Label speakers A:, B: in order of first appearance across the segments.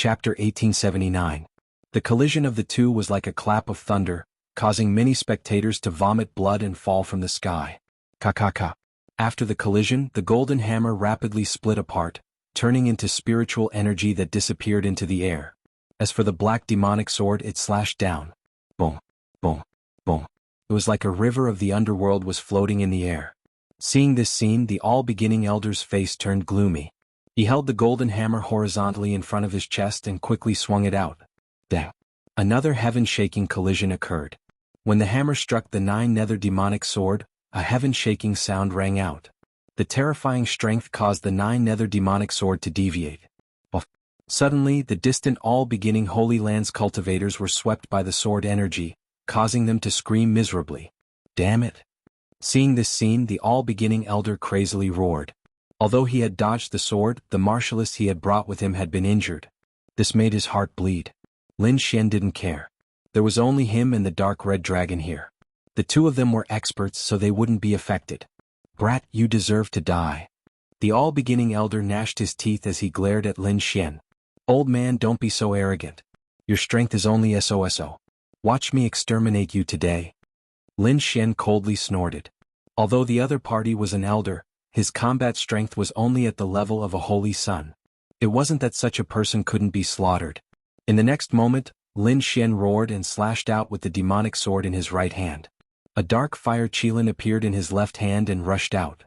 A: Chapter 1879. The collision of the two was like a clap of thunder, causing many spectators to vomit blood and fall from the sky. Ka. After the collision, the golden hammer rapidly split apart, turning into spiritual energy that disappeared into the air. As for the black demonic sword, it slashed down. Boom, boom, boom. It was like a river of the underworld was floating in the air. Seeing this scene, the all-beginning elder's face turned gloomy. He held the golden hammer horizontally in front of his chest and quickly swung it out. Dang. Another heaven-shaking collision occurred. When the hammer struck the nine-nether demonic sword, a heaven-shaking sound rang out. The terrifying strength caused the nine-nether demonic sword to deviate. Suddenly, the distant all-beginning Holy Land's cultivators were swept by the sword energy, causing them to scream miserably. Damn it! Seeing this scene, the all-beginning elder crazily roared. Although he had dodged the sword, the martialist he had brought with him had been injured. This made his heart bleed. Lin Xian didn't care. There was only him and the dark red dragon here. The two of them were experts, so they wouldn't be affected. Brat, you deserve to die. The all-beginning elder gnashed his teeth as he glared at Lin Xian. Old man, don't be so arrogant. Your strength is only SOSO. Watch me exterminate you today. Lin Xian coldly snorted. Although the other party was an elder, his combat strength was only at the level of a holy sun. It wasn't that such a person couldn't be slaughtered. In the next moment, Lin Xian roared and slashed out with the demonic sword in his right hand. A dark fire qilin appeared in his left hand and rushed out.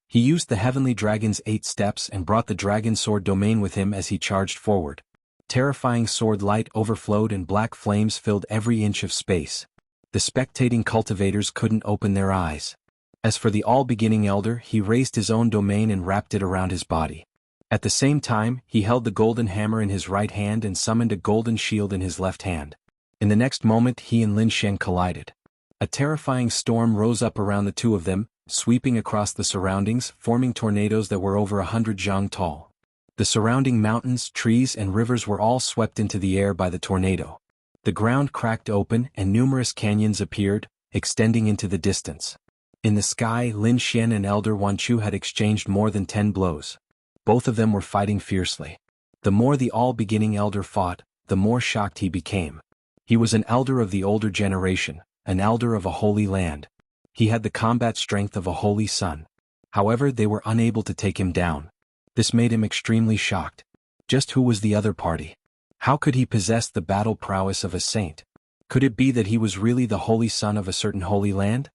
A: He used the heavenly dragon's 8 steps and brought the dragon sword domain with him as he charged forward. Terrifying sword light overflowed and black flames filled every inch of space. The spectating cultivators couldn't open their eyes. As for the all-beginning elder, he raised his own domain and wrapped it around his body. At the same time, he held the golden hammer in his right hand and summoned a golden shield in his left hand. In the next moment, he and Lin Xian collided. A terrifying storm rose up around the two of them, sweeping across the surroundings, forming tornadoes that were over 100 zhang tall. The surrounding mountains, trees, and rivers were all swept into the air by the tornado. The ground cracked open and numerous canyons appeared, extending into the distance. In the sky, Lin Xian and Elder Wanchu had exchanged more than 10 blows. Both of them were fighting fiercely. The more the all-beginning elder fought, the more shocked he became. He was an elder of the older generation, an elder of a holy land. He had the combat strength of a holy sun. However, they were unable to take him down. This made him extremely shocked. Just who was the other party? How could he possess the battle prowess of a saint? Could it be that he was really the holy son of a certain holy land?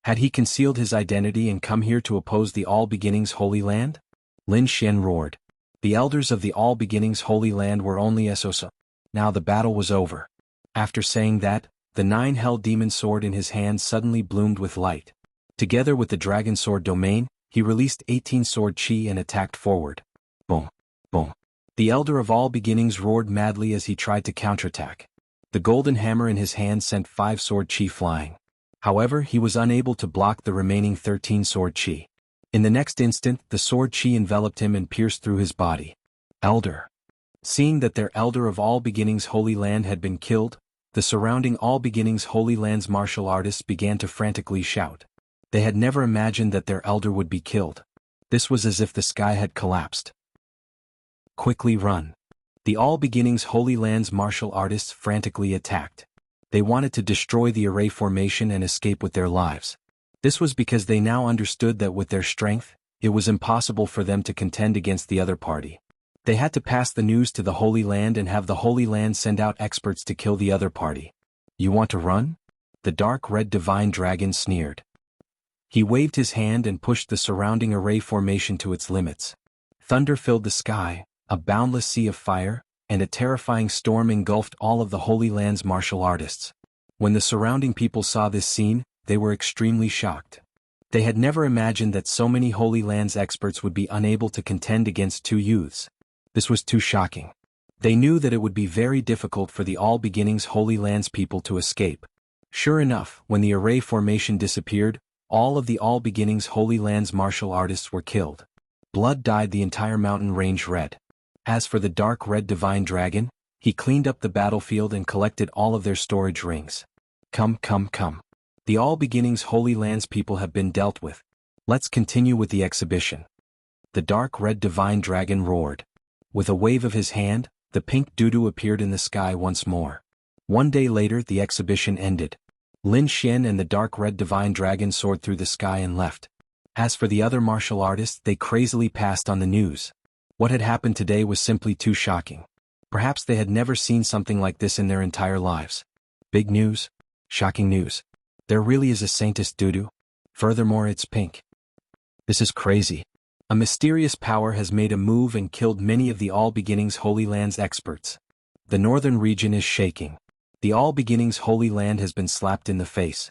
A: Had he concealed his identity and come here to oppose the All-Beginnings Holy Land? Lin Xian roared. The elders of the All-Beginnings Holy Land were only SOSO. Now the battle was over. After saying that, the 9-hell demon sword in his hand suddenly bloomed with light. Together with the dragon sword domain, he released 18 sword chi and attacked forward. Boom, boom. The elder of all beginnings roared madly as he tried to counterattack. The golden hammer in his hand sent 5 sword chi flying. However, he was unable to block the remaining 13 sword chi. In the next instant, the sword chi enveloped him and pierced through his body. Elder. Seeing that their elder of all beginnings Holy Land had been killed, the surrounding all beginnings Holy Land's martial artists began to frantically shout. They had never imagined that their elder would be killed. This was as if the sky had collapsed. Quickly run. The all beginnings Holy Land's martial artists frantically attacked. They wanted to destroy the array formation and escape with their lives. This was because they now understood that with their strength, it was impossible for them to contend against the other party. They had to pass the news to the Holy Land and have the Holy Land send out experts to kill the other party. You want to run? The dark red divine dragon sneered. He waved his hand and pushed the surrounding array formation to its limits. Thunder filled the sky, a boundless sea of fire, and a terrifying storm engulfed all of the Holy Land's martial artists. When the surrounding people saw this scene, they were extremely shocked. They had never imagined that so many Holy Land's experts would be unable to contend against 2 youths. This was too shocking. They knew that it would be very difficult for the All Beginnings Holy Land's people to escape. Sure enough, when the array formation disappeared, all of the All Beginnings Holy Land's martial artists were killed. Blood dyed the entire mountain range red. As for the dark red divine dragon, he cleaned up the battlefield and collected all of their storage rings. Come. The All Beginnings Holy Land's people have been dealt with. Let's continue with the exhibition. The dark red divine dragon roared. With a wave of his hand, The pink doo-doo appeared in the sky once more. One day later the exhibition ended. Lin Xian and the dark red divine dragon soared through the sky and left. As for the other martial artists, they crazily passed on the news. What had happened today was simply too shocking. Perhaps they had never seen something like this in their entire lives. Big news? Shocking news. There really is a saintess doo-doo? Furthermore, it's pink. This is crazy. A mysterious power has made a move and killed many of the All Beginnings Holy Land's experts. The northern region is shaking. The All Beginnings Holy Land has been slapped in the face.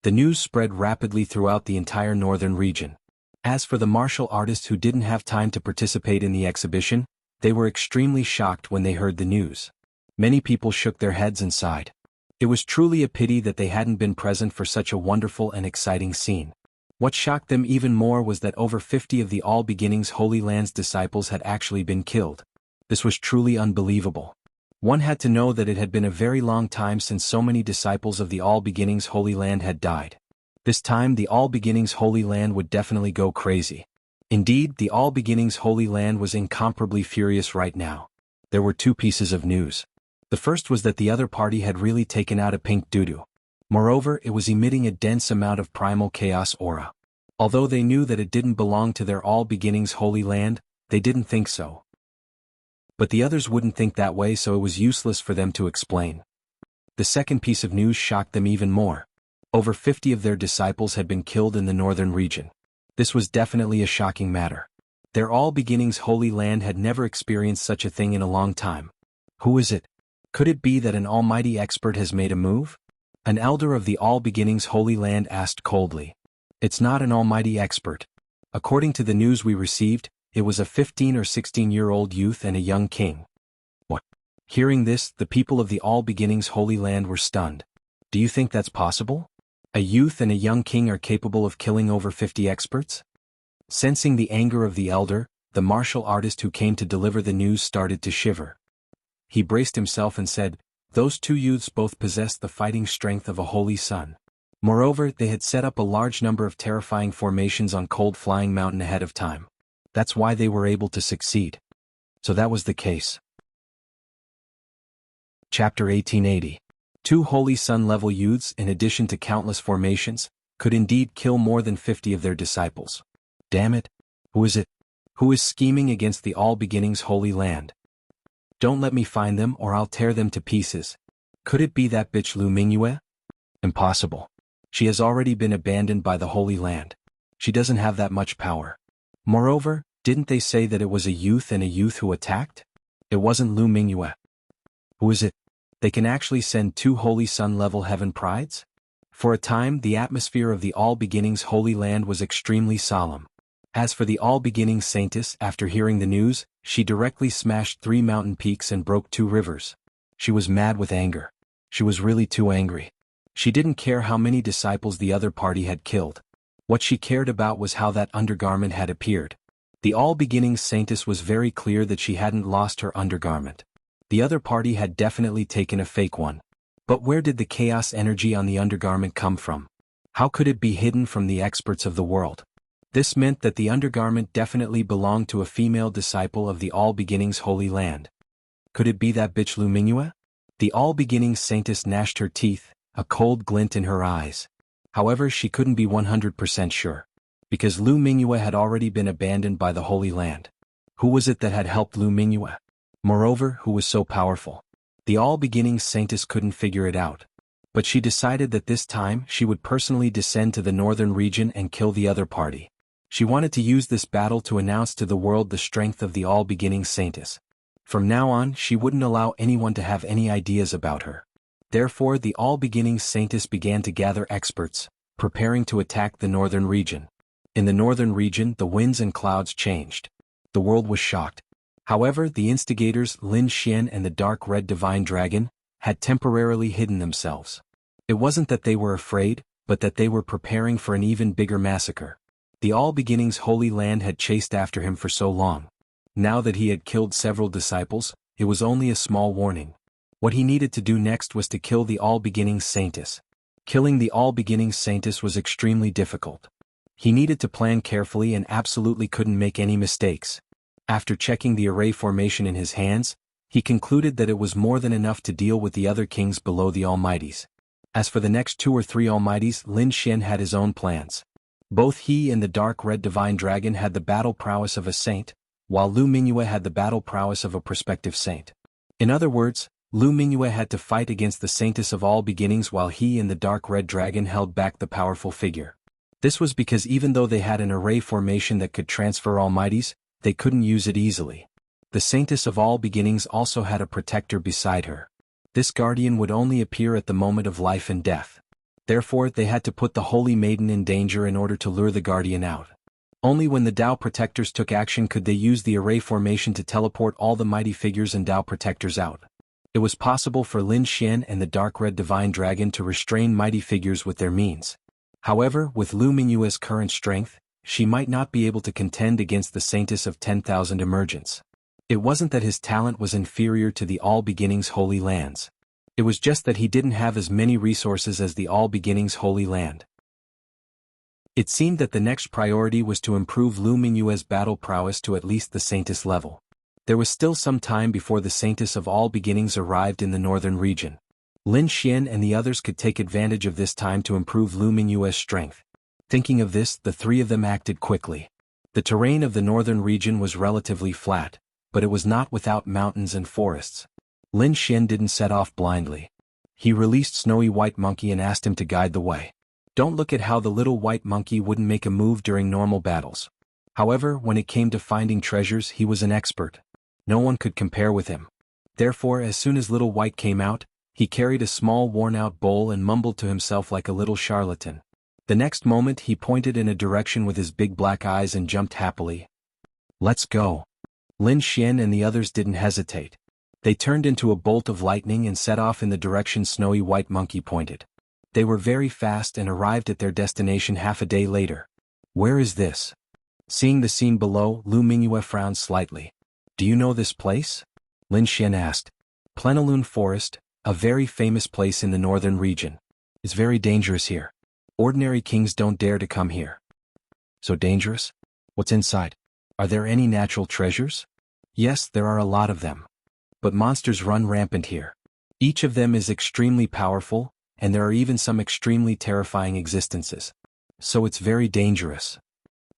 A: The news spread rapidly throughout the entire northern region. As for the martial artists who didn't have time to participate in the exhibition, they were extremely shocked when they heard the news. Many people shook their heads and sighed. It was truly a pity that they hadn't been present for such a wonderful and exciting scene. What shocked them even more was that over 50 of the All Beginnings Holy Land's disciples had actually been killed. This was truly unbelievable. One had to know that it had been a very long time since so many disciples of the All Beginnings Holy Land had died. This time the All Beginnings Holy Land would definitely go crazy. Indeed, the All Beginnings Holy Land was incomparably furious right now. There were two pieces of news. The first was that the other party had really taken out a pink doo-doo. Moreover, it was emitting a dense amount of primal chaos aura. Although they knew that it didn't belong to their All Beginnings Holy Land, they didn't think so. But the others wouldn't think that way, so it was useless for them to explain. The second piece of news shocked them even more. Over 50 of their disciples had been killed in the northern region. This was definitely a shocking matter. Their All Beginnings Holy Land had never experienced such a thing in a long time. Who is it? Could it be that an almighty expert has made a move? An elder of the All Beginnings Holy Land asked coldly. It's not an almighty expert. According to the news we received, it was a 15 or 16-year-old youth and a young king. What? Hearing this, the people of the All Beginnings Holy Land were stunned. Do you think that's possible? A youth and a young king are capable of killing over 50 experts? Sensing the anger of the elder, the martial artist who came to deliver the news started to shiver. He braced himself and said, "Those two youths both possessed the fighting strength of a holy sun. Moreover, they had set up a large number of terrifying formations on Cold Flying Mountain ahead of time. That's why they were able to succeed." So that was the case. Chapter 1880. Two Holy Sun-level youths, in addition to countless formations, could indeed kill more than 50 of their disciples. Damn it! Who is it? Who is scheming against the All Beginnings Holy Land? Don't let me find them or I'll tear them to pieces. Could it be that bitch Lu Mingyue? Impossible. She has already been abandoned by the Holy Land. She doesn't have that much power. Moreover, didn't they say that it was a youth and a youth who attacked? It wasn't Lu Mingyue. Who is it? They can actually send two Holy Sun-level heaven prides? For a time, the atmosphere of the All Beginnings Holy Land was extremely solemn. As for the All Beginnings Saintess, after hearing the news, she directly smashed 3 mountain peaks and broke 2 rivers. She was mad with anger. She was really too angry. She didn't care how many disciples the other party had killed. What she cared about was how that undergarment had appeared. The All Beginnings Saintess was very clear that she hadn't lost her undergarment. The other party had definitely taken a fake one. But where did the chaos energy on the undergarment come from? How could it be hidden from the experts of the world? This meant that the undergarment definitely belonged to a female disciple of the All Beginnings Holy Land. Could it be that bitch Lu Mingyue? The All Beginnings Saintess gnashed her teeth, a cold glint in her eyes. However, she couldn't be 100% sure. Because Lu Mingyue had already been abandoned by the Holy Land. Who was it that had helped Lu Mingyue? Moreover, who was so powerful? The All Beginnings Saintess couldn't figure it out. But she decided that this time she would personally descend to the northern region and kill the other party. She wanted to use this battle to announce to the world the strength of the All Beginnings Saintess. From now on, she wouldn't allow anyone to have any ideas about her. Therefore, the All Beginnings Saintess began to gather experts, preparing to attack the northern region. In the northern region, the winds and clouds changed. The world was shocked. However, the instigators, Lin Xian and the dark red divine dragon, had temporarily hidden themselves. It wasn't that they were afraid, but that they were preparing for an even bigger massacre. The All Beginnings Holy Land had chased after him for so long. Now that he had killed several disciples, it was only a small warning. What he needed to do next was to kill the All Beginnings Saintess. Killing the All Beginnings Saintess was extremely difficult. He needed to plan carefully and absolutely couldn't make any mistakes. After checking the array formation in his hands, He concluded that it was more than enough to deal with the other kings below the Almighties. As for the next 2 or 3 Almighties, Lin Xian had his own plans. Both he and the dark red divine dragon had the battle prowess of a saint, while Lu Mingyue had the battle prowess of a prospective saint. In other words, Lu Mingyue had to fight against the saintess of all beginnings while he and the dark red dragon held back the powerful figure. This was because even though they had an array formation that could transfer Almighties, they couldn't use it easily. The saintess of all beginnings also had a protector beside her. This guardian would only appear at the moment of life and death. Therefore, they had to put the holy maiden in danger in order to lure the guardian out. Only when the Tao protectors took action could they use the array formation to teleport all the mighty figures and Tao protectors out. It was possible for Lin Xian and the dark red divine dragon to restrain mighty figures with their means. However, with Lu Mingyue's current strength, she might not be able to contend against the saintess of 10,000 emergence. It wasn't that his talent was inferior to the All Beginnings Holy Lands. It was just that he didn't have as many resources as the All Beginnings Holy Land. It seemed that the next priority was to improve Lu Mingyue's battle prowess to at least the saintess level. There was still some time before the saintess of all beginnings arrived in the northern region. Lin Xian and the others could take advantage of this time to improve Lu Mingyue's strength. Thinking of this, the 3 of them acted quickly. The terrain of the northern region was relatively flat, but it was not without mountains and forests. Lin Xian didn't set off blindly. He released Snowy White Monkey and asked him to guide the way. Don't look at how the little white monkey wouldn't make a move during normal battles. However, when it came to finding treasures, he was an expert. No one could compare with him. Therefore, as soon as Little White came out, he carried a small worn-out bowl and mumbled to himself like a little charlatan. The next moment he pointed in a direction with his big black eyes and jumped happily. "Let's go." Lin Xian and the others didn't hesitate. They turned into a bolt of lightning and set off in the direction Snowy White Monkey pointed. They were very fast and arrived at their destination half a day later. "Where is this?" Seeing the scene below, Lu Mingyue frowned slightly. "Do you know this place?" Lin Xian asked. "Plenilune Forest, a very famous place in the northern region. It's very dangerous here. Ordinary kings don't dare to come here." "So dangerous? What's inside? Are there any natural treasures?" "Yes, there are a lot of them. But monsters run rampant here. Each of them is extremely powerful, and there are even some extremely terrifying existences. So it's very dangerous."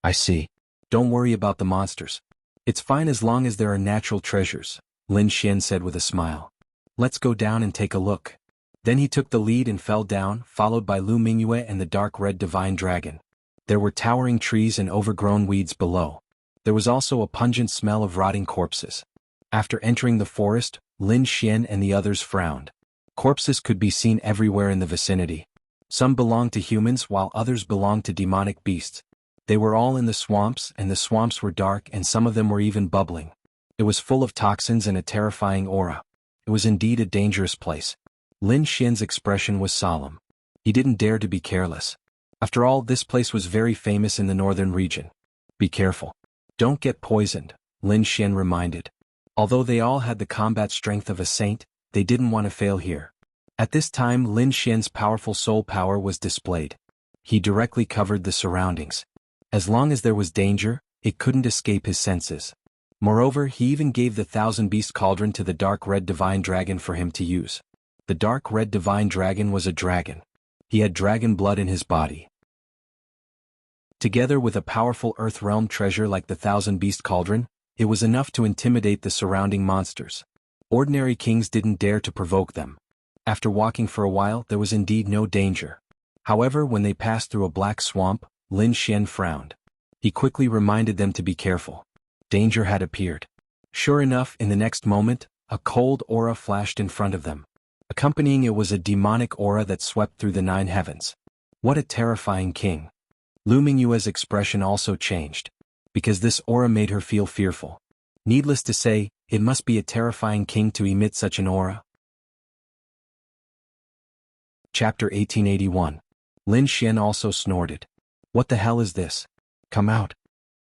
A: "I see. Don't worry about the monsters. It's fine as long as there are natural treasures," Lin Xian said with a smile. "Let's go down and take a look." Then he took the lead and fell down, followed by Lu Mingyue and the dark red divine dragon. There were towering trees and overgrown weeds below. There was also a pungent smell of rotting corpses. After entering the forest, Lin Xian and the others frowned. Corpses could be seen everywhere in the vicinity. Some belonged to humans while others belonged to demonic beasts. They were all in the swamps, and the swamps were dark and some of them were even bubbling. It was full of toxins and a terrifying aura. It was indeed a dangerous place. Lin Xian's expression was solemn. He didn't dare to be careless. After all, this place was very famous in the northern region. "Be careful. Don't get poisoned," Lin Xian reminded. Although they all had the combat strength of a saint, they didn't want to fail here. At this time, Lin Xian's powerful soul power was displayed. He directly covered the surroundings. As long as there was danger, it couldn't escape his senses. Moreover, he even gave the Thousand Beast Cauldron to the dark red divine dragon for him to use. The dark red divine dragon was a dragon. He had dragon blood in his body. Together with a powerful Earth Realm treasure like the Thousand Beast Cauldron, it was enough to intimidate the surrounding monsters. Ordinary kings didn't dare to provoke them. After walking for a while, there was indeed no danger. However, when they passed through a black swamp, Lin Xian frowned. He quickly reminded them to be careful. Danger had appeared. Sure enough, in the next moment, a cold aura flashed in front of them. Accompanying it was a demonic aura that swept through the 9 heavens. What a terrifying king. Lu Mingyue's expression also changed. Because this aura made her feel fearful. Needless to say, it must be a terrifying king to emit such an aura. Chapter 1881. Lin Xian also snorted. "What the hell is this? Come out."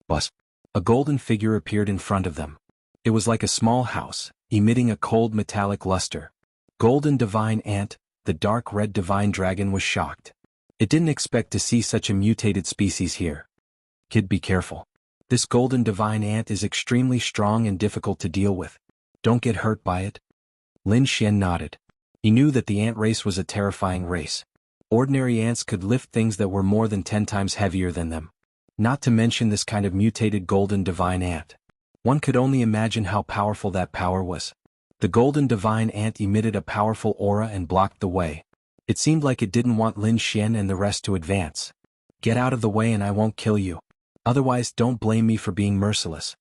A: Buzz. A golden figure appeared in front of them. It was like a small house, emitting a cold metallic luster. Golden Divine Ant, the dark red divine dragon, was shocked. It didn't expect to see such a mutated species here. "Kid, be careful. This golden divine ant is extremely strong and difficult to deal with. Don't get hurt by it. Lin Xian nodded. He knew that the ant race was a terrifying race. Ordinary ants could lift things that were more than 10 times heavier than them. Not to mention this kind of mutated golden divine ant. One could only imagine how powerful that power was. The golden divine ant emitted a powerful aura and blocked the way. It seemed like it didn't want Lin Xian and the rest to advance. Get out of the way and I won't kill you. Otherwise don't blame me for being merciless.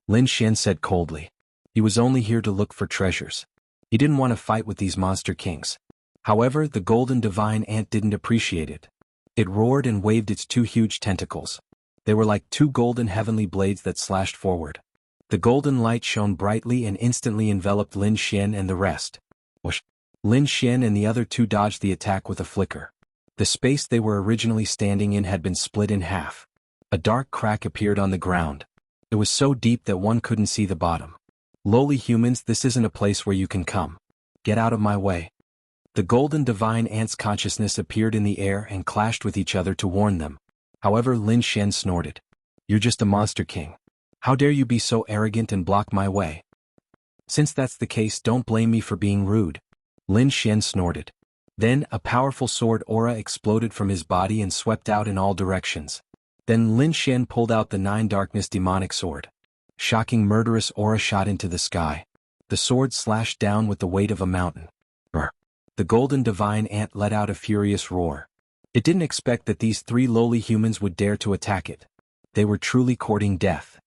A: Lin Xian said coldly. He was only here to look for treasures. He didn't want to fight with these monster kings. However, the golden divine ant didn't appreciate it. It roared and waved its 2 huge tentacles. They were like 2 golden heavenly blades that slashed forward. The golden light shone brightly and instantly enveloped Lin Xian and the rest. Whoosh! Lin Xian and the other 2 dodged the attack with a flicker. The space they were originally standing in had been split in half. A dark crack appeared on the ground. It was so deep that one couldn't see the bottom. Lowly humans, this isn't a place where you can come. Get out of my way. The golden divine ant's consciousness appeared in the air and clashed with each other to warn them. However, Lin Xian snorted. You're just a monster king. How dare you be so arrogant and block my way? Since that's the case, don't blame me for being rude. Lin Xian snorted. Then, a powerful sword aura exploded from his body and swept out in all directions. Then Lin Xian pulled out the 9 darkness demonic sword. Shocking murderous aura shot into the sky. The sword slashed down with the weight of a mountain. Brr. The golden divine ant let out a furious roar. It didn't expect that these 3 lowly humans would dare to attack it. They were truly courting death.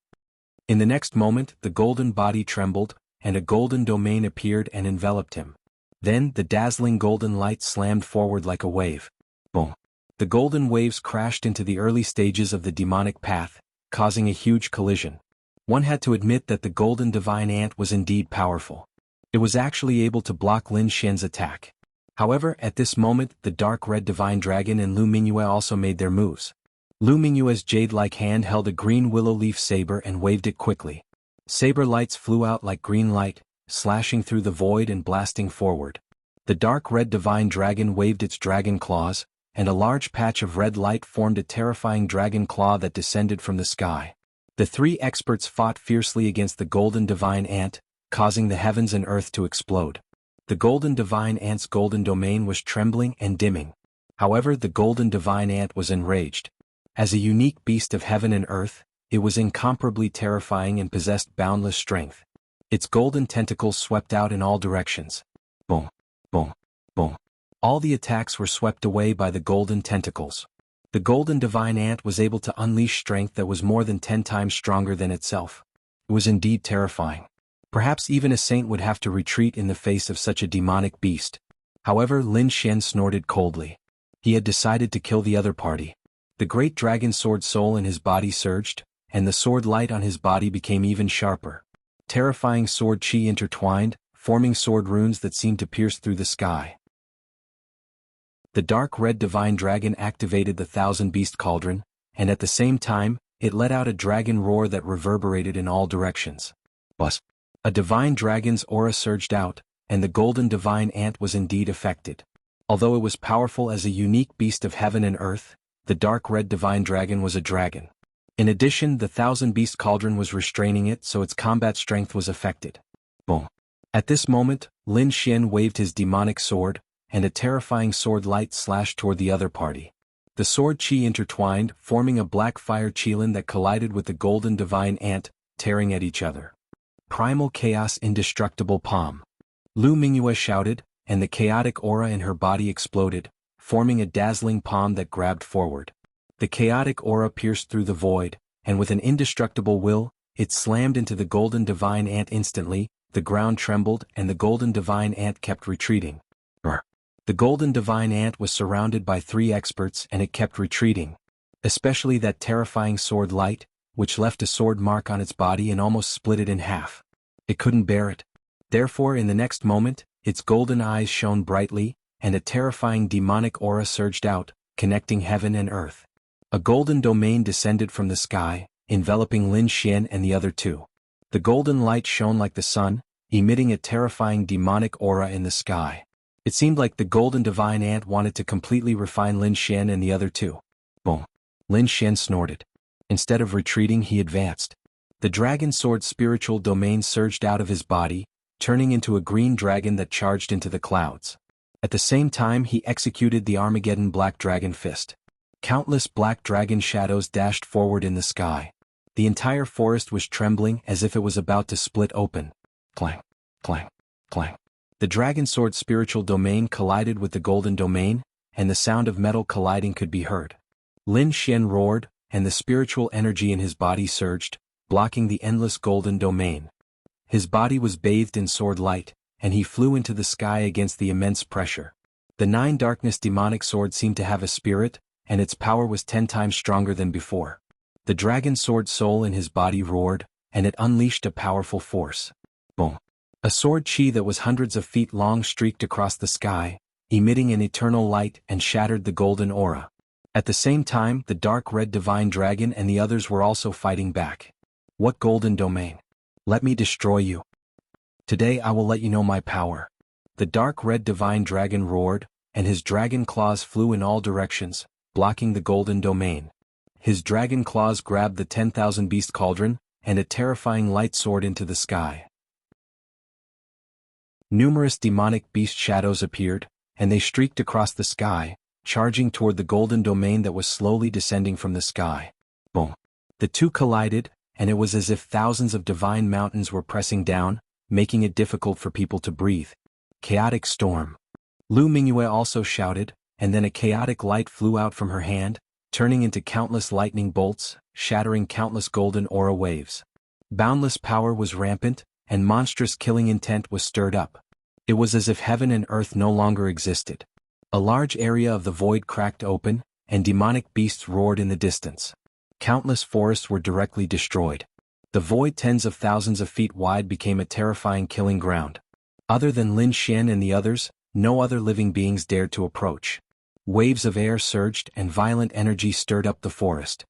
A: In the next moment, the golden body trembled, and a golden domain appeared and enveloped him. Then, the dazzling golden light slammed forward like a wave. Boom. The golden waves crashed into the early stages of the demonic path, causing a huge collision. One had to admit that the golden divine ant was indeed powerful. It was actually able to block Lin Xian's attack. However, at this moment, the dark red divine dragon and Lu Mingyue also made their moves. Lu Mingyue's jade-like hand held a green willow leaf saber and waved it quickly. Saber lights flew out like green light, slashing through the void and blasting forward. The dark red divine dragon waved its dragon claws, and a large patch of red light formed a terrifying dragon claw that descended from the sky. The 3 experts fought fiercely against the golden divine ant, causing the heavens and earth to explode. The golden divine ant's golden domain was trembling and dimming. However, the golden divine ant was enraged. As a unique beast of heaven and earth, it was incomparably terrifying and possessed boundless strength. Its golden tentacles swept out in all directions. Boom, boom, boom. All the attacks were swept away by the golden tentacles. The golden divine ant was able to unleash strength that was more than 10 times stronger than itself. It was indeed terrifying. Perhaps even a saint would have to retreat in the face of such a demonic beast. However, Lin Xian snorted coldly. He had decided to kill the other party. The great dragon sword soul in his body surged, and the sword light on his body became even sharper. Terrifying sword chi intertwined, forming sword runes that seemed to pierce through the sky. The dark red divine dragon activated the 1,000-beast cauldron, and at the same time, it let out a dragon roar that reverberated in all directions. Buzz! A divine dragon's aura surged out, and the golden divine ant was indeed affected. Although it was powerful as a unique beast of heaven and earth, the dark red divine dragon was a dragon. In addition, the 1,000-beast cauldron was restraining it, so its combat strength was affected. Boom! At this moment, Lin Xian waved his demonic sword, and a terrifying sword light slashed toward the other party. The sword chi intertwined, forming a black fire qilin that collided with the golden divine ant, tearing at each other. Primal Chaos Indestructible Palm. Lu Mingyue shouted, and the chaotic aura in her body exploded, forming a dazzling palm that grabbed forward. The chaotic aura pierced through the void, and with an indestructible will, it slammed into the golden divine ant instantly. The ground trembled and the golden divine ant kept retreating. Brr. The golden divine ant was surrounded by 3 experts and it kept retreating. Especially that terrifying sword light, which left a sword mark on its body and almost split it in half. It couldn't bear it. Therefore, in the next moment, its golden eyes shone brightly, and a terrifying demonic aura surged out, connecting heaven and earth. A golden domain descended from the sky, enveloping Lin Xian and the other 2. The golden light shone like the sun, emitting a terrifying demonic aura in the sky. It seemed like the golden divine ant wanted to completely refine Lin Xian and the other 2. Boom! Lin Xian snorted. Instead of retreating, he advanced. The dragon sword spiritual domain surged out of his body, turning into a green dragon that charged into the clouds. At the same time he executed the Armageddon Black Dragon Fist. Countless black dragon shadows dashed forward in the sky. The entire forest was trembling as if it was about to split open. Clang, clang, clang. The dragon sword spiritual domain collided with the golden domain, and the sound of metal colliding could be heard. Lin Xian roared, and the spiritual energy in his body surged, blocking the endless golden domain. His body was bathed in sword light, and he flew into the sky against the immense pressure. The Nine Darkness demonic sword seemed to have a spirit, and its power was 10 times stronger than before. The dragon sword soul in his body roared, and it unleashed a powerful force. Boom! A sword chi that was hundreds of feet long streaked across the sky, emitting an eternal light and shattered the golden aura. At the same time, the dark red divine dragon and the others were also fighting back. What golden domain? Let me destroy you. Today I will let you know my power. The dark red divine dragon roared, and his dragon claws flew in all directions, blocking the golden domain. His dragon claws grabbed the 10,000 beast cauldron, and a terrifying light soared into the sky. Numerous demonic beast shadows appeared, and they streaked across the sky, charging toward the golden domain that was slowly descending from the sky. Boom! The two collided, and it was as if thousands of divine mountains were pressing down, making it difficult for people to breathe. Chaotic storm. Lu Mingyue also shouted, and then a chaotic light flew out from her hand, turning into countless lightning bolts, shattering countless golden aura waves. Boundless power was rampant, and monstrous killing intent was stirred up. It was as if heaven and earth no longer existed. A large area of the void cracked open, and demonic beasts roared in the distance. Countless forests were directly destroyed. The void tens of thousands of feet wide became a terrifying killing ground. Other than Lin Xian and the others, no other living beings dared to approach. Waves of air surged and violent energy stirred up the forest.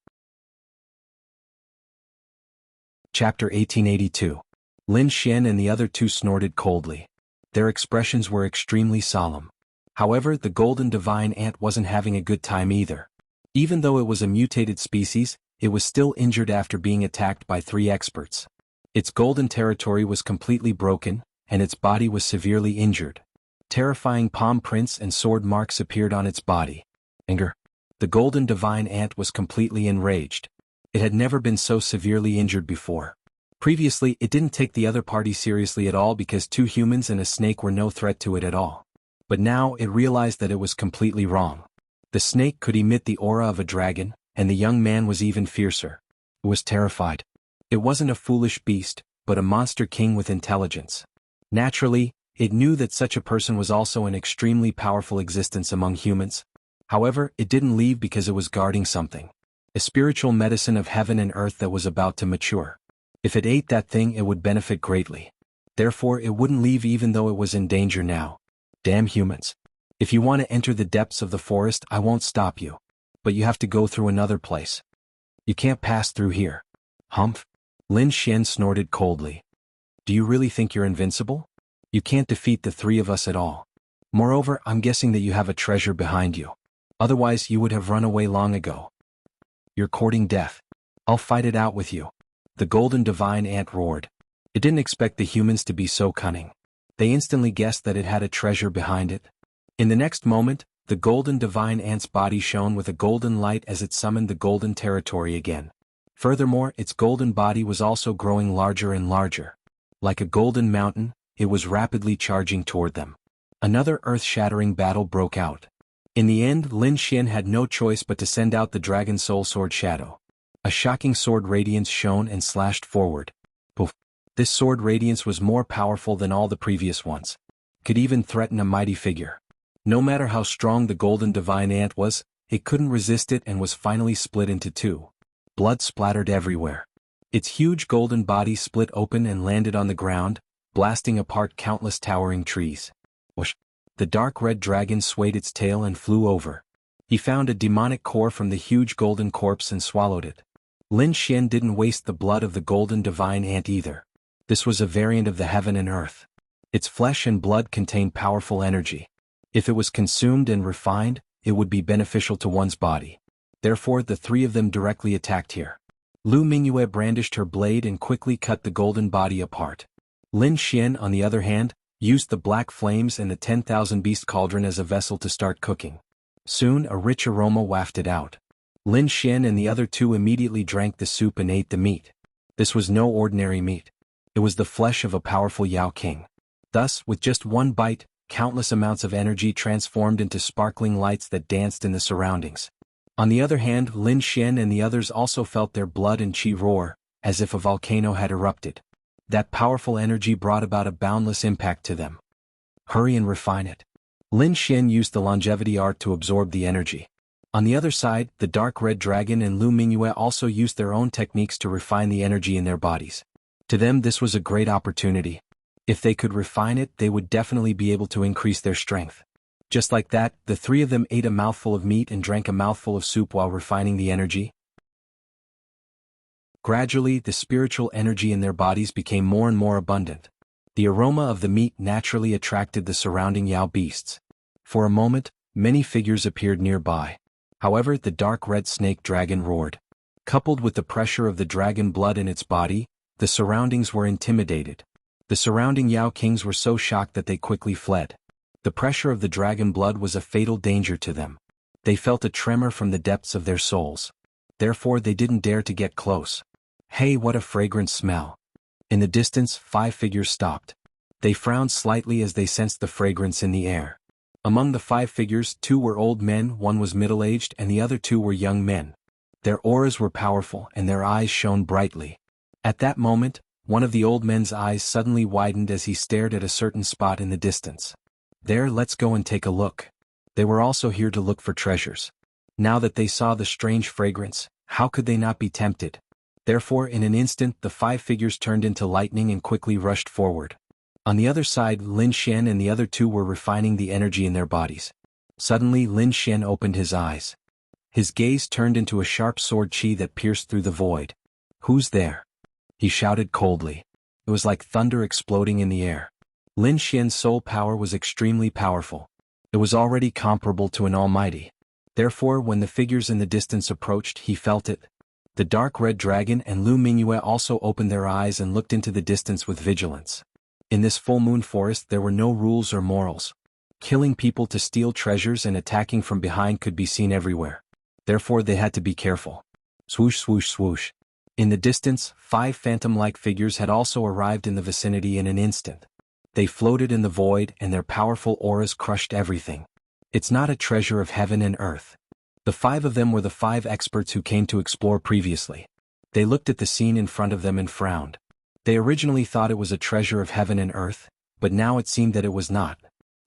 A: Chapter 1882. Lin Xian and the other two snorted coldly. Their expressions were extremely solemn. However, the golden divine ant wasn't having a good time either. Even though it was a mutated species, it was still injured after being attacked by 3 experts. Its golden territory was completely broken, and its body was severely injured. Terrifying palm prints and sword marks appeared on its body. Anger. The golden divine ant was completely enraged. It had never been so severely injured before. Previously, it didn't take the other party seriously at all because 2 humans and a snake were no threat to it at all. But now it realized that it was completely wrong. The snake could emit the aura of a dragon, and the young man was even fiercer. It was terrified. It wasn't a foolish beast, but a monster king with intelligence. Naturally, it knew that such a person was also an extremely powerful existence among humans. However, it didn't leave because it was guarding something. A spiritual medicine of heaven and earth that was about to mature. If it ate that thing, it would benefit greatly. Therefore, it wouldn't leave even though it was in danger now. Damn humans. If you want to enter the depths of the forest, I won't stop you. But you have to go through another place. You can't pass through here. Humph. Lin Xian snorted coldly. Do you really think you're invincible? You can't defeat the 3 of us at all. Moreover, I'm guessing that you have a treasure behind you. Otherwise, you would have run away long ago. You're courting death. I'll fight it out with you. The golden divine ant roared. It didn't expect the humans to be so cunning. They instantly guessed that it had a treasure behind it. In the next moment, the golden divine ant's body shone with a golden light as it summoned the golden territory again. Furthermore, its golden body was also growing larger and larger. Like a golden mountain, it was rapidly charging toward them. Another earth-shattering battle broke out. In the end, Lin Xian had no choice but to send out the Dragon Soul Sword Shadow. A shocking sword radiance shone and slashed forward. Poof! This sword radiance was more powerful than all the previous ones. Could even threaten a mighty figure. No matter how strong the golden divine ant was, it couldn't resist it and was finally split into 2. Blood splattered everywhere. Its huge golden body split open and landed on the ground, blasting apart countless towering trees. Whoosh! The dark red dragon swayed its tail and flew over. He found a demonic core from the huge golden corpse and swallowed it. Lin Xian didn't waste the blood of the golden divine ant either. This was a variant of the heaven and earth. Its flesh and blood contained powerful energy. If it was consumed and refined, it would be beneficial to one's body. Therefore, the 3 of them directly attacked here. Lu Mingyue brandished her blade and quickly cut the golden body apart. Lin Xian, on the other hand, used the black flames and the 10,000 beast cauldron as a vessel to start cooking. Soon a rich aroma wafted out. Lin Xian and the other two immediately drank the soup and ate the meat. This was no ordinary meat. It was the flesh of a powerful Yao King. Thus, with just one bite, countless amounts of energy transformed into sparkling lights that danced in the surroundings. On the other hand, Lin Xian and the others also felt their blood and qi roar, as if a volcano had erupted. That powerful energy brought about a boundless impact to them. Hurry and refine it. Lin Xian used the longevity art to absorb the energy. On the other side, the dark red dragon and Lu Mingyue also used their own techniques to refine the energy in their bodies. To them this was a great opportunity. If they could refine it, they would definitely be able to increase their strength. Just like that, the three of them ate a mouthful of meat and drank a mouthful of soup while refining the energy. Gradually, the spiritual energy in their bodies became more and more abundant. The aroma of the meat naturally attracted the surrounding Yao beasts. For a moment, many figures appeared nearby. However, the dark red snake dragon roared. Coupled with the pressure of the dragon blood in its body, the surroundings were intimidated. The surrounding Yao Kings were so shocked that they quickly fled. The pressure of the dragon blood was a fatal danger to them. They felt a tremor from the depths of their souls. Therefore they didn't dare to get close. Hey, what a fragrant smell. In the distance, 5 figures stopped. They frowned slightly as they sensed the fragrance in the air. Among the 5 figures, 2 were old men, 1 was middle-aged, and the other 2 were young men. Their auras were powerful and their eyes shone brightly. At that moment, one of the old men's eyes suddenly widened as he stared at a certain spot in the distance. There, let's go and take a look. They were also here to look for treasures. Now that they saw the strange fragrance, how could they not be tempted? Therefore, in an instant, the 5 figures turned into lightning and quickly rushed forward. On the other side, Lin Xian and the other 2 were refining the energy in their bodies. Suddenly, Lin Xian opened his eyes. His gaze turned into a sharp sword qi that pierced through the void. Who's there? He shouted coldly. It was like thunder exploding in the air. Lin Xian's soul power was extremely powerful. It was already comparable to an almighty. Therefore, when the figures in the distance approached, he felt it. The dark red dragon and Lu Mingyue also opened their eyes and looked into the distance with vigilance. In this full moon forest there were no rules or morals. Killing people to steal treasures and attacking from behind could be seen everywhere. Therefore they had to be careful. Swoosh swoosh swoosh. In the distance, 5 phantom-like figures had also arrived in the vicinity in an instant. They floated in the void and their powerful auras crushed everything. It's not a treasure of heaven and earth. The 5 of them were the 5 experts who came to explore previously. They looked at the scene in front of them and frowned. They originally thought it was a treasure of heaven and earth, but now it seemed that it was not.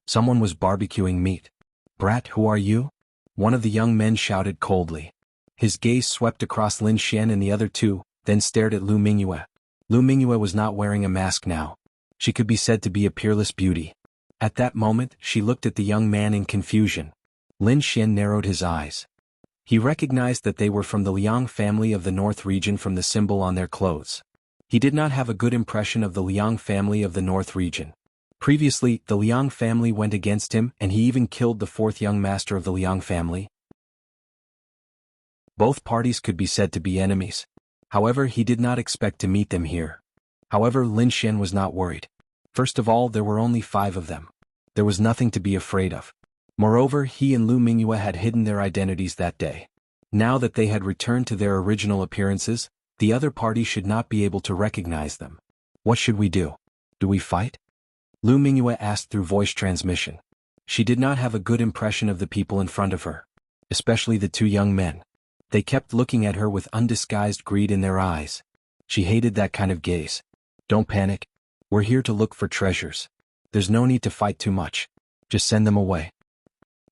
A: Someone was barbecuing meat. Brat, who are you? One of the young men shouted coldly. His gaze swept across Lin Xian and the other 2, then stared at Lu Mingyue. Lu Mingyue was not wearing a mask now. She could be said to be a peerless beauty. At that moment, she looked at the young man in confusion. Lin Xian narrowed his eyes. He recognized that they were from the Liang family of the North region from the symbol on their clothes. He did not have a good impression of the Liang family of the North region. Previously, the Liang family went against him and he even killed the 4th young master of the Liang family. Both parties could be said to be enemies. However, he did not expect to meet them here. However, Lin Xian was not worried. First of all, there were only 5 of them. There was nothing to be afraid of. Moreover, he and Lu Mingyue had hidden their identities that day. Now that they had returned to their original appearances, the other party should not be able to recognize them. What should we do? Do we fight? Lu Mingyue asked through voice transmission. She did not have a good impression of the people in front of her, especially the 2 young men. They kept looking at her with undisguised greed in their eyes. She hated that kind of gaze. Don't panic. We're here to look for treasures. There's no need to fight too much. Just send them away.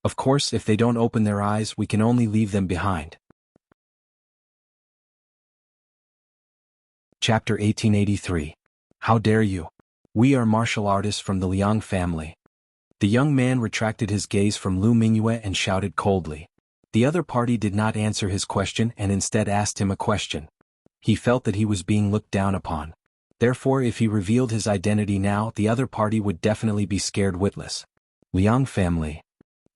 A: Of course, if they don't open their eyes, we can only leave them behind. Chapter 1883. How dare you? We are martial artists from the Liang family. The young man retracted his gaze from Lu Mingyue and shouted coldly. The other party did not answer his question and instead asked him a question. He felt that he was being looked down upon. Therefore, if he revealed his identity now, the other party would definitely be scared witless. Liang family.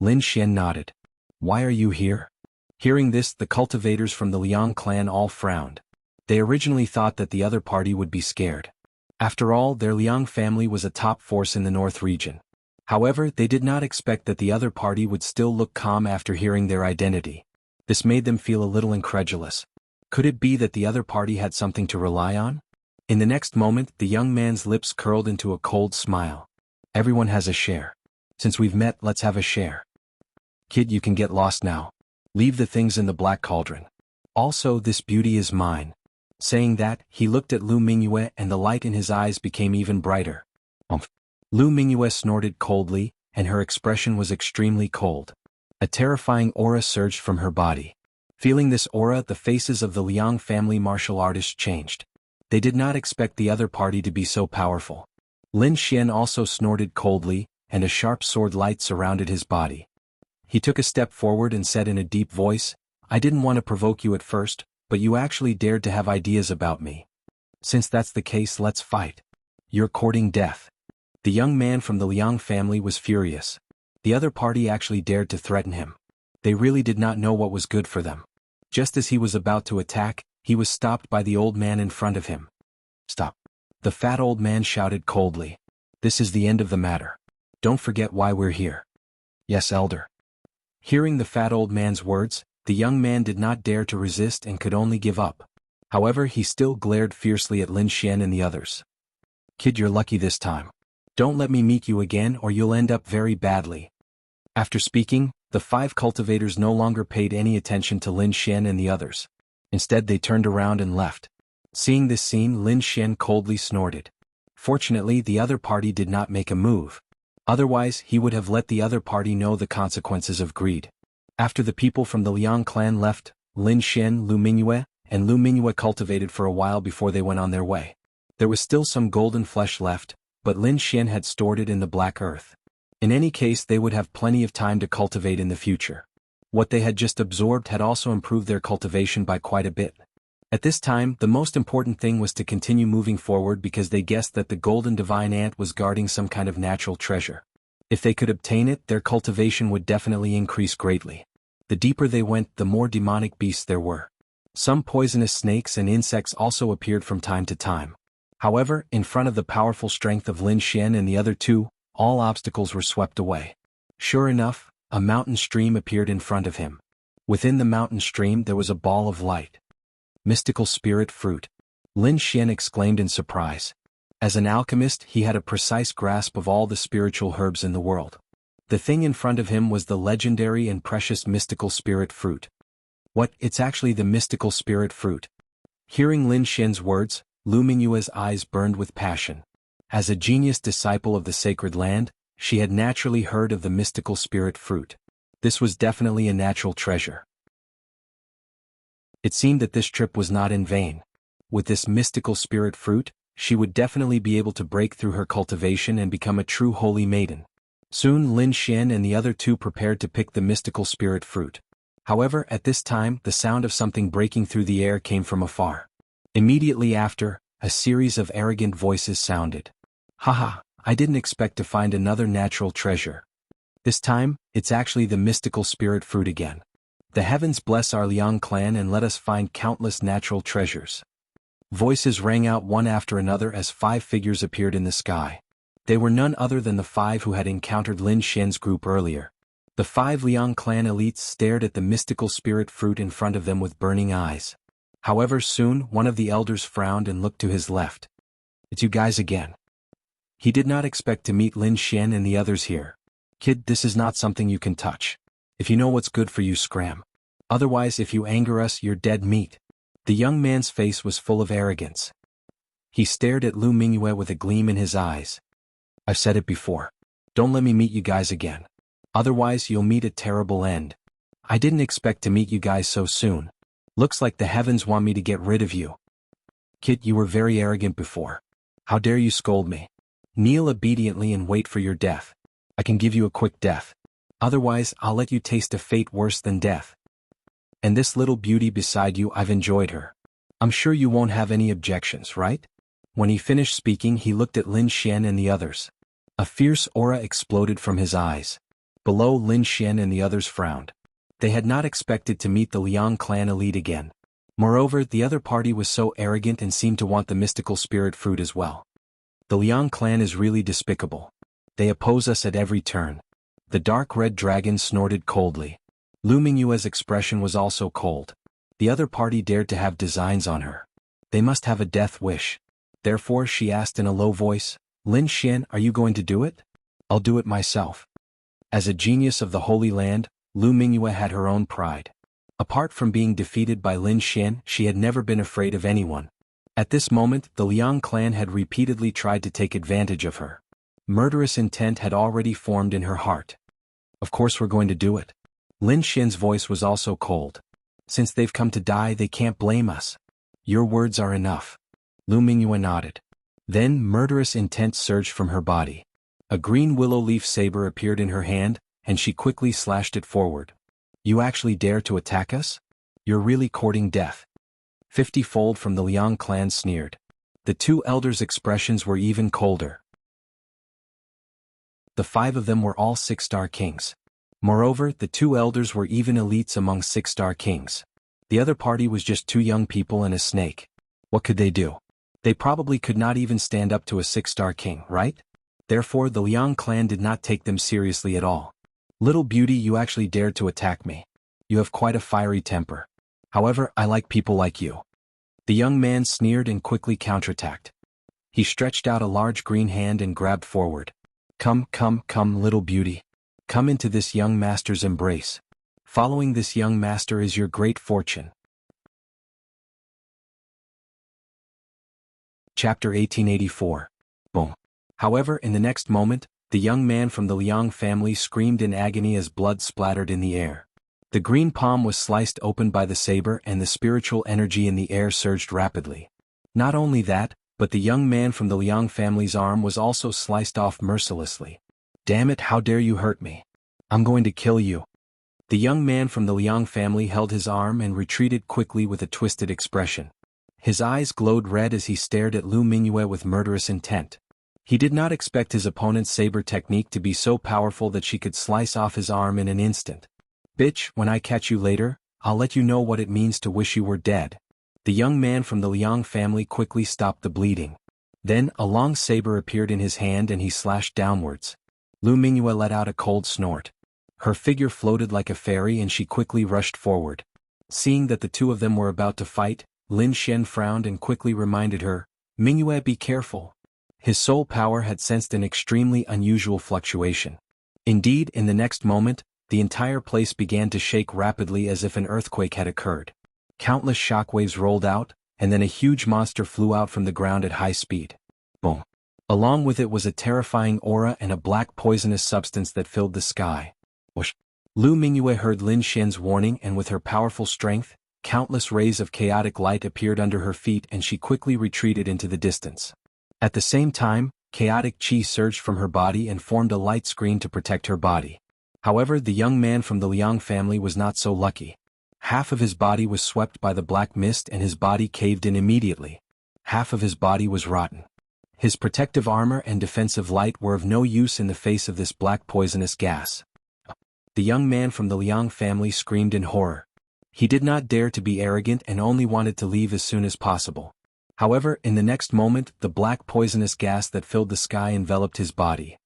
A: Lin Xian nodded. Why are you here? Hearing this, the cultivators from the Liang clan all frowned. They originally thought that the other party would be scared. After all, their Liang family was a top force in the north region. However, they did not expect that the other party would still look calm after hearing their identity. This made them feel a little incredulous. Could it be that the other party had something to rely on? In the next moment, the young man's lips curled into a cold smile. Everyone has a share. Since we've met, let's have a share. Kid, you can get lost now. Leave the things in the black cauldron. Also, this beauty is mine. Saying that, he looked at Lu Mingyue and the light in his eyes became even brighter. Lu Mingyue snorted coldly, and her expression was extremely cold. A terrifying aura surged from her body. Feeling this aura, the faces of the Liang family martial artists changed. They did not expect the other party to be so powerful. Lin Xian also snorted coldly, and a sharp sword light surrounded his body. He took a step forward and said in a deep voice, I didn't want to provoke you at first, but you actually dared to have ideas about me. Since that's the case, let's fight. You're courting death. The young man from the Liang family was furious. The other party actually dared to threaten him. They really did not know what was good for them. Just as he was about to attack, he was stopped by the old man in front of him. Stop. The fat old man shouted coldly. This is the end of the matter. Don't forget why we're here. Yes, elder. Hearing the fat old man's words, the young man did not dare to resist and could only give up. However, he still glared fiercely at Lin Xian and the others. Kid, you're lucky this time. Don't let me meet you again or you'll end up very badly. After speaking, the 5 cultivators no longer paid any attention to Lin Xian and the others. Instead, they turned around and left. Seeing this scene, Lin Xian coldly snorted. Fortunately, the other party did not make a move. Otherwise, he would have let the other party know the consequences of greed. After the people from the Liang clan left, Lin Xian, Lu Mingyue cultivated for a while before they went on their way. There was still some golden flesh left, but Lin Xian had stored it in the black earth. In any case, they would have plenty of time to cultivate in the future. What they had just absorbed had also improved their cultivation by quite a bit. At this time, the most important thing was to continue moving forward because they guessed that the golden divine ant was guarding some kind of natural treasure. If they could obtain it, their cultivation would definitely increase greatly. The deeper they went, the more demonic beasts there were. Some poisonous snakes and insects also appeared from time to time. However, in front of the powerful strength of Lin Xian and the other two, all obstacles were swept away. Sure enough, a mountain stream appeared in front of him. Within the mountain stream there was a ball of light. Mystical spirit fruit. Lin Xian exclaimed in surprise. As an alchemist, he had a precise grasp of all the spiritual herbs in the world. The thing in front of him was the legendary and precious mystical spirit fruit. What? It's actually the mystical spirit fruit. Hearing Lin Xian's words, Lu Mingyue's eyes burned with passion. As a genius disciple of the sacred land, she had naturally heard of the mystical spirit fruit. This was definitely a natural treasure. It seemed that this trip was not in vain. With this mystical spirit fruit, she would definitely be able to break through her cultivation and become a true holy maiden. Soon Lin Xian and the other two prepared to pick the mystical spirit fruit. However, at this time, the sound of something breaking through the air came from afar. Immediately after, a series of arrogant voices sounded. Haha, I didn't expect to find another natural treasure. This time, it's actually the mystical spirit fruit again. The heavens bless our Liang clan and let us find countless natural treasures. Voices rang out one after another as 5 figures appeared in the sky. They were none other than the 5 who had encountered Lin Xian's group earlier. The 5 Liang clan elites stared at the mystical spirit fruit in front of them with burning eyes. However, soon one of the elders frowned and looked to his left. It's you guys again. He did not expect to meet Lin Xian and the others here. Kid, this is not something you can touch. If you know what's good for you, scram. Otherwise, if you anger us, you're dead meat. The young man's face was full of arrogance. He stared at Lu Mingyue with a gleam in his eyes. I've said it before. Don't let me meet you guys again. Otherwise, you'll meet a terrible end. I didn't expect to meet you guys so soon. Looks like the heavens want me to get rid of you. Kid, you were very arrogant before. How dare you scold me? Kneel obediently and wait for your death. I can give you a quick death. Otherwise, I'll let you taste a fate worse than death. And this little beauty beside you, I've enjoyed her. I'm sure you won't have any objections, right? When he finished speaking, he looked at Lin Xian and the others. A fierce aura exploded from his eyes. Below, Lin Xian and the others frowned. They had not expected to meet the Liang clan elite again. Moreover, the other party was so arrogant and seemed to want the mystical spirit fruit as well. The Liang clan is really despicable. They oppose us at every turn. The dark red dragon snorted coldly. Lu Mingyue's expression was also cold. The other party dared to have designs on her. They must have a death wish. Therefore she asked in a low voice, Lin Xian, are you going to do it? I'll do it myself. As a genius of the Holy Land, Lu Mingyue had her own pride. Apart from being defeated by Lin Xian, she had never been afraid of anyone. At this moment, the Liang clan had repeatedly tried to take advantage of her. Murderous intent had already formed in her heart. Of course we're going to do it. Lin Xian's voice was also cold. Since they've come to die, they can't blame us. Your words are enough. Lu Mingyue nodded. Then murderous intent surged from her body. A green willow leaf saber appeared in her hand, and she quickly slashed it forward. You actually dare to attack us? You're really courting death. 50-fold from the Liang clan sneered. The two elders' expressions were even colder. The 5 of them were all 6-star kings. Moreover, the 2 elders were even elites among 6-star kings. The other party was just 2 young people and a snake. What could they do? They probably could not even stand up to a 6-star king, right? Therefore the Liang clan did not take them seriously at all. Little beauty, you actually dared to attack me. You have quite a fiery temper. However, I like people like you. The young man sneered and quickly counterattacked. He stretched out a large green hand and grabbed forward. Come, come, come, little beauty. Come into this young master's embrace. Following this young master is your great fortune. Chapter 1884. Boom. However, in the next moment, the young man from the Liang family screamed in agony as blood splattered in the air. The green palm was sliced open by the saber and the spiritual energy in the air surged rapidly. Not only that, but the young man from the Liang family's arm was also sliced off mercilessly. Damn it, how dare you hurt me? I'm going to kill you. The young man from the Liang family held his arm and retreated quickly with a twisted expression. His eyes glowed red as he stared at Lu Mingyue with murderous intent. He did not expect his opponent's saber technique to be so powerful that she could slice off his arm in an instant. Bitch, when I catch you later, I'll let you know what it means to wish you were dead. The young man from the Liang family quickly stopped the bleeding. Then, a long saber appeared in his hand and he slashed downwards. Lu Mingyue let out a cold snort. Her figure floated like a fairy and she quickly rushed forward. Seeing that the 2 of them were about to fight, Lin Xian frowned and quickly reminded her, Mingyue, be careful. His soul power had sensed an extremely unusual fluctuation. Indeed, in the next moment, the entire place began to shake rapidly as if an earthquake had occurred. Countless shockwaves rolled out, and then a huge monster flew out from the ground at high speed. Boom. Along with it was a terrifying aura and a black poisonous substance that filled the sky. Whoosh. Lu Mingyue heard Lin Xian's warning and with her powerful strength, countless rays of chaotic light appeared under her feet and she quickly retreated into the distance. At the same time, chaotic qi surged from her body and formed a light screen to protect her body. However, the young man from the Liang family was not so lucky. Half of his body was swept by the black mist and his body caved in immediately. Half of his body was rotten. His protective armor and defensive light were of no use in the face of this black poisonous gas. The young man from the Liang family screamed in horror. He did not dare to be arrogant and only wanted to leave as soon as possible. However, in the next moment, the black poisonous gas that filled the sky enveloped his body.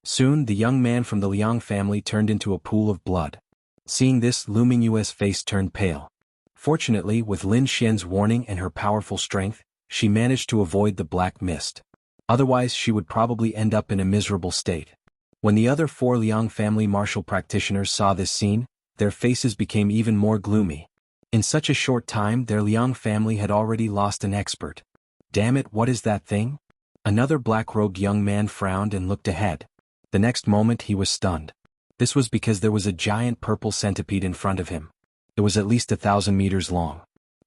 A: Soon, the young man from the Liang family turned into a pool of blood. Seeing this, Lu Mingyue's face turned pale. Fortunately, with Lin Xian's warning and her powerful strength, she managed to avoid the black mist. Otherwise, she would probably end up in a miserable state. When the other 4 Liang family martial practitioners saw this scene, their faces became even more gloomy. In such a short time, their Liang family had already lost an expert. Damn it, what is that thing? Another black-robed young man frowned and looked ahead. The next moment he was stunned. This was because there was a giant purple centipede in front of him. It was at least 1,000 meters long.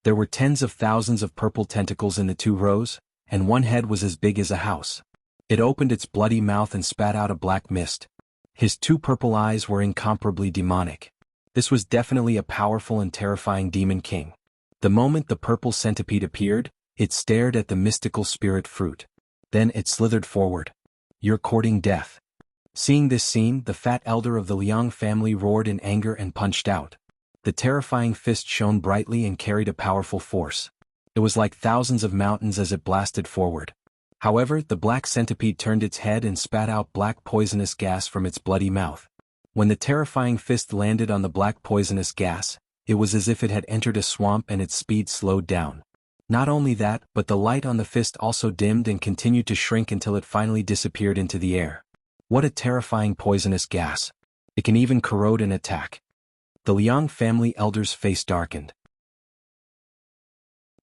A: There were tens of thousands of purple tentacles in the 2 rows, and one head was as big as a house. It opened its bloody mouth and spat out a black mist. His 2 purple eyes were incomparably demonic. This was definitely a powerful and terrifying demon king. The moment the purple centipede appeared, it stared at the mystical spirit fruit. Then it slithered forward. You're courting death. Seeing this scene, the fat elder of the Liang family roared in anger and punched out. The terrifying fist shone brightly and carried a powerful force. It was like thousands of mountains as it blasted forward. However, the black centipede turned its head and spat out black poisonous gas from its bloody mouth. When the terrifying fist landed on the black poisonous gas, it was as if it had entered a swamp and its speed slowed down. Not only that, but the light on the fist also dimmed and continued to shrink until it finally disappeared into the air. What a terrifying poisonous gas. It can even corrode an attack. The Liang family elders' face darkened.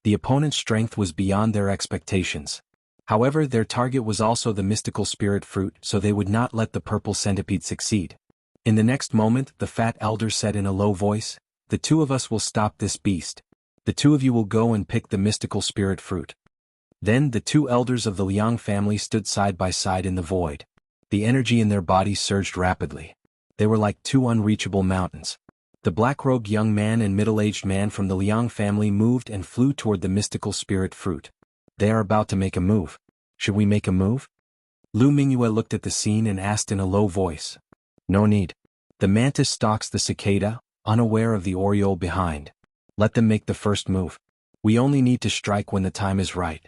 A: The opponent's strength was beyond their expectations. However, their target was also the mystical spirit fruit, so they would not let the purple centipede succeed. In the next moment, the fat elder said in a low voice, "The two of us will stop this beast. The two of you will go and pick the mystical spirit fruit." Then the two elders of the Liang family stood side by side in the void. The energy in their bodies surged rapidly. They were like two unreachable mountains. The black-robed young man and middle-aged man from the Liang family moved and flew toward the mystical spirit fruit. They are about to make a move. Should we make a move? Lu Mingyue looked at the scene and asked in a low voice. No need. The mantis stalks the cicada, unaware of the oriole behind. Let them make the first move. We only need to strike when the time is right.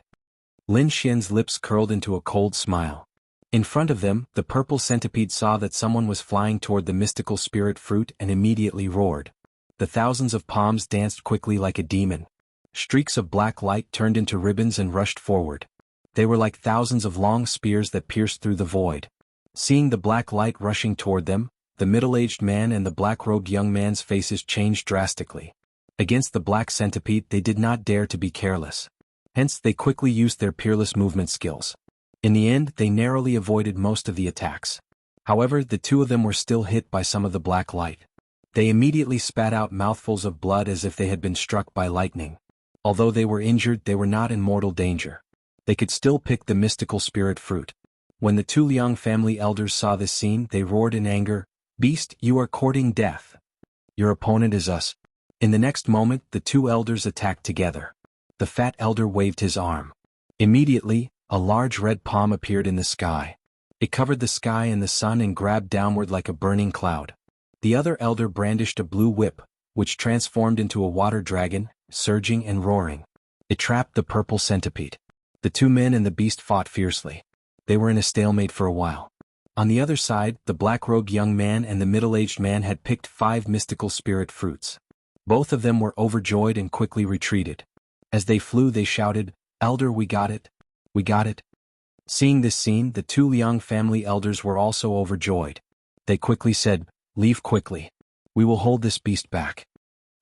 A: Lin Xian's lips curled into a cold smile. In front of them, the purple centipede saw that someone was flying toward the mystical spirit fruit and immediately roared. The thousands of palms danced quickly like a demon. Streaks of black light turned into ribbons and rushed forward. They were like thousands of long spears that pierced through the void. Seeing the black light rushing toward them, the middle-aged man and the black-robed young man's faces changed drastically. Against the black centipede they did not dare to be careless. Hence they quickly used their peerless movement skills. In the end, they narrowly avoided most of the attacks. However, the two of them were still hit by some of the black light. They immediately spat out mouthfuls of blood as if they had been struck by lightning. Although they were injured, they were not in mortal danger. They could still pick the mystical spirit fruit. When the two Liang family elders saw this scene, they roared in anger, "Beast, you are courting death. Your opponent is us." In the next moment, the two elders attacked together. The fat elder waved his arm. Immediately, a large red palm appeared in the sky. It covered the sky and the sun and grabbed downward like a burning cloud. The other elder brandished a blue whip, which transformed into a water dragon, surging and roaring. It trapped the purple centipede. The two men and the beast fought fiercely. They were in a stalemate for a while. On the other side, the black-robed young man and the middle-aged man had picked 5 mystical spirit fruits. Both of them were overjoyed and quickly retreated. As they flew they shouted, "Elder, we got it! We got it!" Seeing this scene, the two Liang family elders were also overjoyed. They quickly said, "Leave quickly. We will hold this beast back."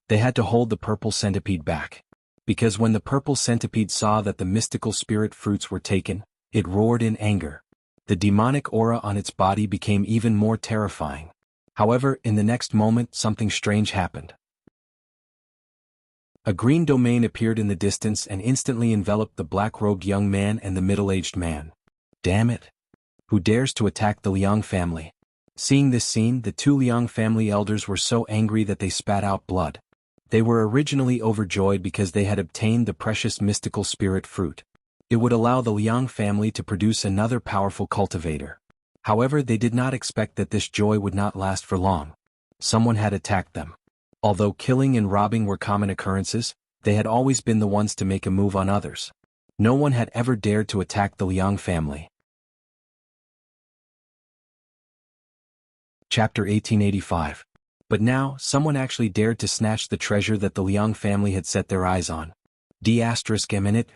A: They had to hold the purple centipede back. Because when the purple centipede saw that the mystical spirit fruits were taken, it roared in anger. The demonic aura on its body became even more terrifying. However, in the next moment something strange happened. A green domain appeared in the distance and instantly enveloped the black-robed young man and the middle-aged man. Damn it! Who dares to attack the Liang family? Seeing this scene, the two Liang family elders were so angry that they spat out blood. They were originally overjoyed because they had obtained the precious mystical spirit fruit. It would allow the Liang family to produce another powerful cultivator. However, they did not expect that this joy would not last for long. Someone had attacked them. Although killing and robbing were common occurrences, they had always been the ones to make a move on others. No one had ever dared to attack the Liang family. Chapter 1885. But now, someone actually dared to snatch the treasure that the Liang family had set their eyes on. D***,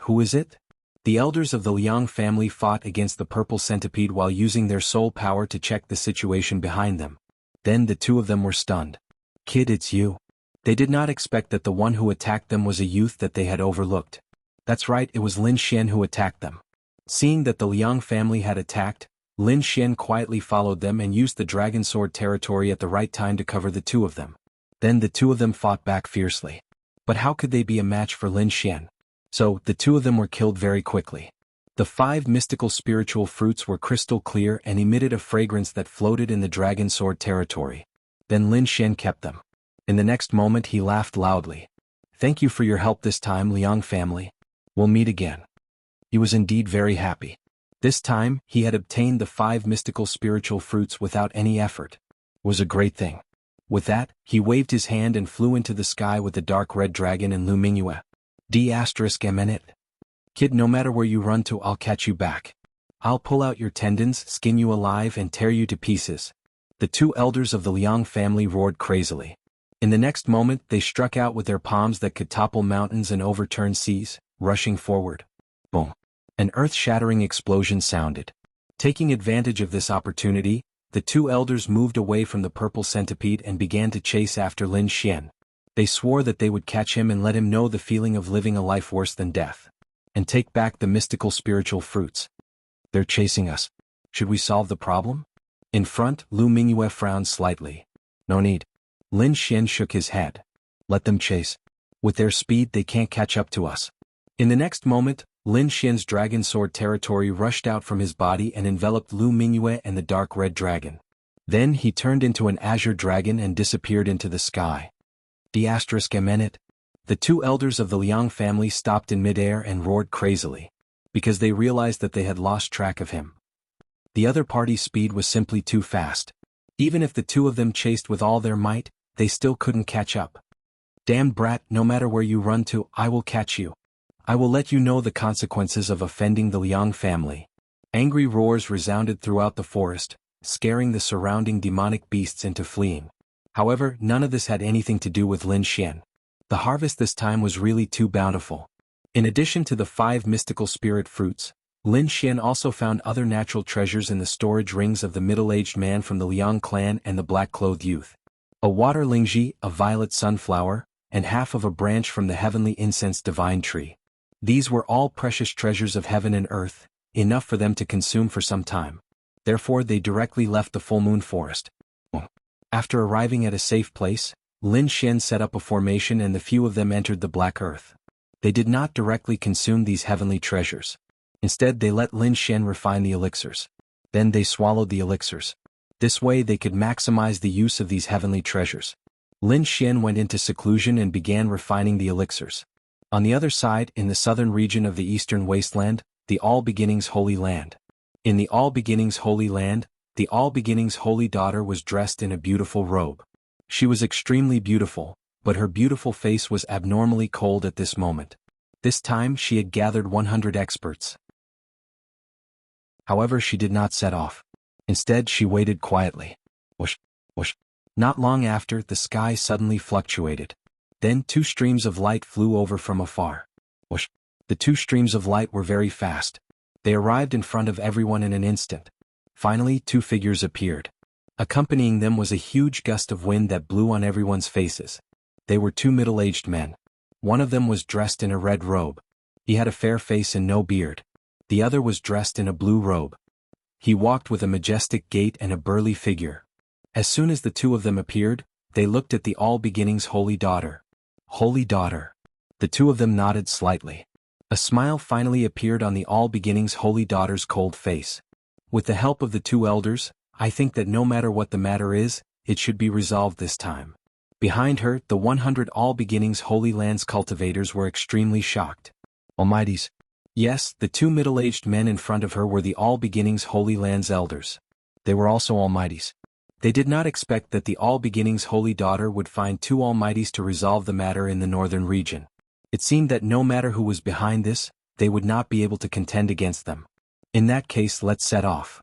A: who is it? The elders of the Liang family fought against the purple centipede while using their soul power to check the situation behind them. Then the two of them were stunned. "Kid, it's you." They did not expect that the one who attacked them was a youth that they had overlooked. That's right, it was Lin Xian who attacked them. Seeing that the Liang family had attacked, Lin Xian quietly followed them and used the dragon sword territory at the right time to cover the two of them. Then the two of them fought back fiercely. But how could they be a match for Lin Xian? So, the two of them were killed very quickly. The 5 mystical spiritual fruits were crystal clear and emitted a fragrance that floated in the dragon sword territory. Then Lin Xian kept them. In the next moment he laughed loudly. "Thank you for your help this time, Liang family. We'll meet again." He was indeed very happy. This time, he had obtained the 5 mystical spiritual fruits without any effort. It was a great thing. With that, he waved his hand and flew into the sky with the dark red dragon and Lu Mingyue. D***. Kid, no matter where you run to, I'll catch you back. I'll pull out your tendons, skin you alive and tear you to pieces. The two elders of the Liang family roared crazily. In the next moment they struck out with their palms that could topple mountains and overturn seas, rushing forward. Boom. An earth-shattering explosion sounded. Taking advantage of this opportunity, the two elders moved away from the purple centipede and began to chase after Lin Xian. They swore that they would catch him and let him know the feeling of living a life worse than death. And take back the mystical spiritual fruits. They're chasing us. Should we solve the problem? In front, Lu Mingyue frowned slightly. No need. Lin Xian shook his head. Let them chase. With their speed they can't catch up to us. In the next moment, Lin Xian's dragon sword territory rushed out from his body and enveloped Lu Mingyue and the dark red dragon. Then he turned into an azure dragon and disappeared into the sky. *Emenet. The two elders of the Liang family stopped in midair and roared crazily, because they realized that they had lost track of him. The other party's speed was simply too fast. Even if the two of them chased with all their might, they still couldn't catch up. Damned brat, no matter where you run to, I will catch you. I will let you know the consequences of offending the Liang family. Angry roars resounded throughout the forest, scaring the surrounding demonic beasts into fleeing. However, none of this had anything to do with Lin Xian. The harvest this time was really too bountiful. In addition to the 5 mystical spirit fruits, Lin Xian also found other natural treasures in the storage rings of the middle-aged man from the Liang clan and the black-clothed youth. A water lingji, a violet sunflower, and half of a branch from the heavenly incense divine tree. These were all precious treasures of heaven and earth, enough for them to consume for some time. Therefore they directly left the full moon forest. After arriving at a safe place, Lin Xian set up a formation and the few of them entered the black earth. They did not directly consume these heavenly treasures. Instead they let Lin Xian refine the elixirs. Then they swallowed the elixirs. This way they could maximize the use of these heavenly treasures. Lin Xian went into seclusion and began refining the elixirs. On the other side, in the southern region of the eastern wasteland, the All Beginnings Holy Land. In the All Beginnings Holy Land, the All Beginnings Holy Daughter was dressed in a beautiful robe. She was extremely beautiful, but her beautiful face was abnormally cold at this moment. This time she had gathered 100 experts. However, she did not set off. Instead, she waited quietly. Whoosh, whoosh. Not long after, the sky suddenly fluctuated. Then 2 streams of light flew over from afar. Whoosh. The 2 streams of light were very fast. They arrived in front of everyone in an instant. Finally, 2 figures appeared. Accompanying them was a huge gust of wind that blew on everyone's faces. They were 2 middle-aged men. One of them was dressed in a red robe. He had a fair face and no beard. The other was dressed in a blue robe. He walked with a majestic gait and a burly figure. As soon as the 2 of them appeared, they looked at the All Beginnings Holy Daughter. Holy Daughter. The 2 of them nodded slightly. A smile finally appeared on the All Beginnings Holy Daughter's cold face. With the help of the 2 elders, I think that no matter what the matter is, it should be resolved this time. Behind her, the 100 All Beginnings Holy Lands cultivators were extremely shocked. Almighties. Yes, the 2 middle-aged men in front of her were the All Beginnings Holy Lands elders. They were also Almighties. They did not expect that the All Beginnings Holy Daughter would find 2 Almighties to resolve the matter in the northern region. It seemed that no matter who was behind this, they would not be able to contend against them. In that case, let's set off.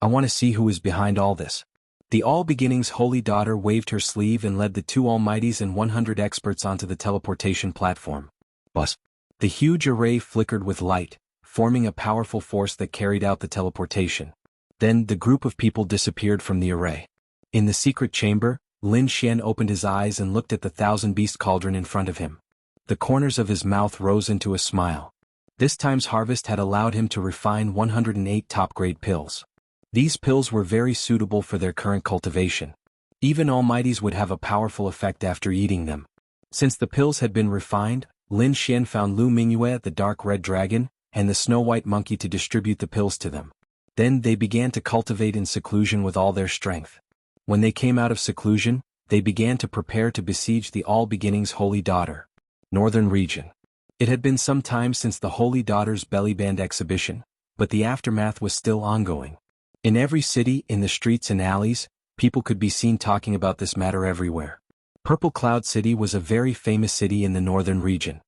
A: I want to see who is behind all this. The All Beginnings Holy Daughter waved her sleeve and led the 2 Almighties and 100 experts onto the teleportation platform. Bus. The huge array flickered with light, forming a powerful force that carried out the teleportation. Then the group of people disappeared from the array. In the secret chamber, Lin Xian opened his eyes and looked at the 1,000-beast cauldron in front of him. The corners of his mouth rose into a smile. This time's harvest had allowed him to refine 108 top-grade pills. These pills were very suitable for their current cultivation. Even Almighties would have a powerful effect after eating them. Since the pills had been refined, Lin Xian found Lu Mingyue, the dark red dragon, and the snow-white monkey to distribute the pills to them. Then they began to cultivate in seclusion with all their strength. When they came out of seclusion, they began to prepare to besiege the All Beginnings Holy Daughter. Northern region. It had been some time since the Holy Daughter's bellyband exhibition, but the aftermath was still ongoing. In every city, in the streets and alleys, people could be seen talking about this matter everywhere. Purple Cloud City was a very famous city in the northern region.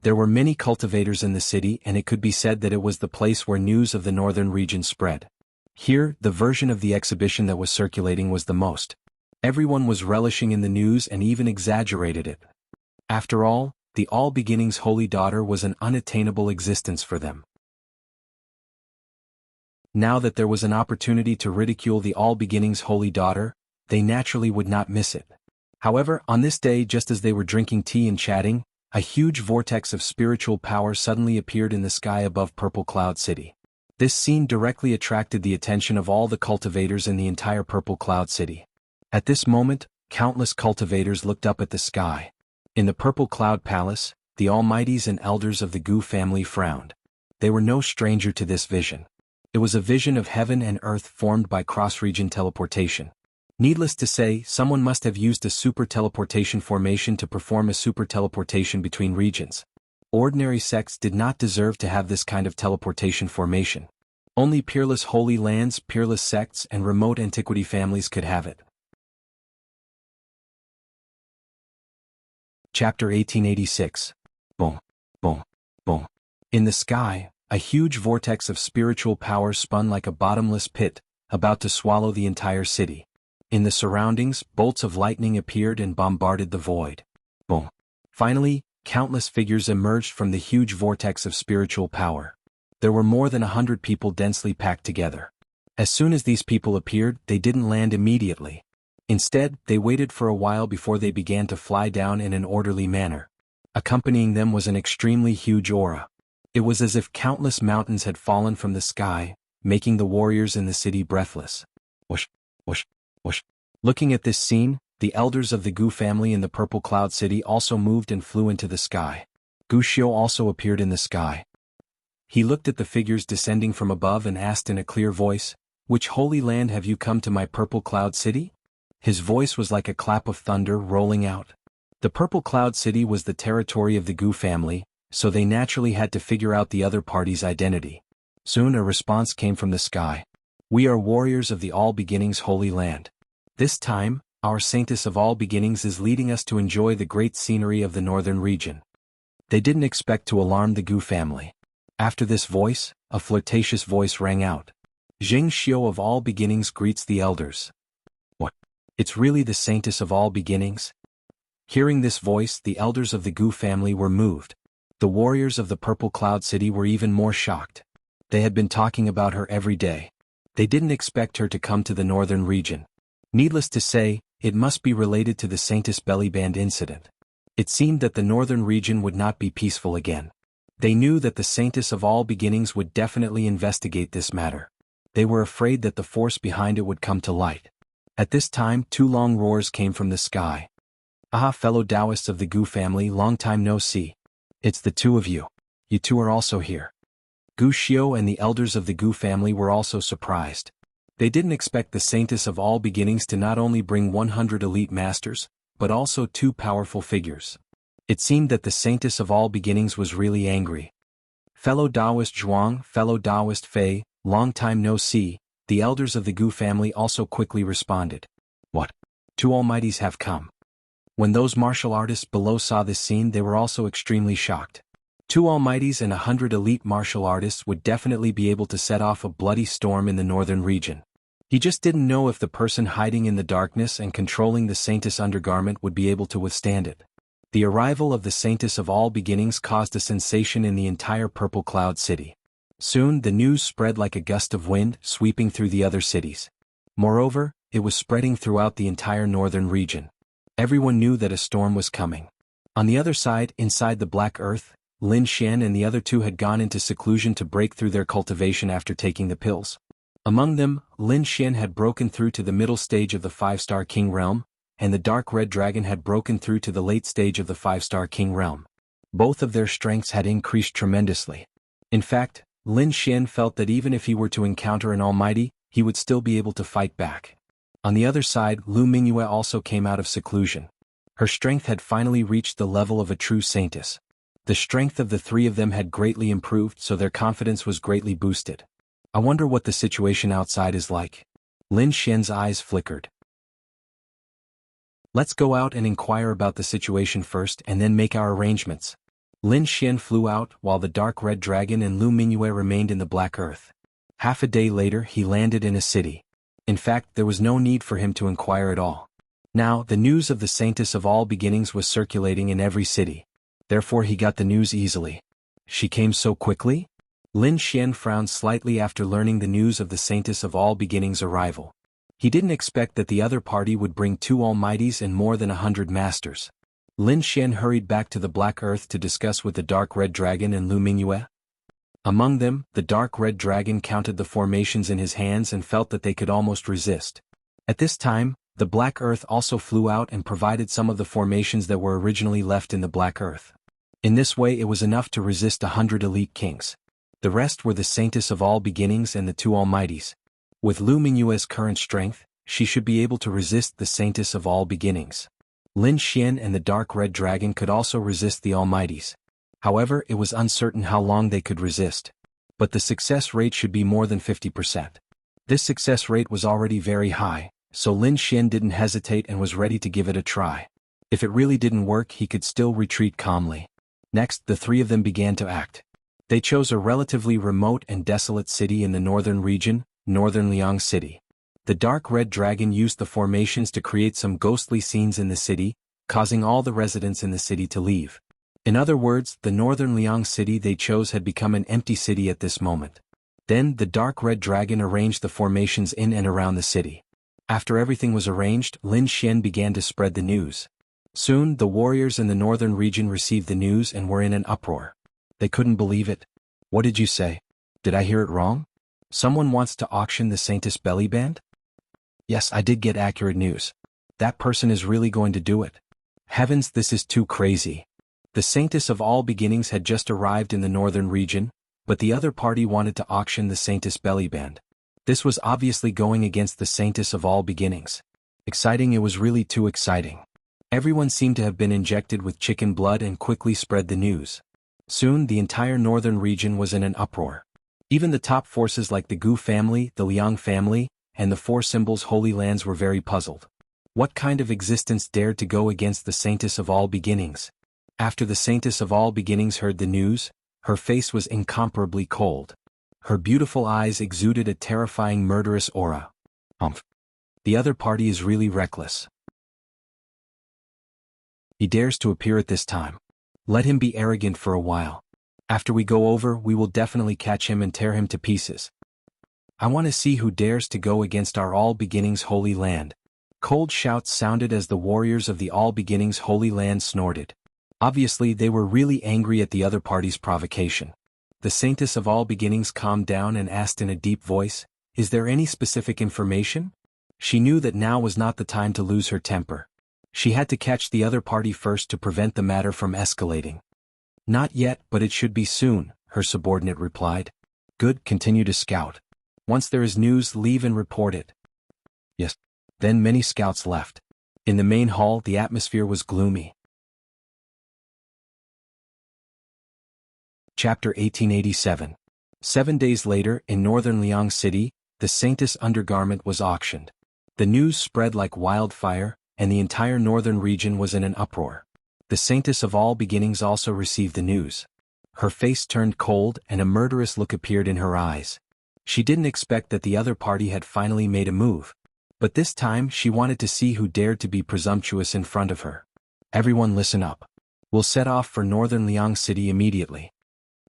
A: There were many cultivators in the city, and it could be said that it was the place where news of the northern region spread. Here, the version of the exhibition that was circulating was the most. Everyone was relishing in the news and even exaggerated it. After all, the All Beginnings Holy Daughter was an unattainable existence for them. Now that there was an opportunity to ridicule the All Beginnings Holy Daughter, they naturally would not miss it. However, on this day, just as they were drinking tea and chatting, a huge vortex of spiritual power suddenly appeared in the sky above Purple Cloud City. This scene directly attracted the attention of all the cultivators in the entire Purple Cloud City. At this moment, countless cultivators looked up at the sky. In the Purple Cloud Palace, the Almighties and elders of the Gu family frowned. They were no stranger to this vision. It was a vision of heaven and earth formed by cross-region teleportation. Needless to say, someone must have used a super teleportation formation to perform a super teleportation between regions. Ordinary sects did not deserve to have this kind of teleportation formation. Only peerless holy lands, peerless sects, and remote antiquity families could have it. Chapter 1886. Boom, boom, boom. In the sky, a huge vortex of spiritual power spun like a bottomless pit, about to swallow the entire city. In the surroundings, bolts of lightning appeared and bombarded the void. Boom. Finally, countless figures emerged from the huge vortex of spiritual power. There were more than 100 people densely packed together. As soon as these people appeared, they didn't land immediately. Instead, they waited for a while before they began to fly down in an orderly manner. Accompanying them was an extremely huge aura. It was as if countless mountains had fallen from the sky, making the warriors in the city breathless. Whoosh, whoosh, whoosh. Looking at this scene, the elders of the Gu family in the Purple Cloud City also moved and flew into the sky. Wuxia also appeared in the sky. He looked at the figures descending from above and asked in a clear voice, "Which holy land have you come to, my Purple Cloud City?" His voice was like a clap of thunder rolling out. The Purple Cloud City was the territory of the Gu family, so they naturally had to figure out the other party's identity. Soon a response came from the sky. "We are warriors of the All Beginnings Holy Land. This time, our Saintess of All Beginnings is leading us to enjoy the great scenery of the northern region." They didn't expect to alarm the Gu family. After this voice, a flirtatious voice rang out. "Zheng Xiu of All Beginnings greets the elders." What? It's really the Saintess of All Beginnings? Hearing this voice, the elders of the Gu family were moved. The warriors of the Purple Cloud City were even more shocked. They had been talking about her every day. They didn't expect her to come to the northern region. Needless to say, it must be related to the Saintess Bellyband incident. It seemed that the northern region would not be peaceful again. They knew that the Saintess of All Beginnings would definitely investigate this matter. They were afraid that the force behind it would come to light. At this time, two long roars came from the sky. "Aha, fellow Taoists of the Gu family, long time no see. It's the two of you. You two are also here." Gu Xiu and the elders of the Gu family were also surprised. They didn't expect the Saintess of All Beginnings to not only bring 100 elite masters, but also two powerful figures. It seemed that the Saintess of All Beginnings was really angry. "Fellow Taoist Zhuang, fellow Taoist Fei, long time no see," the elders of the Gu family also quickly responded. "What? Two Almighties have come." When those martial artists below saw this scene, they were also extremely shocked. Two Almighties and 100 elite martial artists would definitely be able to set off a bloody storm in the northern region. He just didn't know if the person hiding in the darkness and controlling the Saintess undergarment would be able to withstand it. The arrival of the Saintess of All Beginnings caused a sensation in the entire Purple Cloud City. Soon the news spread like a gust of wind, sweeping through the other cities. Moreover, it was spreading throughout the entire northern region. Everyone knew that a storm was coming. On the other side, inside the Black Earth, Lin Xian and the other two had gone into seclusion to break through their cultivation after taking the pills. Among them, Lin Xian had broken through to the middle stage of the 5-star King Realm, and the Dark Red Dragon had broken through to the late stage of the 5-star King Realm. Both of their strengths had increased tremendously. In fact, Lin Xian felt that even if he were to encounter an Almighty, he would still be able to fight back. On the other side, Lu Mingyue also came out of seclusion. Her strength had finally reached the level of a true saintess. The strength of the three of them had greatly improved, so their confidence was greatly boosted. "I wonder what the situation outside is like." Lin Xian's eyes flickered. "Let's go out and inquire about the situation first and then make our arrangements." Lin Xian flew out while the dark red dragon and Lu Mingyue remained in the black earth. Half a day later he landed in a city. In fact, there was no need for him to inquire at all. Now, the news of the Saintess of All Beginnings was circulating in every city. Therefore he got the news easily. She came so quickly? Lin Xian frowned slightly after learning the news of the Saintess of All Beginnings' arrival. He didn't expect that the other party would bring 2 almighties and more than 100 masters. Lin Xian hurried back to the Black Earth to discuss with the Dark Red Dragon and Lu Mingyue. Among them, the Dark Red Dragon counted the formations in his hands and felt that they could almost resist. At this time, the Black Earth also flew out and provided some of the formations that were originally left in the Black Earth. In this way it was enough to resist 100 elite kings. The rest were the Saintess of All Beginnings and the 2 almighties. With Lu Mingyue's current strength, she should be able to resist the Saintess of All Beginnings. Lin Xian and the Dark Red Dragon could also resist the almighties. However, it was uncertain how long they could resist. But the success rate should be more than 50%. This success rate was already very high, so Lin Xian didn't hesitate and was ready to give it a try. If it really didn't work, he could still retreat calmly. Next, the 3 of them began to act. They chose a relatively remote and desolate city in the northern region, Northern Liang City. The Dark Red Dragon used the formations to create some ghostly scenes in the city, causing all the residents in the city to leave. In other words, the Northern Liang City they chose had become an empty city at this moment. Then, the Dark Red Dragon arranged the formations in and around the city. After everything was arranged, Lin Xian began to spread the news. Soon, the warriors in the northern region received the news and were in an uproar. They couldn't believe it. What did you say? Did I hear it wrong? Someone wants to auction the Saintess belly band? Yes, I did get accurate news. That person is really going to do it. Heavens, this is too crazy. The Saintess of All Beginnings had just arrived in the northern region, but the other party wanted to auction the Saintess belly band. This was obviously going against the Saintess of All Beginnings. Exciting, it was really too exciting. Everyone seemed to have been injected with chicken blood and quickly spread the news. Soon, the entire northern region was in an uproar. Even the top forces like the Gu family, the Liang family, and the 4 Symbols Holy Lands were very puzzled. What kind of existence dared to go against the Saintess of All Beginnings? After the Saintess of All Beginnings heard the news, her face was incomparably cold. Her beautiful eyes exuded a terrifying murderous aura. The other party is really reckless. He dares to appear at this time. Let him be arrogant for a while. After we go over, we will definitely catch him and tear him to pieces. I want to see who dares to go against our All Beginnings Holy Land. Cold shouts sounded as the warriors of the All Beginnings Holy Land snorted. Obviously, they were really angry at the other party's provocation. The Saintess of All Beginnings calmed down and asked in a deep voice, "Is there any specific information?" She knew that now was not the time to lose her temper. She had to catch the other party first to prevent the matter from escalating. Not yet, but it should be soon, her subordinate replied. Good, continue to scout. Once there is news, leave and report it. Yes. Then many scouts left. In the main hall, the atmosphere was gloomy. Chapter 1887. 7 days later, in northern Liang City, the Saintess undergarment was auctioned. The news spread like wildfire, and the entire northern region was in an uproar. The Saintess of All Beginnings also received the news. Her face turned cold and a murderous look appeared in her eyes. She didn't expect that the other party had finally made a move. But this time she wanted to see who dared to be presumptuous in front of her. Everyone listen up. We'll set off for northern Liang City immediately.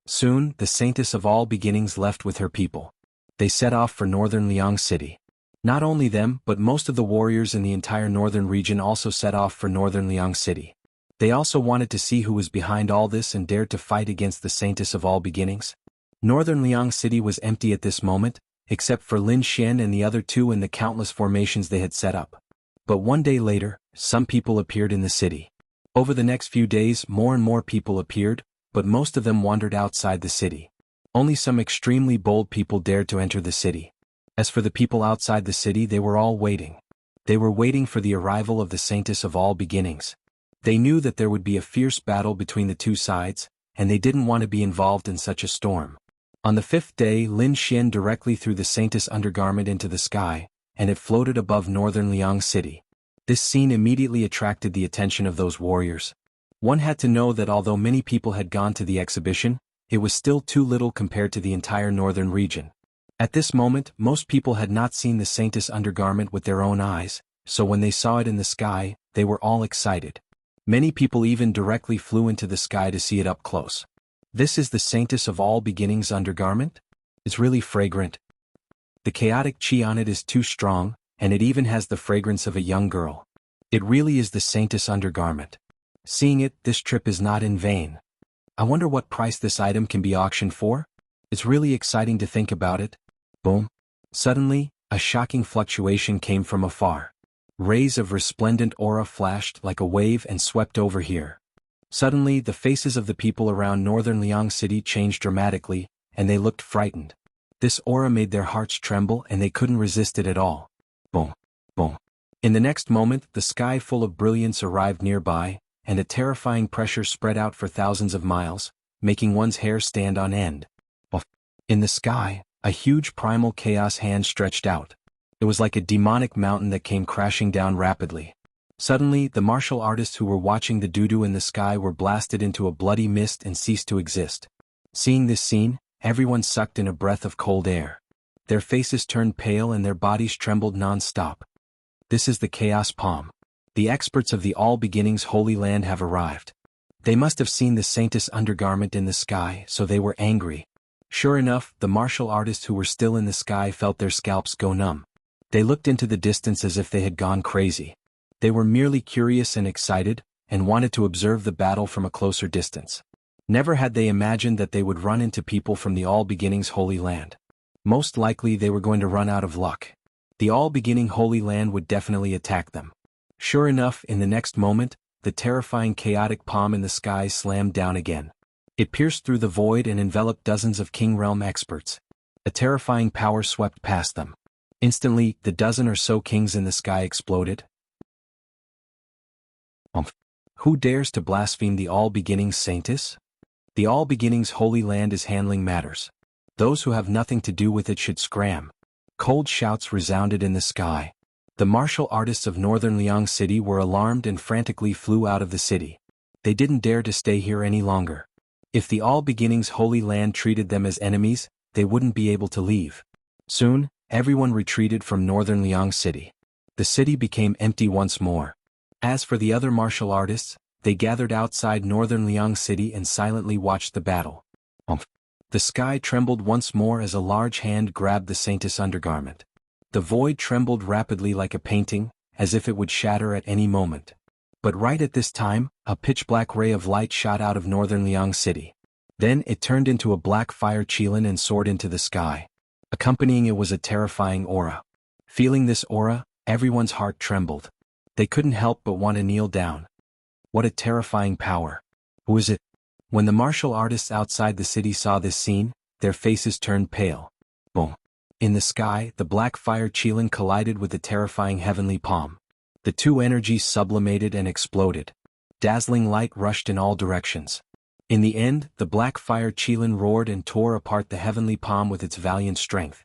A: Soon, the Saintess of All Beginnings left with her people. They set off for northern Liang City. Not only them, but most of the warriors in the entire northern region also set off for northern Liang City. They also wanted to see who was behind all this and dared to fight against the Saintess of All Beginnings. Northern Liang City was empty at this moment, except for Lin Xian and the other two and the countless formations they had set up. But one day later, some people appeared in the city. Over the next few days, more and more people appeared, but most of them wandered outside the city. Only some extremely bold people dared to enter the city. As for the people outside the city, they were all waiting. They were waiting for the arrival of the Saintess of All Beginnings. They knew that there would be a fierce battle between the two sides, and they didn't want to be involved in such a storm. On the 5th day, Lin Xian directly threw the Saintess undergarment into the sky, and it floated above northern Liang City. This scene immediately attracted the attention of those warriors. One had to know that although many people had gone to the exhibition, it was still too little compared to the entire northern region. At this moment, most people had not seen the Saintess undergarment with their own eyes, so when they saw it in the sky, they were all excited. Many people even directly flew into the sky to see it up close. This is the Saintess of all beginnings undergarment? It's really fragrant. The chaotic chi on it is too strong, and it even has the fragrance of a young girl. It really is the Saintess undergarment. Seeing it, this trip is not in vain. I wonder what price this item can be auctioned for? It's really exciting to think about it. Boom. Suddenly, a shocking fluctuation came from afar. Rays of resplendent aura flashed like a wave and swept over here. Suddenly, the faces of the people around northern Liang City changed dramatically, and they looked frightened. This aura made their hearts tremble and they couldn't resist it at all. Boom. Boom. In the next moment, the sky full of brilliance arrived nearby, and a terrifying pressure spread out for thousands of miles, making one's hair stand on end. In the sky, a huge primal chaos hand stretched out. It was like a demonic mountain that came crashing down rapidly. Suddenly, the martial artists who were watching the doo-doo in the sky were blasted into a bloody mist and ceased to exist. Seeing this scene, everyone sucked in a breath of cold air. Their faces turned pale and their bodies trembled non-stop. This is the Chaos Palm. The experts of the All Beginnings Holy Land have arrived. They must have seen the Saintess undergarment in the sky, so they were angry. Sure enough, the martial artists who were still in the sky felt their scalps go numb. They looked into the distance as if they had gone crazy. They were merely curious and excited, and wanted to observe the battle from a closer distance. Never had they imagined that they would run into people from the All Beginnings Holy Land. Most likely they were going to run out of luck. The All Beginning Holy Land would definitely attack them. Sure enough, in the next moment, the terrifying chaotic palm in the sky slammed down again. It pierced through the void and enveloped dozens of King Realm experts. A terrifying power swept past them. Instantly, the dozen or so kings in the sky exploded. Who dares to blaspheme the All Beginnings Saintess? The All Beginnings Holy Land is handling matters. Those who have nothing to do with it should scram. Cold shouts resounded in the sky. The martial artists of northern Liang City were alarmed and frantically flew out of the city. They didn't dare to stay here any longer. If the All Beginnings Holy Land treated them as enemies, they wouldn't be able to leave. Soon, everyone retreated from northern Liang City. The city became empty once more. As for the other martial artists, they gathered outside northern Liang City and silently watched the battle. The sky trembled once more as a large hand grabbed the Saintess undergarment. The void trembled rapidly like a painting, as if it would shatter at any moment. But right at this time, a pitch-black ray of light shot out of northern Liang City. Then it turned into a black fire qilin and soared into the sky. Accompanying it was a terrifying aura. Feeling this aura, everyone's heart trembled. They couldn't help but want to kneel down. What a terrifying power. Who is it? When the martial artists outside the city saw this scene, their faces turned pale. Boom. In the sky, the black fire qilin collided with the terrifying heavenly palm. The two energies sublimated and exploded. Dazzling light rushed in all directions. In the end, the black fire qilin roared and tore apart the heavenly palm with its valiant strength.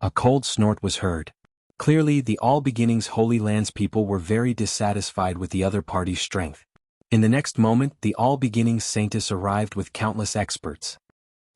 A: A cold snort was heard. Clearly, the All Beginnings Holy Land's people were very dissatisfied with the other party's strength. In the next moment, the All Beginnings Saintess arrived with countless experts.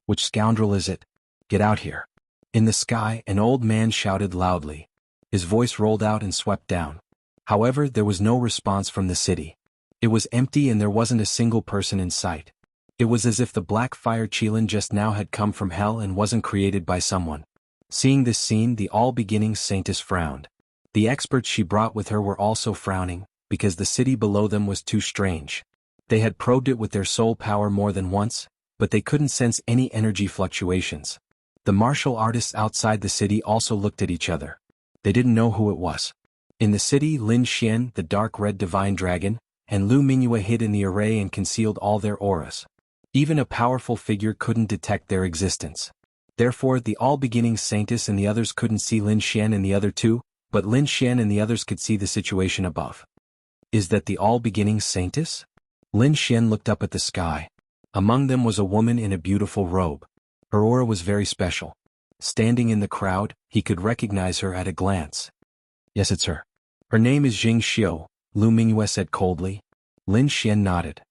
A: Which scoundrel is it? Get out here. In the sky, an old man shouted loudly. His voice rolled out and swept down. However, there was no response from the city. It was empty and there wasn't a single person in sight. It was as if the black fire qilin just now had come from hell and wasn't created by someone. Seeing this scene, the All Beginnings Saintess frowned. The experts she brought with her were also frowning, because the city below them was too strange. They had probed it with their soul power more than once, but they couldn't sense any energy fluctuations. The martial artists outside the city also looked at each other. They didn't know who it was. In the city, Lin Xian, the dark red divine dragon, and Lu Mingyue hid in the array and concealed all their auras. Even a powerful figure couldn't detect their existence. Therefore, the All Beginnings Saintess and the others couldn't see Lin Xian and the other two, but Lin Xian and the others could see the situation above. Is that the All Beginnings Saintess? Lin Xian looked up at the sky. Among them was a woman in a beautiful robe. Her aura was very special. Standing in the crowd, he could recognize her at a glance. Yes, it's her. Her name is Jing Xiu, Lu Mingyue said coldly. Lin Xian nodded.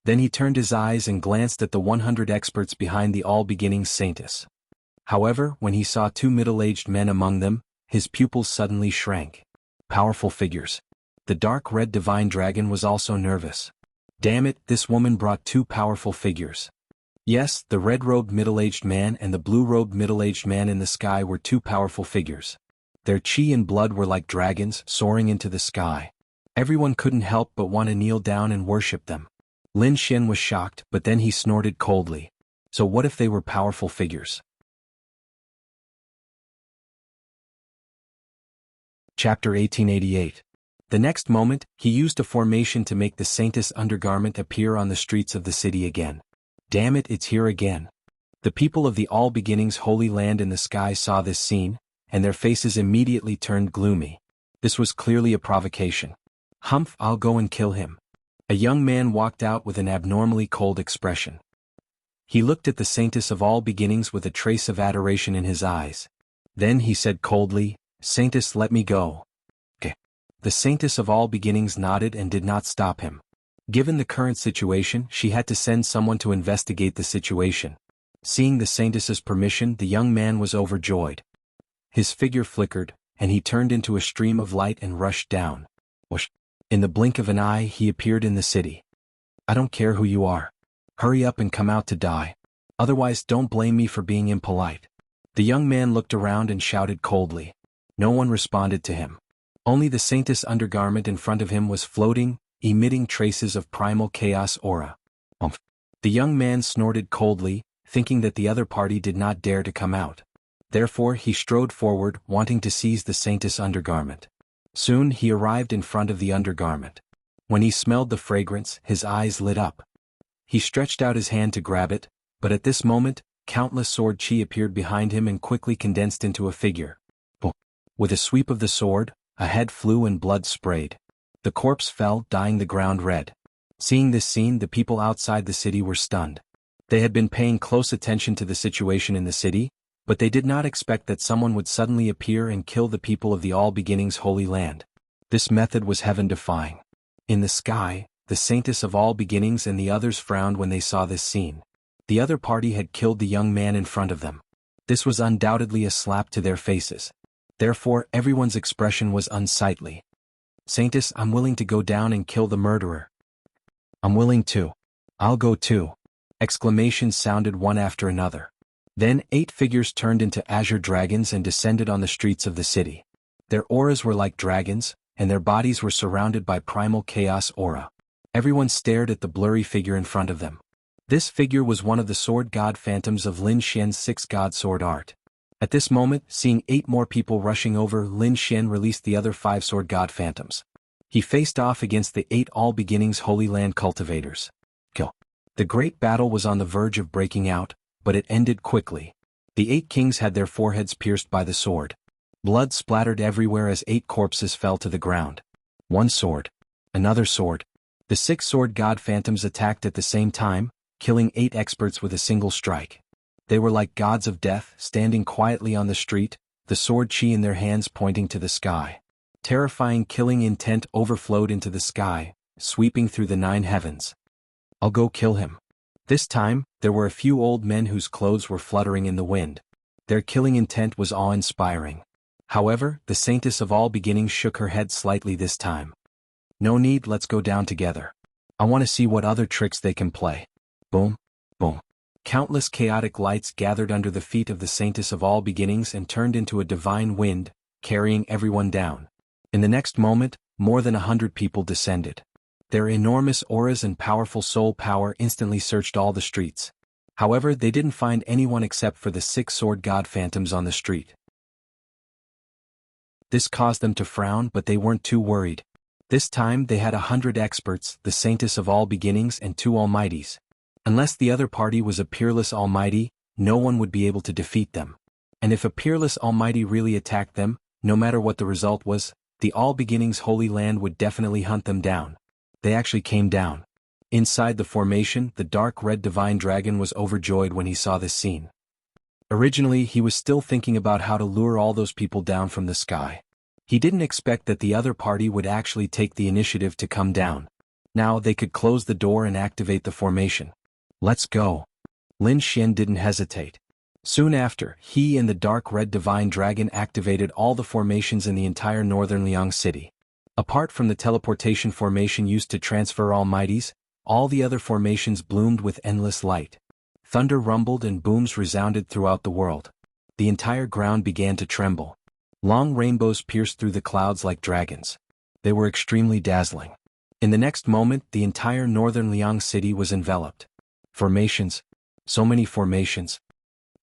A: Then he turned his eyes and glanced at the 100 experts behind the all-beginning Saintess. However, when he saw two middle-aged men among them, his pupils suddenly shrank. Powerful figures. The dark red divine dragon was also nervous. Damn it, this woman brought two powerful figures. Yes, the red-robed middle-aged man and the blue-robed middle-aged man in the sky were two powerful figures. Their chi and blood were like dragons soaring into the sky. Everyone couldn't help but want to kneel down and worship them. Lin Xian was shocked, but then he snorted coldly. So what if they were powerful figures? Chapter 1888. The next moment, he used a formation to make the Saintess undergarment appear on the streets of the city again. Damn it, it's here again. The people of the All Beginnings Holy Land in the sky saw this scene, and their faces immediately turned gloomy. This was clearly a provocation. Humph, I'll go and kill him. A young man walked out with an abnormally cold expression. He looked at the Saintess of All Beginnings with a trace of adoration in his eyes. Then he said coldly, Saintess, let me go. Okay. The Saintess of All Beginnings nodded and did not stop him. Given the current situation, she had to send someone to investigate the situation. Seeing the Saintess's permission, the young man was overjoyed. His figure flickered, and he turned into a stream of light and rushed down. Whoosh. In the blink of an eye, he appeared in the city. I don't care who you are. Hurry up and come out to die. Otherwise, don't blame me for being impolite. The young man looked around and shouted coldly. No one responded to him. Only the Saintess undergarment in front of him was floating, emitting traces of primal chaos aura. Umph. The young man snorted coldly, thinking that the other party did not dare to come out. Therefore he strode forward, wanting to seize the Saintess undergarment. Soon he arrived in front of the undergarment. When he smelled the fragrance, his eyes lit up. He stretched out his hand to grab it, but at this moment, countless sword chi appeared behind him and quickly condensed into a figure. With a sweep of the sword, a head flew and blood sprayed. The corpse fell, dyeing the ground red. Seeing this scene, the people outside the city were stunned. They had been paying close attention to the situation in the city, but they did not expect that someone would suddenly appear and kill the people of the All Beginnings Holy Land. This method was heaven-defying. In the sky, the Saintess of All Beginnings and the others frowned when they saw this scene. The other party had killed the young man in front of them. This was undoubtedly a slap to their faces. Therefore, everyone's expression was unsightly. Saintess, I'm willing to go down and kill the murderer. I'm willing to. I'll go too. Exclamations sounded one after another. Then 8 figures turned into azure dragons and descended on the streets of the city. Their auras were like dragons, and their bodies were surrounded by primal chaos aura. Everyone stared at the blurry figure in front of them. This figure was one of the sword god phantoms of Lin Xian's 6 god sword art. At this moment, seeing 8 more people rushing over, Lin Xian released the other 5 sword god phantoms. He faced off against the 8 All Beginnings Holy Land cultivators. Kill. The great battle was on the verge of breaking out, but it ended quickly. The 8 kings had their foreheads pierced by the sword. Blood splattered everywhere as 8 corpses fell to the ground. One sword. Another sword. The 6 sword god phantoms attacked at the same time, killing 8 experts with a single strike. They were like gods of death, standing quietly on the street, the sword chi in their hands pointing to the sky. Terrifying killing intent overflowed into the sky, sweeping through the 9 heavens. I'll go kill him. This time, there were a few old men whose clothes were fluttering in the wind. Their killing intent was awe-inspiring. However, the Saintess of All Beginnings shook her head slightly this time. No need, let's go down together. I want to see what other tricks they can play. Boom, boom. Countless chaotic lights gathered under the feet of the Saintess of All Beginnings and turned into a divine wind, carrying everyone down. In the next moment, more than 100 people descended. Their enormous auras and powerful soul power instantly searched all the streets. However, they didn't find anyone except for the 6 sword god phantoms on the street. This caused them to frown, but they weren't too worried. This time they had 100 experts, the Saintess of All Beginnings and 2 Almighties. Unless the other party was a peerless Almighty, no one would be able to defeat them. And if a peerless Almighty really attacked them, no matter what the result was, the All Beginnings Holy Land would definitely hunt them down. They actually came down. Inside the formation, the dark red divine dragon was overjoyed when he saw this scene. Originally, he was still thinking about how to lure all those people down from the sky. He didn't expect that the other party would actually take the initiative to come down. Now they could close the door and activate the formation. Let's go. Lin Xian didn't hesitate. Soon after, he and the dark red divine dragon activated all the formations in the entire northern Liang city. Apart from the teleportation formation used to transfer all mighties, all the other formations bloomed with endless light. Thunder rumbled and booms resounded throughout the world. The entire ground began to tremble. Long rainbows pierced through the clouds like dragons. They were extremely dazzling. In the next moment, the entire northern Liang city was enveloped. Formations. So many formations.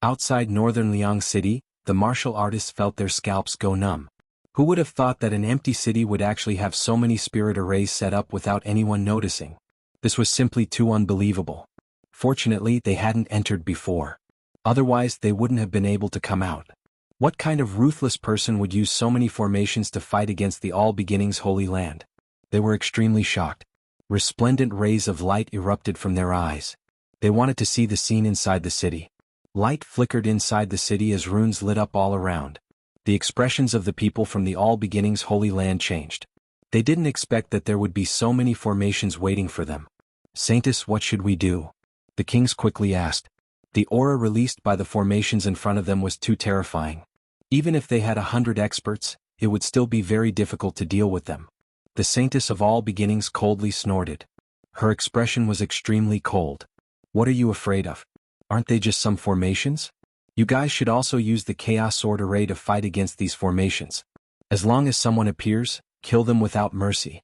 A: Outside northern Liang city, the martial artists felt their scalps go numb. Who would have thought that an empty city would actually have so many spirit arrays set up without anyone noticing? This was simply too unbelievable. Fortunately, they hadn't entered before. Otherwise, they wouldn't have been able to come out. What kind of ruthless person would use so many formations to fight against the All Beginnings Holy Land? They were extremely shocked. Resplendent rays of light erupted from their eyes. They wanted to see the scene inside the city. Light flickered inside the city as runes lit up all around. The expressions of the people from the All Beginnings Holy Land changed. They didn't expect that there would be so many formations waiting for them. Saintess, what should we do? The kings quickly asked. The aura released by the formations in front of them was too terrifying. Even if they had 100 experts, it would still be very difficult to deal with them. The Saintess of All Beginnings coldly snorted. Her expression was extremely cold. What are you afraid of? Aren't they just some formations? You guys should also use the Chaos Sword Array to fight against these formations. As long as someone appears, kill them without mercy.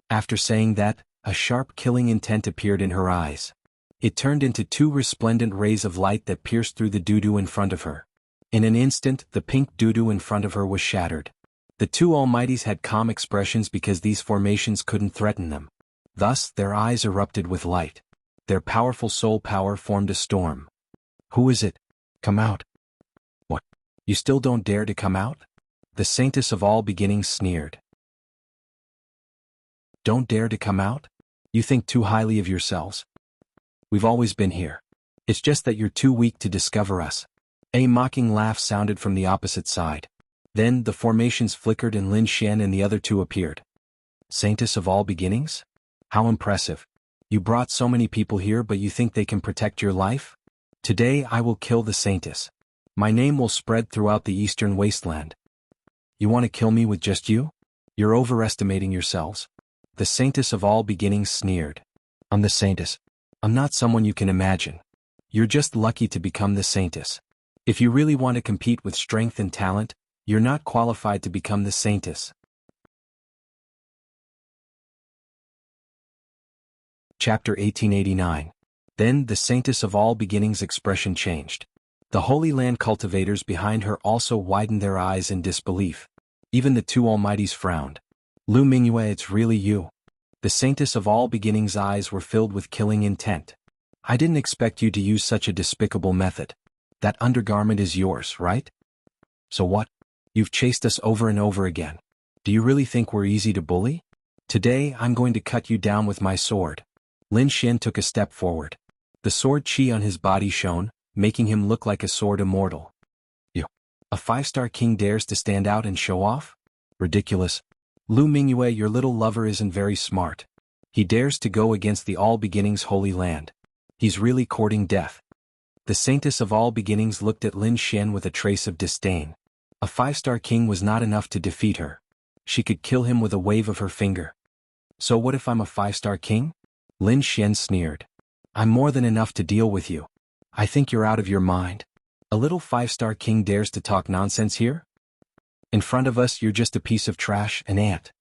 A: After saying that, a sharp killing intent appeared in her eyes. It turned into two resplendent rays of light that pierced through the doo-doo in front of her. In an instant, the pink doo-doo in front of her was shattered. The two almighties had calm expressions because these formations couldn't threaten them. Thus, their eyes erupted with light. Their powerful soul power formed a storm. Who is it? Come out. What? You still don't dare to come out? The Saintess of All Beginnings sneered. Don't dare to come out? You think too highly of yourselves? We've always been here. It's just that you're too weak to discover us. A mocking laugh sounded from the opposite side. Then the formations flickered and Lin Xian and the other two appeared. Saintess of All Beginnings? How impressive. You brought so many people here, but you think they can protect your life? Today I will kill the Saintess. My name will spread throughout the eastern wasteland. You want to kill me with just you? You're overestimating yourselves. The Saintess of All Beginnings sneered. I'm the Saintess. I'm not someone you can imagine. You're just lucky to become the Saintess. If you really want to compete with strength and talent, you're not qualified to become the Saintess. Chapter 1889. Then the Saintess of All Beginnings' expression changed. The Holy Land cultivators behind her also widened their eyes in disbelief. Even the two almighties frowned. Lu Mingyue, it's really you. The Saintess of All Beginnings' eyes were filled with killing intent. I didn't expect you to use such a despicable method. That undergarment is yours, right? So what? You've chased us over and over again. Do you really think we're easy to bully? Today I'm going to cut you down with my sword. Lin Xian took a step forward. The sword chi on his body shone, making him look like a sword immortal. You. A 5-star king dares to stand out and show off? Ridiculous. Lu Mingyue, your little lover isn't very smart. He dares to go against the All Beginnings Holy Land. He's really courting death. The Saintess of All Beginnings looked at Lin Xian with a trace of disdain. A 5-star king was not enough to defeat her. She could kill him with a wave of her finger. So what if I'm a 5-star king? Lin Xian sneered. I'm more than enough to deal with you. I think you're out of your mind. A little 5-star king dares to talk nonsense here? In front of us you're just a piece of trash, an ant.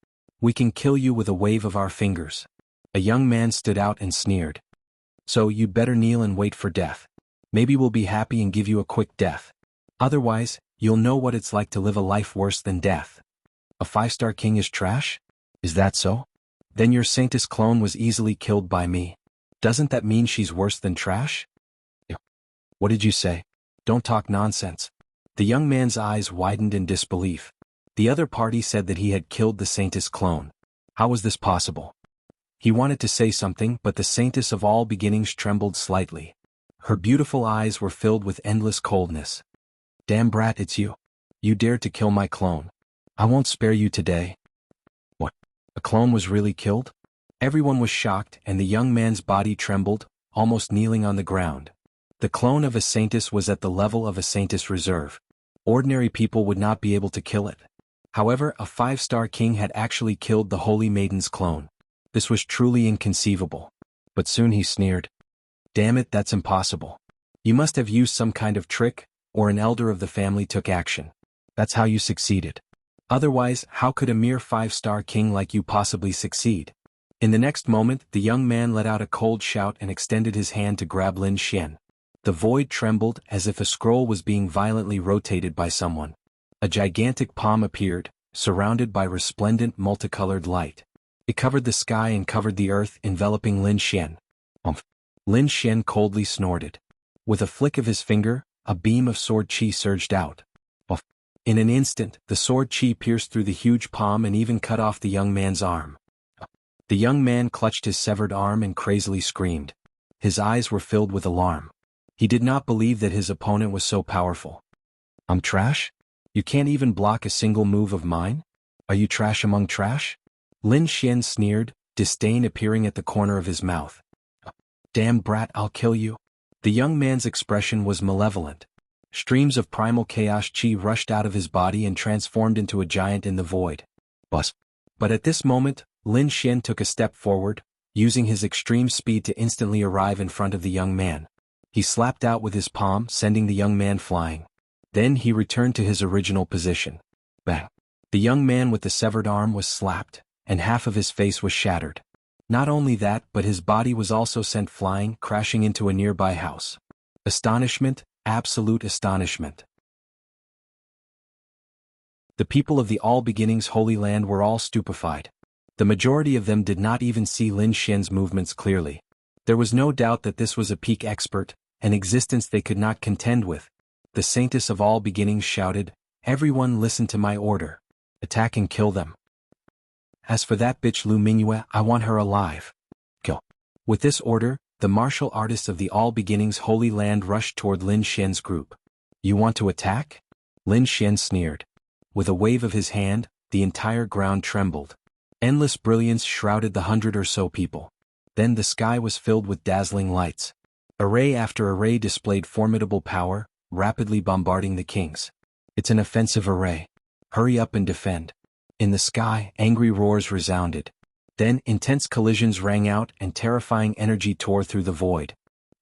A: We can kill you with a wave of our fingers. A young man stood out and sneered. So you'd better kneel and wait for death. Maybe we'll be happy and give you a quick death. Otherwise, you'll know what it's like to live a life worse than death. A 5-star king is trash? Is that so? Then your Saintess clone was easily killed by me. Doesn't that mean she's worse than trash? What did you say? Don't talk nonsense. The young man's eyes widened in disbelief. The other party said that he had killed the Saintess clone. How was this possible? He wanted to say something, but the Saintess of All Beginnings trembled slightly. Her beautiful eyes were filled with endless coldness. Damn brat, it's you. You dared to kill my clone. I won't spare you today. What? A clone was really killed? Everyone was shocked, and the young man's body trembled, almost kneeling on the ground. The clone of a Saintess was at the level of a Saintess Reserve. Ordinary people would not be able to kill it. However, a 5-star king had actually killed the Holy Maiden's clone. This was truly inconceivable. But soon he sneered. Damn it, that's impossible. You must have used some kind of trick, or an elder of the family took action. That's how you succeeded. Otherwise, how could a mere 5-star king like you possibly succeed? In the next moment, the young man let out a cold shout and extended his hand to grab Lin Xian. The void trembled as if a scroll was being violently rotated by someone. A gigantic palm appeared, surrounded by resplendent multicolored light. It covered the sky and covered the earth, enveloping Lin Xian. Lin Xian coldly snorted. With a flick of his finger, a beam of sword chi surged out. In an instant, the sword chi pierced through the huge palm and even cut off the young man's arm. The young man clutched his severed arm and crazily screamed. His eyes were filled with alarm. He did not believe that his opponent was so powerful. I'm trash? You can't even block a single move of mine? Are you trash among trash? Lin Xian sneered, disdain appearing at the corner of his mouth. Damn brat, I'll kill you. The young man's expression was malevolent. Streams of primal chaos chi rushed out of his body and transformed into a giant in the void. But at this moment, Lin Xian took a step forward, using his extreme speed to instantly arrive in front of the young man. He slapped out with his palm, sending the young man flying. Then he returned to his original position. Bang! The young man with the severed arm was slapped, and half of his face was shattered. Not only that, but his body was also sent flying, crashing into a nearby house. Astonishment, absolute astonishment. The people of the All Beginnings Holy Land were all stupefied. The majority of them did not even see Lin Xian's movements clearly. There was no doubt that this was a peak expert, an existence they could not contend with. The Saintess of All Beginnings shouted, Everyone listen to my order. Attack and kill them. As for that bitch Lu Mingyue, I want her alive. Kill. With this order, the martial artists of the All Beginnings Holy Land rushed toward Lin Xian's group. You want to attack? Lin Xian sneered. With a wave of his hand, the entire ground trembled. Endless brilliance shrouded the 100 or so people. Then the sky was filled with dazzling lights. Array after array displayed formidable power, rapidly bombarding the kings. It's an offensive array. Hurry up and defend. In the sky, angry roars resounded. Then intense collisions rang out and terrifying energy tore through the void.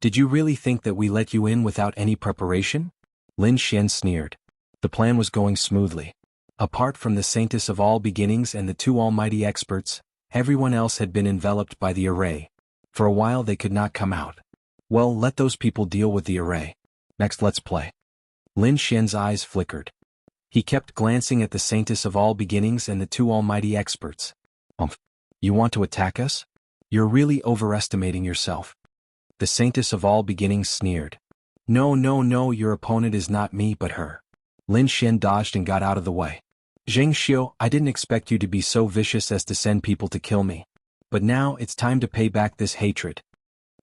A: Did you really think that we let you in without any preparation? Lin Xian sneered. The plan was going smoothly. Apart from the Saintess of All Beginnings and the 2 almighty experts, everyone else had been enveloped by the array. For a while they could not come out. Well, let those people deal with the array. Next, let's play. Lin Xian's eyes flickered. He kept glancing at the Saintess of All Beginnings and the 2 almighty experts. You want to attack us? You're really overestimating yourself. The Saintess of All Beginnings sneered. No, your opponent is not me but her. Lin Xian dodged and got out of the way. Zheng Xiu, I didn't expect you to be so vicious as to send people to kill me. But now it's time to pay back this hatred.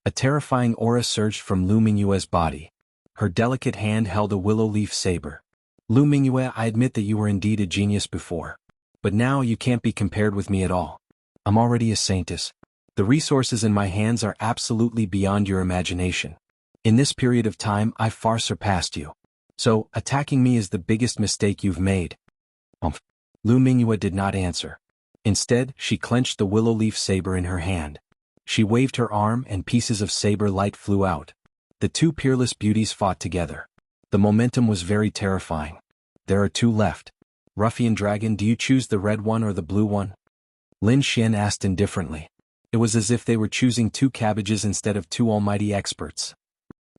A: A terrifying aura surged from Lu Mingyue's body. Her delicate hand held a willow leaf saber. Lu Mingyue, I admit that you were indeed a genius before. But now you can't be compared with me at all. I'm already a saintess. The resources in my hands are absolutely beyond your imagination. In this period of time, I've far surpassed you. So, attacking me is the biggest mistake you've made. Lu Mingyue did not answer. Instead, she clenched the willow leaf saber in her hand. She waved her arm and pieces of saber light flew out. The 2 peerless beauties fought together. The momentum was very terrifying. There are 2 left. Ruffian Dragon, do you choose the red one or the blue one? Lin Xian asked indifferently. It was as if they were choosing 2 cabbages instead of 2 almighty experts.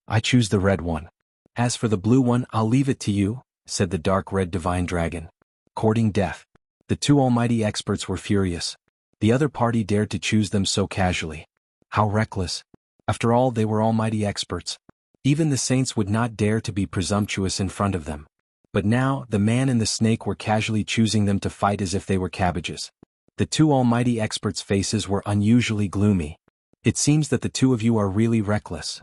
A: I choose the red one. As for the blue one, I'll leave it to you, said the dark red divine dragon. Courting death. The 2 almighty experts were furious. The other party dared to choose them so casually. How reckless. After all, they were almighty experts. Even the saints would not dare to be presumptuous in front of them. But now, the man and the snake were casually choosing them to fight as if they were cabbages. The 2 almighty experts' faces were unusually gloomy. It seems that the 2 of you are really reckless.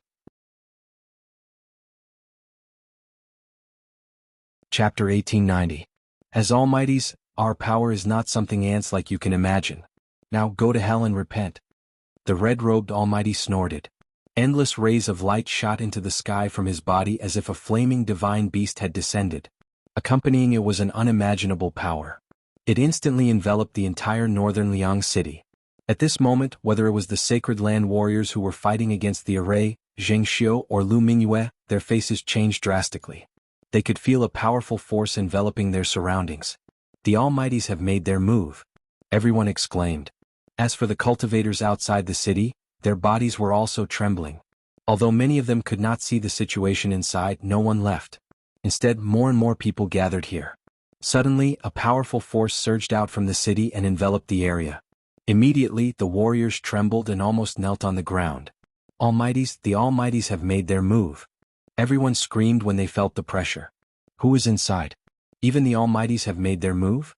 A: Chapter 1890. As almighties, Our power is not something ants like you can imagine. Now go to hell and repent. The red-robed Almighty snorted. Endless rays of light shot into the sky from his body as if a flaming divine beast had descended. Accompanying it was an unimaginable power. It instantly enveloped the entire northern Liang city. At this moment, whether it was the Sacred Land warriors who were fighting against the array, Zheng Xiu or Lu Mingyue, their faces changed drastically. They could feel a powerful force enveloping their surroundings. The Almighties have made their move. Everyone exclaimed. As for the cultivators outside the city, their bodies were also trembling. Although many of them could not see the situation inside, no one left. Instead, more and more people gathered here. Suddenly, a powerful force surged out from the city and enveloped the area. Immediately, the warriors trembled and almost knelt on the ground. Almighties, the Almighties have made their move. Everyone screamed when they felt the pressure. Who is inside? Even the Almighties have made their move?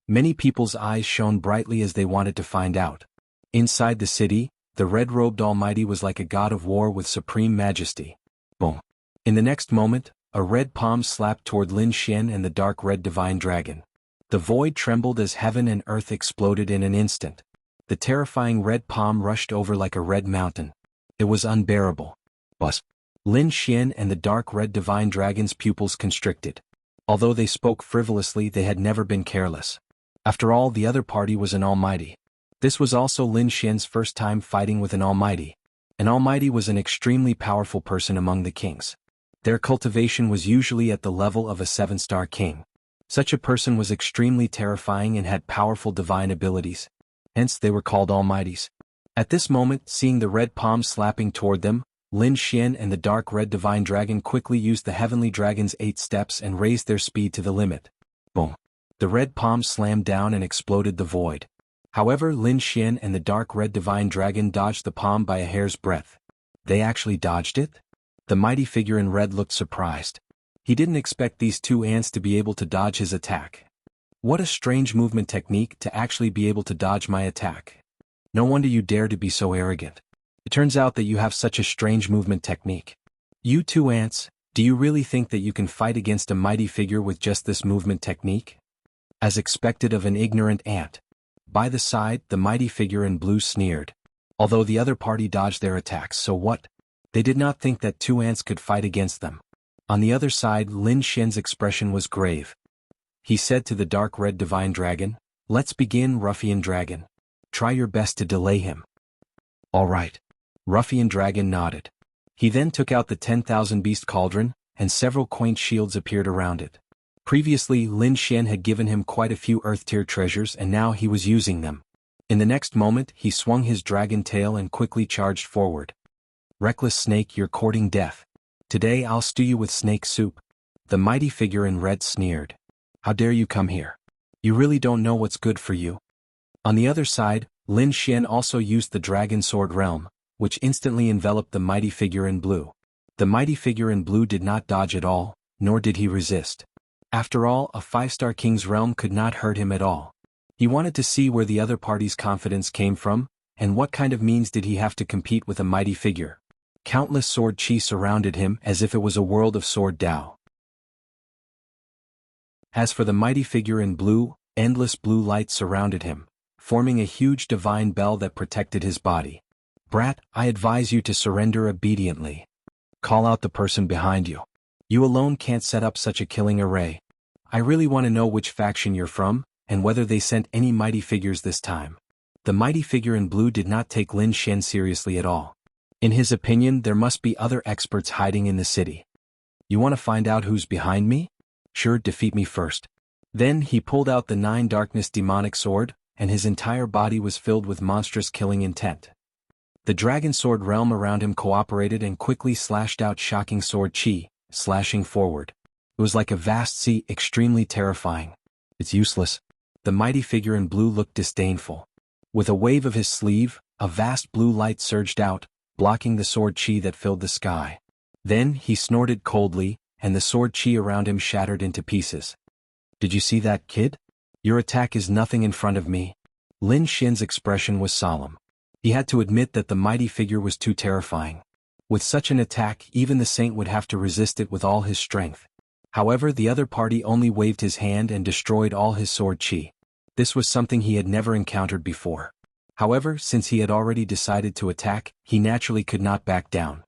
A: Many people's eyes shone brightly as they wanted to find out. Inside the city, the red-robed Almighty was like a god of war with supreme majesty. Boom. In the next moment, a red palm slapped toward Lin Xian and the dark red divine dragon. The void trembled as heaven and earth exploded in an instant. The terrifying red palm rushed over like a red mountain. It was unbearable. Buzz. Lin Xian and the dark red divine dragon's pupils constricted. Although they spoke frivolously, they had never been careless. After all, the other party was an Almighty. This was also Lin Xian's first time fighting with an Almighty. An Almighty was an extremely powerful person among the kings. Their cultivation was usually at the level of a 7-star king. Such a person was extremely terrifying and had powerful divine abilities. Hence they were called Almighties. At this moment, seeing the red palm slapping toward them, Lin Xian and the dark red divine dragon quickly used the heavenly dragon's 8 steps and raised their speed to the limit. Boom. The red palm slammed down and exploded the void. However, Lin Xian and the dark red divine dragon dodged the palm by a hair's breadth. They actually dodged it? The mighty figure in red looked surprised. He didn't expect these two ants to be able to dodge his attack. What a strange movement technique to actually be able to dodge my attack. No wonder you dare to be so arrogant. It turns out that you have such a strange movement technique. You two ants, do you really think that you can fight against a mighty figure with just this movement technique? As expected of an ignorant ant. By the side, the mighty figure in blue sneered. Although the other party dodged their attacks, so what? They did not think that two ants could fight against them. On the other side, Lin Xian's expression was grave. He said to the dark red divine dragon, "Let's begin, ruffian dragon. Try your best to delay him." "All right." Ruffian dragon nodded. He then took out the 10,000 beast cauldron, and several quaint shields appeared around it. Previously, Lin Xian had given him quite a few earth-tier treasures and now he was using them. In the next moment, he swung his dragon tail and quickly charged forward. "Reckless snake, you're courting death. Today I'll stew you with snake soup." The mighty figure in red sneered. "How dare you come here? You really don't know what's good for you." On the other side, Lin Xian also used the dragon sword realm, which instantly enveloped the mighty figure in blue. The mighty figure in blue did not dodge at all, nor did he resist. After all, a 5-star king's realm could not hurt him at all. He wanted to see where the other party's confidence came from, and what kind of means did he have to compete with a mighty figure. Countless sword chi surrounded him as if it was a world of sword Dao. As for the mighty figure in blue, endless blue light surrounded him, forming a huge divine bell that protected his body. "Brat, I advise you to surrender obediently. Call out the person behind you. You alone can't set up such a killing array. I really want to know which faction you're from, and whether they sent any mighty figures this time." The mighty figure in blue did not take Lin Xian seriously at all. In his opinion, there must be other experts hiding in the city. "You want to find out who's behind me? Sure, defeat me first." Then he pulled out the 9 darkness demonic sword, and his entire body was filled with monstrous killing intent. The dragon sword realm around him cooperated and quickly slashed out shocking sword chi, slashing forward. It was like a vast sea, extremely terrifying. "It's useless." The mighty figure in blue looked disdainful. With a wave of his sleeve, a vast blue light surged out, blocking the sword chi that filled the sky. Then he snorted coldly, and the sword chi around him shattered into pieces. "Did you see that, kid? Your attack is nothing in front of me." Lin Xian's expression was solemn. He had to admit that the mighty figure was too terrifying. With such an attack, even the saint would have to resist it with all his strength. However, the other party only waved his hand and destroyed all his sword chi. This was something he had never encountered before. However, since he had already decided to attack, he naturally could not back down.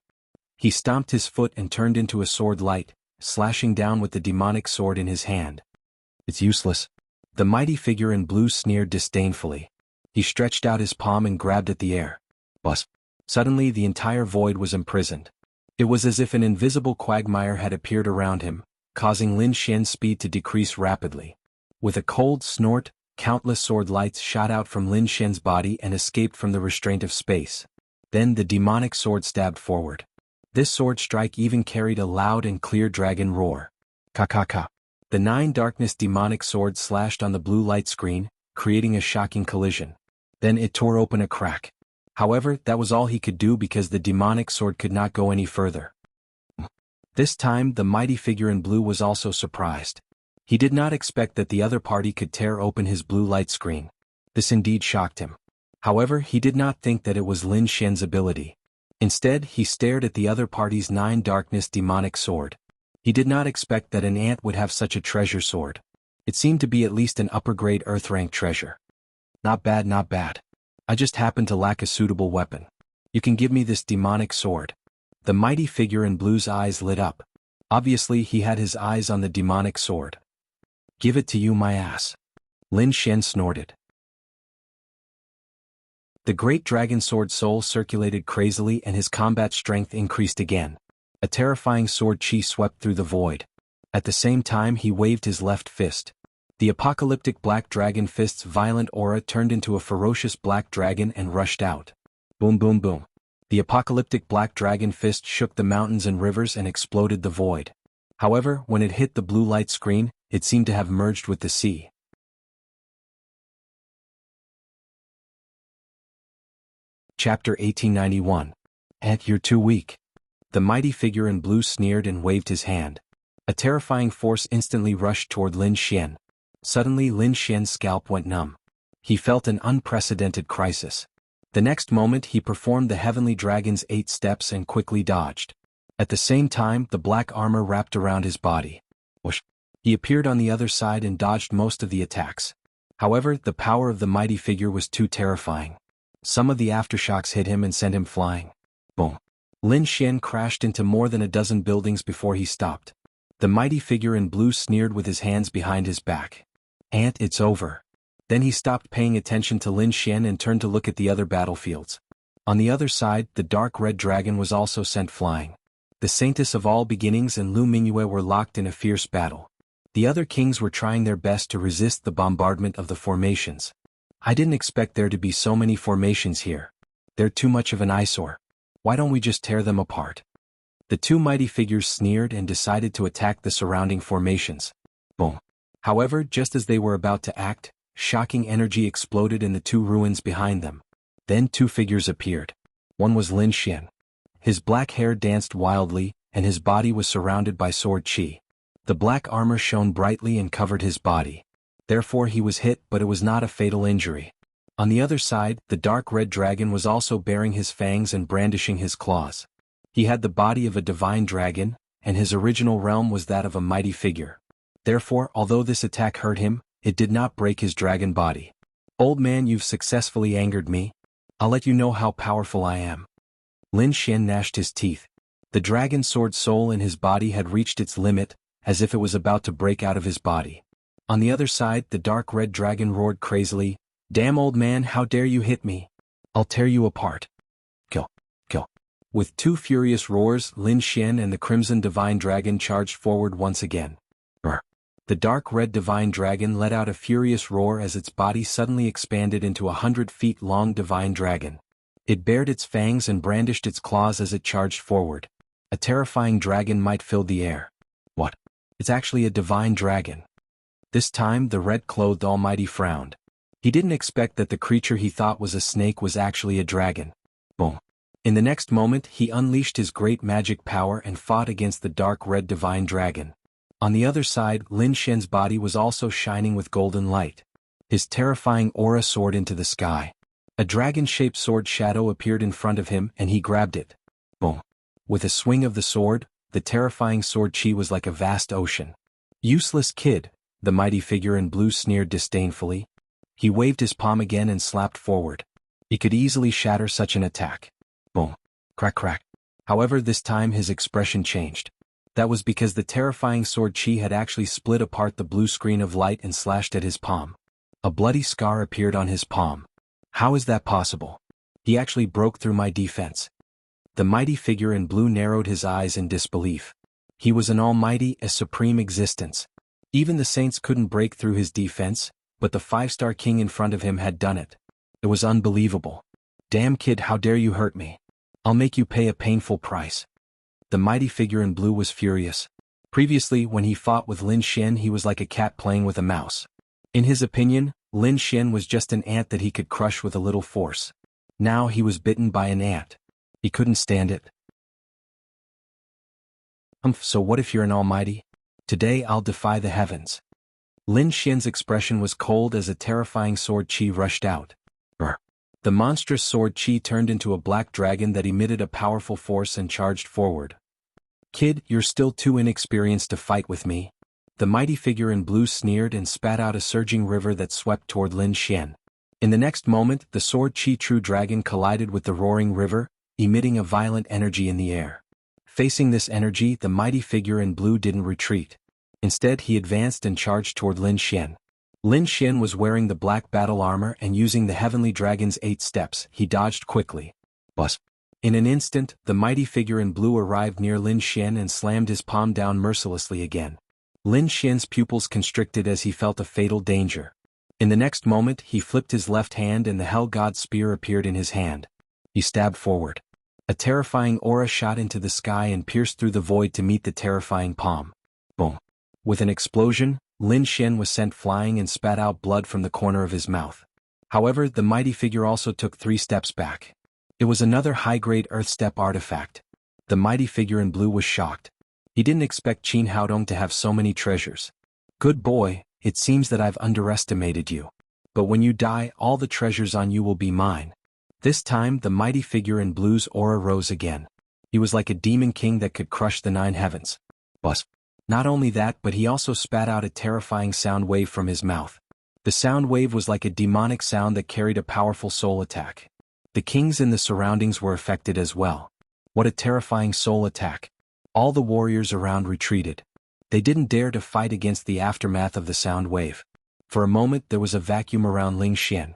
A: He stomped his foot and turned into a sword light, slashing down with the demonic sword in his hand. It's useless. The mighty figure in blue sneered disdainfully. He stretched out his palm and grabbed at the air. Buzz. Suddenly the entire void was imprisoned. It was as if an invisible quagmire had appeared around him, causing Lin Xian's speed to decrease rapidly. With a cold snort, countless sword lights shot out from Lin Xian's body and escaped from the restraint of space. Then the demonic sword stabbed forward. This sword strike even carried a loud and clear dragon roar. Ka-ka-ka. The 9 darkness demonic sword slashed on the blue light screen, creating a shocking collision. Then it tore open a crack. However, that was all he could do because the demonic sword could not go any further. This time the mighty figure in blue was also surprised. He did not expect that the other party could tear open his blue light screen. This indeed shocked him. However, he did not think that it was Lin Xian's ability. Instead, he stared at the other party's 9 darkness demonic sword. He did not expect that an ant would have such a treasure sword. It seemed to be at least an upper-grade earth-rank treasure. Not bad, not bad. I just happen to lack a suitable weapon. You can give me this demonic sword. The mighty figure in blue's eyes lit up. Obviously he had his eyes on the demonic sword. Give it to you, my ass. Lin Xian snorted. The great dragon sword soul circulated crazily and his combat strength increased again. A terrifying sword chi swept through the void. At the same time he waved his left fist. The apocalyptic black dragon fist's violent aura turned into a ferocious black dragon and rushed out. Boom boom boom. The apocalyptic black dragon fist shook the mountains and rivers and exploded the void. However, when it hit the blue light screen, it seemed to have merged with the sea. Chapter 1891. Ant, you're too weak. The mighty figure in blue sneered and waved his hand. A terrifying force instantly rushed toward Lin Xian. Suddenly Lin Xian's scalp went numb. He felt an unprecedented crisis. The next moment he performed the heavenly dragon's 8 steps and quickly dodged. At the same time the black armor wrapped around his body. Whoosh! He appeared on the other side and dodged most of the attacks. However, the power of the mighty figure was too terrifying. Some of the aftershocks hit him and sent him flying. Boom! Lin Xian crashed into more than a dozen buildings before he stopped. The mighty figure in blue sneered with his hands behind his back. Ant, it's over. Then he stopped paying attention to Lin Xian and turned to look at the other battlefields. On the other side, the dark red dragon was also sent flying. The Saintess of all beginnings and Lu Mingyue were locked in a fierce battle. The other kings were trying their best to resist the bombardment of the formations. I didn't expect there to be so many formations here. They're too much of an eyesore. Why don't we just tear them apart? The 2 mighty figures sneered and decided to attack the surrounding formations. Boom! However, just as they were about to act, shocking energy exploded in the 2 ruins behind them. Then 2 figures appeared. One was Lin Xian. His black hair danced wildly, and his body was surrounded by sword chi. The black armor shone brightly and covered his body. Therefore he was hit, but it was not a fatal injury. On the other side, the dark red dragon was also baring his fangs and brandishing his claws. He had the body of a divine dragon, and his original realm was that of a mighty figure. Therefore, although this attack hurt him, it did not break his dragon body. Old man, you've successfully angered me. I'll let you know how powerful I am. Lin Xian gnashed his teeth. The dragon sword soul in his body had reached its limit, as if it was about to break out of his body. On the other side, the dark red dragon roared crazily, "Damn old man, how dare you hit me? I'll tear you apart. Kill, kill." With 2 furious roars, Lin Xian and the crimson divine dragon charged forward once again. Brr. The dark red divine dragon let out a furious roar as its body suddenly expanded into a 100-feet-long divine dragon. It bared its fangs and brandished its claws as it charged forward. A terrifying dragon might fill the air. What? It's actually a divine dragon. This time the red-clothed Almighty frowned. He didn't expect that the creature he thought was a snake was actually a dragon. Boom. In the next moment he unleashed his great magic power and fought against the dark red divine dragon. On the other side, Lin Xian's body was also shining with golden light. His terrifying aura soared into the sky. A dragon-shaped sword shadow appeared in front of him and he grabbed it. Boom. With a swing of the sword, the terrifying sword chi was like a vast ocean. Useless kid, the mighty figure in blue sneered disdainfully. He waved his palm again and slapped forward. He could easily shatter such an attack. Boom. Crack crack. However, this time his expression changed. That was because the terrifying sword chi had actually split apart the blue screen of light and slashed at his palm. A bloody scar appeared on his palm. How is that possible? He actually broke through my defense. The mighty figure in blue narrowed his eyes in disbelief. He was an almighty, a supreme existence. Even the saints couldn't break through his defense, but the 5-star king in front of him had done it. It was unbelievable. Damn kid, how dare you hurt me? I'll make you pay a painful price. The mighty figure in blue was furious. Previously, when he fought with Lin Xian, he was like a cat playing with a mouse. In his opinion, Lin Xian was just an ant that he could crush with a little force. Now he was bitten by an ant. He couldn't stand it. So what if you're an almighty? Today I'll defy the heavens. Lin Xian's expression was cold as a terrifying sword chi rushed out. Brr. The monstrous sword chi turned into a black dragon that emitted a powerful force and charged forward. Kid, you're still too inexperienced to fight with me. The mighty figure in blue sneered and spat out a surging river that swept toward Lin Xian. In the next moment, the sword chi true dragon collided with the roaring river, emitting a violent energy in the air. Facing this energy, the mighty figure in blue didn't retreat. Instead, he advanced and charged toward Lin Xian. Lin Xian was wearing the black battle armor and using the heavenly dragon's 8 steps. He dodged quickly. Buzz. In an instant, the mighty figure in blue arrived near Lin Xian and slammed his palm down mercilessly again. Lin Xian's pupils constricted as he felt a fatal danger. In the next moment, he flipped his left hand and the Hell God spear appeared in his hand. He stabbed forward. A terrifying aura shot into the sky and pierced through the void to meet the terrifying palm. Boom. With an explosion, Lin Xian was sent flying and spat out blood from the corner of his mouth. However, the mighty figure also took 3 steps back. It was another high-grade Earth Step artifact. The mighty figure in blue was shocked. He didn't expect Qin Haodong to have so many treasures. Good boy, it seems that I've underestimated you. But when you die, all the treasures on you will be mine. This time, the mighty figure in blue's aura rose again. He was like a demon king that could crush the 9 heavens. Buzz. Not only that, but he also spat out a terrifying sound wave from his mouth. The sound wave was like a demonic sound that carried a powerful soul attack. The kings in the surroundings were affected as well. What a terrifying soul attack. All the warriors around retreated. They didn't dare to fight against the aftermath of the sound wave. For a moment there was a vacuum around Lin Xian.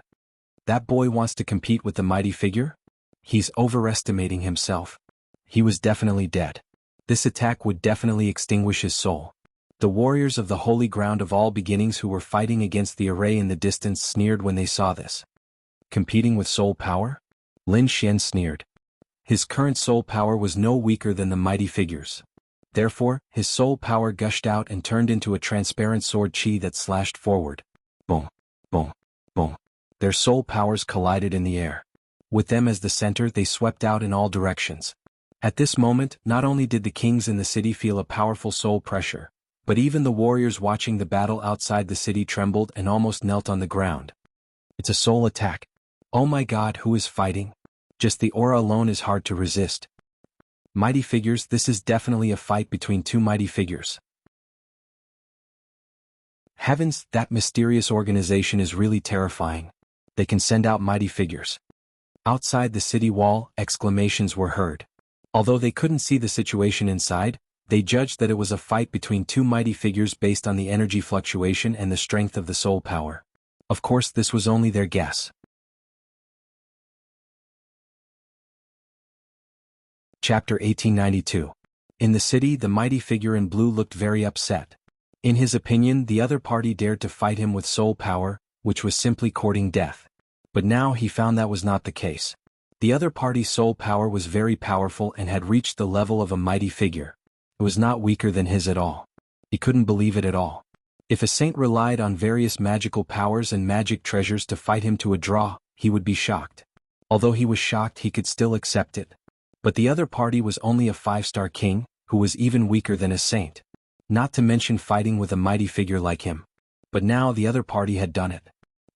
A: That boy wants to compete with the mighty figure? He's overestimating himself. He was definitely dead. This attack would definitely extinguish his soul. The warriors of the holy ground of all beginnings who were fighting against the array in the distance sneered when they saw this. Competing with soul power? Lin Xian sneered. His current soul power was no weaker than the mighty figure's. Therefore, his soul power gushed out and turned into a transparent sword chi that slashed forward. Boom, boom, boom. Their soul powers collided in the air. With them as the center, they swept out in all directions. At this moment, not only did the kings in the city feel a powerful soul pressure, but even the warriors watching the battle outside the city trembled and almost knelt on the ground. It's a soul attack. Oh my God, who is fighting? Just the aura alone is hard to resist. Mighty figures, this is definitely a fight between 2 mighty figures. Heavens, that mysterious organization is really terrifying. They can send out mighty figures. Outside the city wall, exclamations were heard. Although they couldn't see the situation inside, they judged that it was a fight between 2 mighty figures based on the energy fluctuation and the strength of the soul power. Of course, this was only their guess. Chapter 1892. In the city, the mighty figure in blue looked very upset. In his opinion, the other party dared to fight him with soul power, which was simply courting death. But now he found that was not the case. The other party's soul power was very powerful and had reached the level of a mighty figure. It was not weaker than his at all. He couldn't believe it at all. If a saint relied on various magical powers and magic treasures to fight him to a draw, he would be shocked. Although he was shocked, he could still accept it. But the other party was only a 5-star king, who was even weaker than a saint. Not to mention fighting with a mighty figure like him. But now the other party had done it.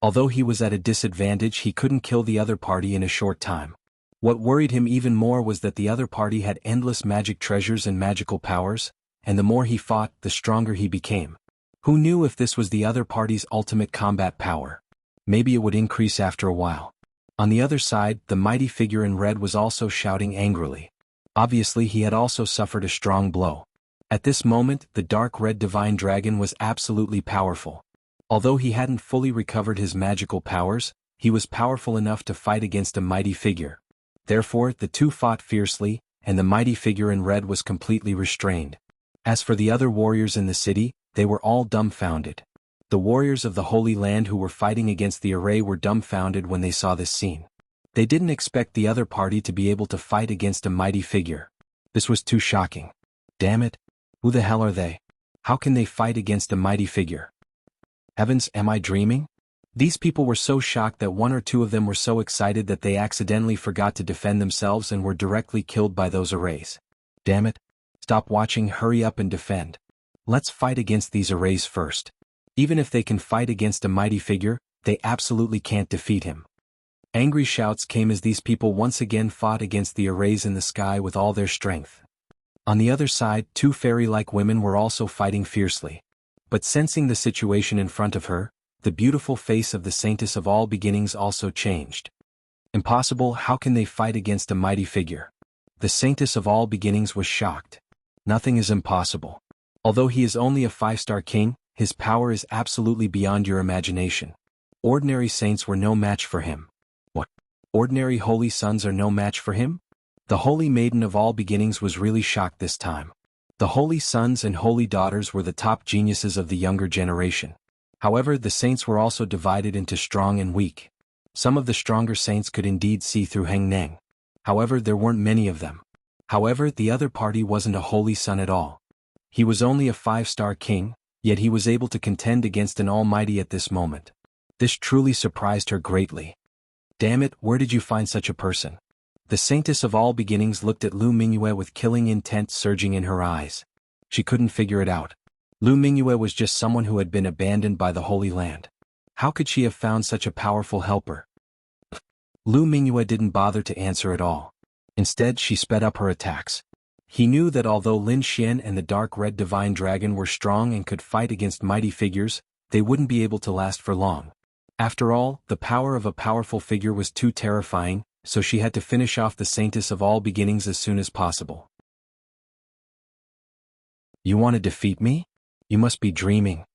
A: Although he was at a disadvantage, he couldn't kill the other party in a short time. What worried him even more was that the other party had endless magic treasures and magical powers, and the more he fought, the stronger he became. Who knew if this was the other party's ultimate combat power? Maybe it would increase after a while. On the other side, the mighty figure in red was also shouting angrily. Obviously he had also suffered a strong blow. At this moment, the dark red divine dragon was absolutely powerful. Although he hadn't fully recovered his magical powers, he was powerful enough to fight against a mighty figure. Therefore, the two fought fiercely, and the mighty figure in red was completely restrained. As for the other warriors in the city, they were all dumbfounded. The warriors of the Holy Land who were fighting against the array were dumbfounded when they saw this scene. They didn't expect the other party to be able to fight against a mighty figure. This was too shocking. Damn it! Who the hell are they? How can they fight against a mighty figure? Heavens, am I dreaming? These people were so shocked that one or two of them were so excited that they accidentally forgot to defend themselves and were directly killed by those arrays. Damn it! Stop watching, hurry up and defend. Let's fight against these arrays first. Even if they can fight against a mighty figure, they absolutely can't defeat him. Angry shouts came as these people once again fought against the arrays in the sky with all their strength. On the other side, two fairy-like women were also fighting fiercely. But sensing the situation in front of her, the beautiful face of the Saintess of all beginnings also changed. Impossible, how can they fight against a mighty figure? The Saintess of all beginnings was shocked. Nothing is impossible. Although he is only a 5-star king, his power is absolutely beyond your imagination. Ordinary saints were no match for him. What? Ordinary holy sons are no match for him? The holy maiden of all beginnings was really shocked this time. The holy sons and holy daughters were the top geniuses of the younger generation. However, the saints were also divided into strong and weak. Some of the stronger saints could indeed see through Heng Neng. However, there weren't many of them. However, the other party wasn't a holy son at all. He was only a 5-star king, yet he was able to contend against an almighty at this moment. This truly surprised her greatly. Damn it, where did you find such a person? The Saintess of all beginnings looked at Lu Mingyue with killing intent surging in her eyes. She couldn't figure it out. Lu Mingyue was just someone who had been abandoned by the Holy Land. How could she have found such a powerful helper? Lu Mingyue didn't bother to answer at all. Instead, she sped up her attacks. He knew that although Lin Xian and the dark red divine dragon were strong and could fight against mighty figures, they wouldn't be able to last for long. After all, the power of a powerful figure was too terrifying, so she had to finish off the Saintess of all beginnings as soon as possible. You want to defeat me? You must be dreaming.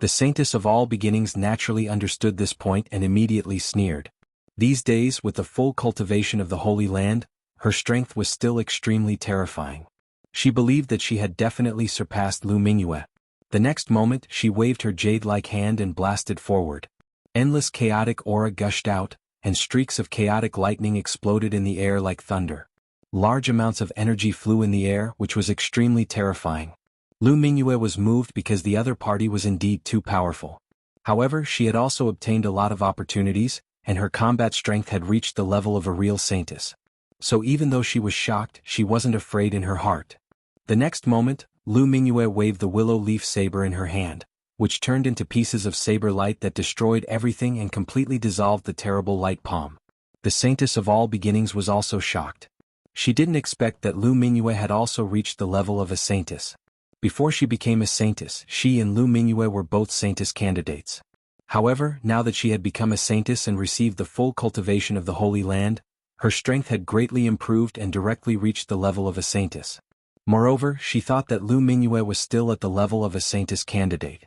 A: The Saintess of all beginnings naturally understood this point and immediately sneered. These days, with the full cultivation of the Holy Land, her strength was still extremely terrifying. She believed that she had definitely surpassed Lu Mingyue. The next moment, she waved her jade-like hand and blasted forward. Endless chaotic aura gushed out, and streaks of chaotic lightning exploded in the air like thunder. Large amounts of energy flew in the air, which was extremely terrifying. Lu Mingyue was moved because the other party was indeed too powerful. However, she had also obtained a lot of opportunities, and her combat strength had reached the level of a real saintess. So even though she was shocked, she wasn't afraid in her heart. The next moment, Lu Mingyue waved the willow leaf saber in her hand, which turned into pieces of saber light that destroyed everything and completely dissolved the terrible light palm. The Saintess of all beginnings was also shocked. She didn't expect that Lu Mingyue had also reached the level of a saintess. Before she became a saintess, she and Lu Mingyue were both saintess candidates. However, now that she had become a saintess and received the full cultivation of the Holy Land, her strength had greatly improved and directly reached the level of a saintess. Moreover, she thought that Lu Mingyue was still at the level of a saintess candidate.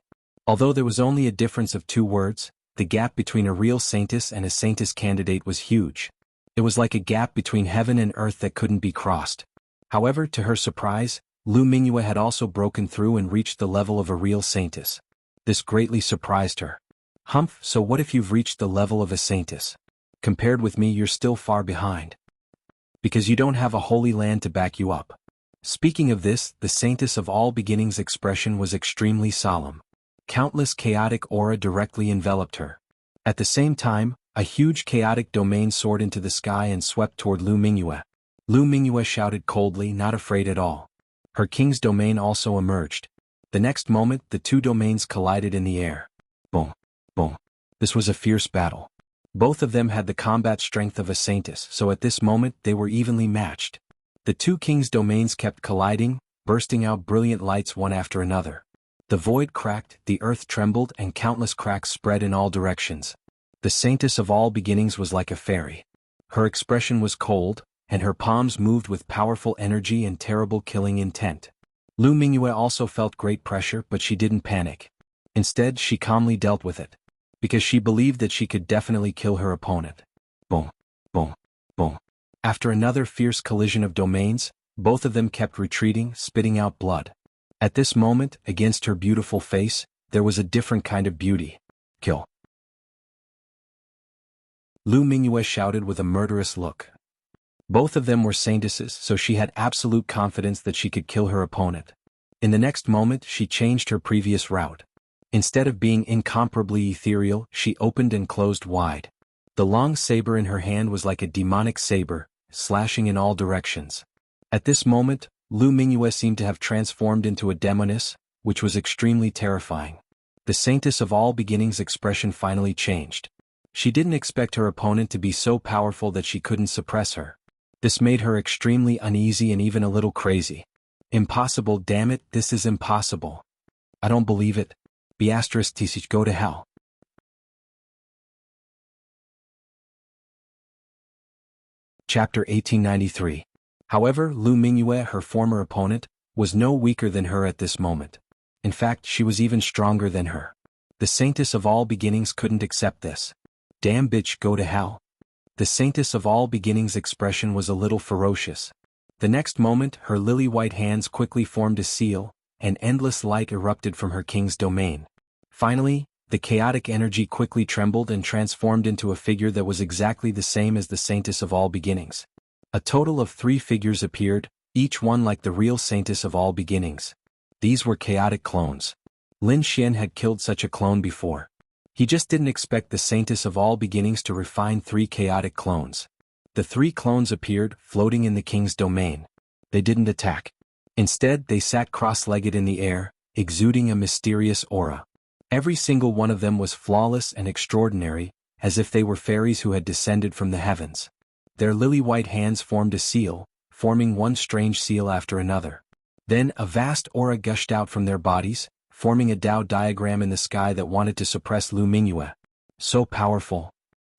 A: Although there was only a difference of 2 words, the gap between a real saintess and a saintess candidate was huge. It was like a gap between heaven and earth that couldn't be crossed. However, to her surprise, Lu Mingyue had also broken through and reached the level of a real saintess. This greatly surprised her. Humph, so what if you've reached the level of a saintess? Compared with me, you're still far behind. Because you don't have a holy land to back you up. Speaking of this, the Saintess of all beginnings expression was extremely solemn. Countless chaotic aura directly enveloped her. At the same time, a huge chaotic domain soared into the sky and swept toward Lu Mingyue. Lu Mingyue shouted coldly, not afraid at all. Her king's domain also emerged. The next moment, the 2 domains collided in the air. Boom, boom. This was a fierce battle. Both of them had the combat strength of a saintess, so at this moment they were evenly matched. The two kings' domains kept colliding, bursting out brilliant lights one after another. The void cracked, the earth trembled, and countless cracks spread in all directions. The saintess of all beginnings was like a fairy. Her expression was cold, and her palms moved with powerful energy and terrible killing intent. Lu Mingyue also felt great pressure, but she didn't panic. Instead, she calmly dealt with it. Because she believed that she could definitely kill her opponent. Boom, boom, boom. After another fierce collision of domains, both of them kept retreating, spitting out blood. At this moment, against her beautiful face, there was a different kind of beauty. Kill. Lu Mingyue shouted with a murderous look. Both of them were saintesses, so she had absolute confidence that she could kill her opponent. In the next moment, she changed her previous route. Instead of being incomparably ethereal, she opened and closed wide. The long saber in her hand was like a demonic saber, slashing in all directions. At this moment, Lu Mingyue seemed to have transformed into a demoness, which was extremely terrifying. The saintess of all beginnings' expression finally changed. She didn't expect her opponent to be so powerful that she couldn't suppress her. This made her extremely uneasy and even a little crazy. Impossible, damn it, this is impossible. I don't believe it. *TC, go to hell. Chapter 1893. However, Lu Mingyue, her former opponent, was no weaker than her at this moment. In fact, she was even stronger than her. The saintess of all beginnings couldn't accept this. Damn bitch, go to hell. The saintess of all beginnings' expression was a little ferocious. The next moment, her lily-white hands quickly formed a seal, and endless light erupted from her king's domain. Finally, the chaotic energy quickly trembled and transformed into a figure that was exactly the same as the saintess of all beginnings. A total of 3 figures appeared, each one like the real saintess of all beginnings. These were chaotic clones. Lin Xian had killed such a clone before. He just didn't expect the saintess of all beginnings to refine 3 chaotic clones. The 3 clones appeared, floating in the king's domain. They didn't attack. Instead, they sat cross-legged in the air, exuding a mysterious aura. Every single one of them was flawless and extraordinary, as if they were fairies who had descended from the heavens. Their lily-white hands formed a seal, forming one strange seal after another. Then a vast aura gushed out from their bodies, forming a Tao diagram in the sky that wanted to suppress Lu Mingyue. So powerful.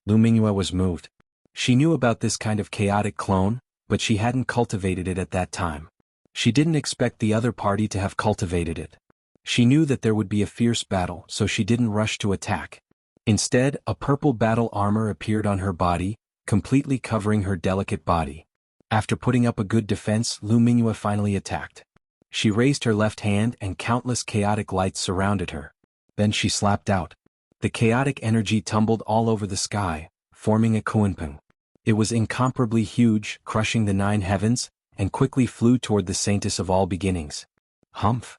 A: Lu Mingyue was moved. She knew about this kind of chaotic clone, but she hadn't cultivated it at that time. She didn't expect the other party to have cultivated it. She knew that there would be a fierce battle, so she didn't rush to attack. Instead, a purple battle armor appeared on her body, completely covering her delicate body. After putting up a good defense, Lu Mingyue finally attacked. She raised her left hand and countless chaotic lights surrounded her. Then she slapped out. The chaotic energy tumbled all over the sky, forming a kunpeng. It was incomparably huge, crushing the 9 heavens, and quickly flew toward the saintess of all beginnings. Humph!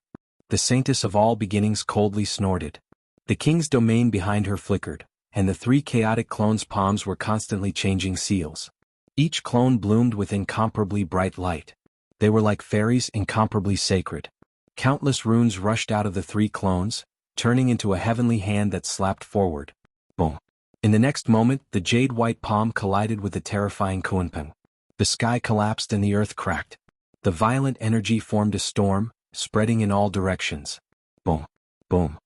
A: The saintess of all beginnings coldly snorted. The king's domain behind her flickered, and the 3 chaotic clones' palms were constantly changing seals. Each clone bloomed with incomparably bright light. They were like fairies, incomparably sacred. Countless runes rushed out of the 3 clones, turning into a heavenly hand that slapped forward. Boom! In the next moment, the jade-white palm collided with the terrifying kunpeng. The sky collapsed and the earth cracked. The violent energy formed a storm, spreading in all directions. Boom! Boom!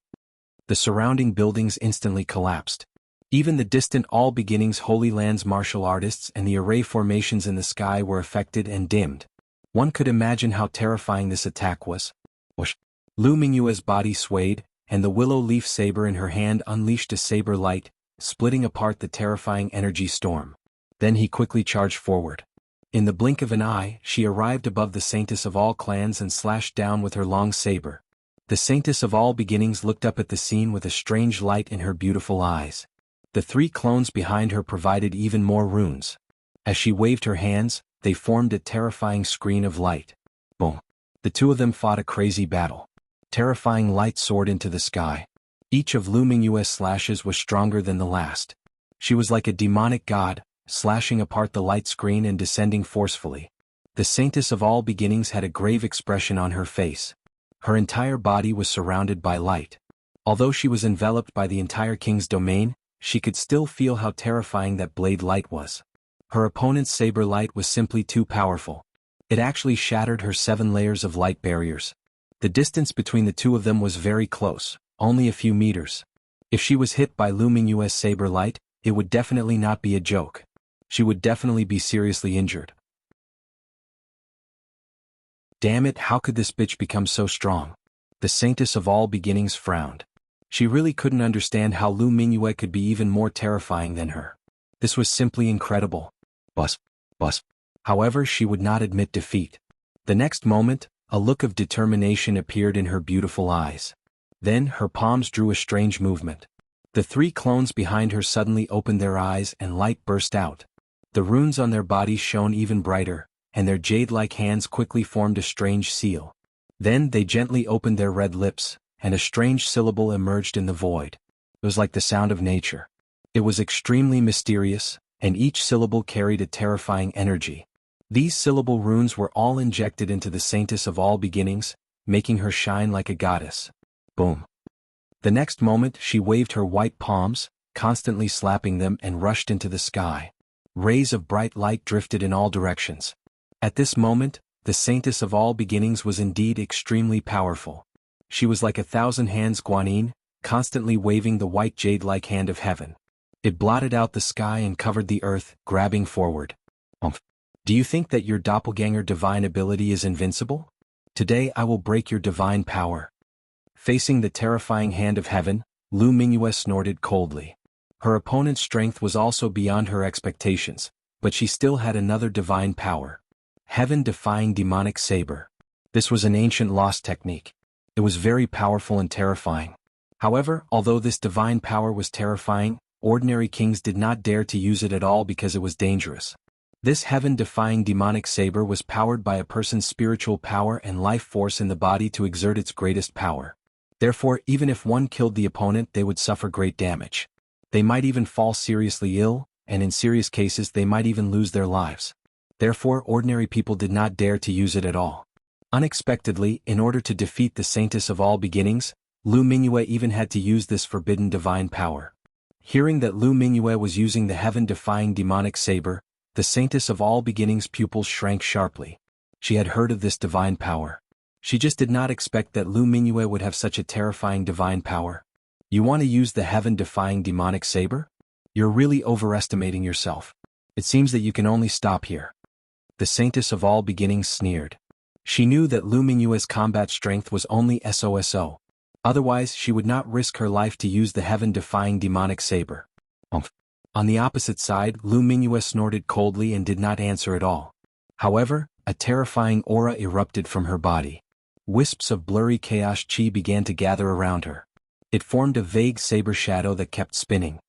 A: The surrounding buildings instantly collapsed. Even the distant All Beginnings Holy Land's martial artists and the array formations in the sky were affected and dimmed. One could imagine how terrifying this attack was. Whoosh! Lu Mingyue's body swayed, and the willow leaf saber in her hand unleashed a saber light, splitting apart the terrifying energy storm. Then he quickly charged forward. In the blink of an eye, she arrived above the saintess of all clans and slashed down with her long saber. The saintess of all beginnings looked up at the scene with a strange light in her beautiful eyes. The 3 clones behind her provided even more runes. As she waved her hands, they formed a terrifying screen of light. Boom! The 2 of them fought a crazy battle. Terrifying light soared into the sky. Each of Lu Mingyue's slashes was stronger than the last. She was like a demonic god, slashing apart the light screen and descending forcefully. The saintess of all beginnings had a grave expression on her face. Her entire body was surrounded by light. Although she was enveloped by the entire king's domain, she could still feel how terrifying that blade light was. Her opponent's saber light was simply too powerful. It actually shattered her 7 layers of light barriers. The distance between the two of them was very close, only a few meters. If she was hit by Lu Mingyue's saber light, it would definitely not be a joke. She would definitely be seriously injured. Damn it, how could this bitch become so strong? The Saintess of All Beginnings frowned. She really couldn't understand how Lu Mingyue could be even more terrifying than her. This was simply incredible. Bus. However, she would not admit defeat. The next moment, a look of determination appeared in her beautiful eyes. Then, her palms drew a strange movement. The 3 clones behind her suddenly opened their eyes and light burst out. The runes on their bodies shone even brighter, and their jade-like hands quickly formed a strange seal. Then they gently opened their red lips, and a strange syllable emerged in the void. It was like the sound of nature. It was extremely mysterious, and each syllable carried a terrifying energy. These syllable runes were all injected into the Saintess of All Beginnings, making her shine like a goddess. Boom. The next moment she waved her white palms, constantly slapping them, and rushed into the sky. Rays of bright light drifted in all directions. At this moment, the Saintess of All Beginnings was indeed extremely powerful. She was like 1,000 hands guanyin, constantly waving the white jade-like hand of heaven. It blotted out the sky and covered the earth, grabbing forward. Do you think that your doppelganger divine ability is invincible? Today I will break your divine power. Facing the terrifying hand of heaven, Lu Mingyue snorted coldly. Her opponent's strength was also beyond her expectations, but she still had another divine power. Heaven-defying demonic saber. This was an ancient lost technique. It was very powerful and terrifying. However, although this divine power was terrifying, ordinary kings did not dare to use it at all because it was dangerous. This heaven-defying demonic saber was powered by a person's spiritual power and life force in the body to exert its greatest power. Therefore, even if one killed the opponent, they would suffer great damage. They might even fall seriously ill, and in serious cases they might even lose their lives. Therefore, ordinary people did not dare to use it at all. Unexpectedly, in order to defeat the Saintess of All Beginnings, Lu Mingyue even had to use this forbidden divine power. Hearing that Lu Mingyue was using the heaven-defying demonic saber, the Saintess of All Beginnings' pupils shrank sharply. She had heard of this divine power. She just did not expect that Lu Mingyue would have such a terrifying divine power. You want to use the heaven-defying demonic saber? You're really overestimating yourself. It seems that you can only stop here. The Saintess of All Beginnings sneered. She knew that Lu Mingyue's combat strength was only SOSO. Otherwise, she would not risk her life to use the heaven-defying demonic saber. On the opposite side, Lu Mingyue snorted coldly and did not answer at all. However, a terrifying aura erupted from her body. Wisps of blurry chaos chi began to gather around her. It formed a vague saber shadow that kept spinning.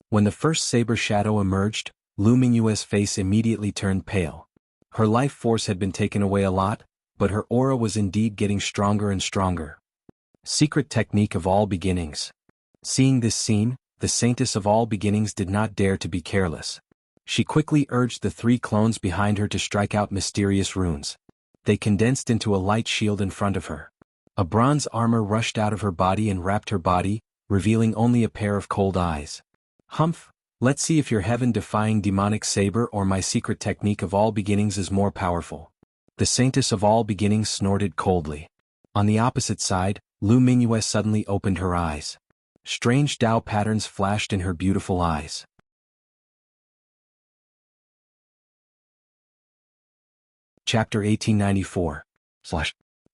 A: When the first saber shadow emerged, Lu Mingyue's face immediately turned pale. Her life force had been taken away a lot, but her aura was indeed getting stronger and stronger. Secret technique of all beginnings. Seeing this scene, the Saintess of All Beginnings did not dare to be careless. She quickly urged the 3 clones behind her to strike out mysterious runes. They condensed into a light shield in front of her. A bronze armor rushed out of her body and wrapped her body, revealing only a pair of cold eyes. Humph! Let's see if your heaven-defying demonic saber or my secret technique of all beginnings is more powerful. The Saintess of All Beginnings snorted coldly. On the opposite side, Lu Mingyue suddenly opened her eyes. Strange Tao patterns flashed in her beautiful eyes. Chapter 1894.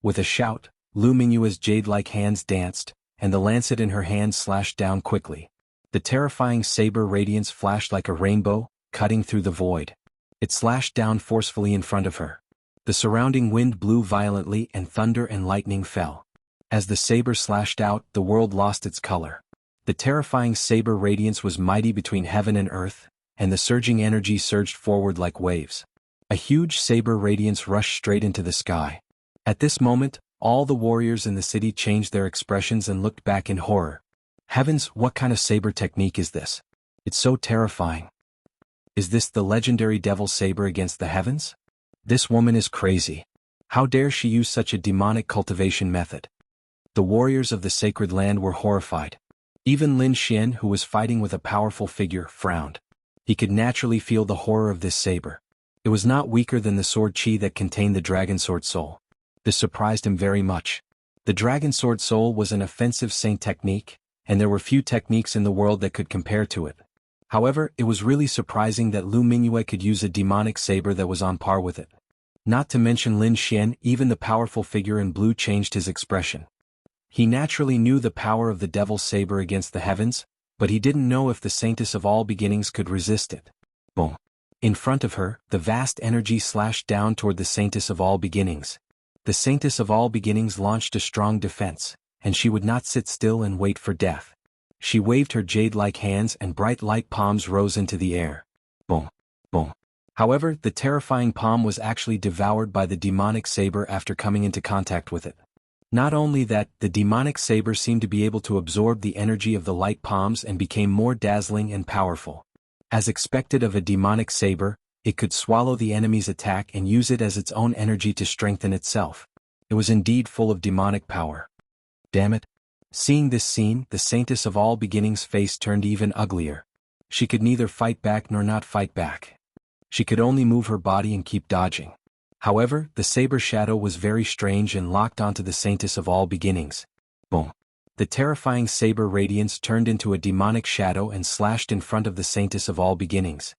A: With a shout, Lu Mingyue's jade-like hands danced, and the lancet in her hand slashed down quickly. The terrifying saber radiance flashed like a rainbow, cutting through the void. It slashed down forcefully in front of her. The surrounding wind blew violently and thunder and lightning fell. As the saber slashed out, the world lost its color. The terrifying saber radiance was mighty between heaven and earth, and the surging energy surged forward like waves. A huge saber radiance rushed straight into the sky. At this moment, all the warriors in the city changed their expressions and looked back in horror. Heavens, what kind of saber technique is this? It's so terrifying. Is this the legendary devil saber against the heavens? This woman is crazy. How dare she use such a demonic cultivation method? The warriors of the sacred land were horrified. Even Lin Xian, who was fighting with a powerful figure, frowned. He could naturally feel the horror of this saber. It was not weaker than the sword chi that contained the dragon sword soul. This surprised him very much. The dragon sword soul was an offensive saint technique, and there were few techniques in the world that could compare to it. However, it was really surprising that Lu Mingyue could use a demonic saber that was on par with it. Not to mention Lin Xian, even the powerful figure in blue changed his expression. He naturally knew the power of the devil's saber against the heavens, but he didn't know if the Saintess of All Beginnings could resist it. Boom. In front of her, the vast energy slashed down toward the Saintess of All Beginnings. The Saintess of All Beginnings launched a strong defense, and she would not sit still and wait for death. She waved her jade-like hands and bright light palms rose into the air. Boom. Boom. However, the terrifying palm was actually devoured by the demonic saber after coming into contact with it. Not only that, the demonic saber seemed to be able to absorb the energy of the light palms and became more dazzling and powerful. As expected of a demonic saber, it could swallow the enemy's attack and use it as its own energy to strengthen itself. It was indeed full of demonic power. Damn it. Seeing this scene, the Saintess of All Beginnings' face turned even uglier. She could neither fight back nor not fight back. She could only move her body and keep dodging. However, the saber shadow was very strange and locked onto the Saintess of All Beginnings. Boom. The terrifying saber radiance turned into a demonic shadow and slashed in front of the Saintess of All Beginnings.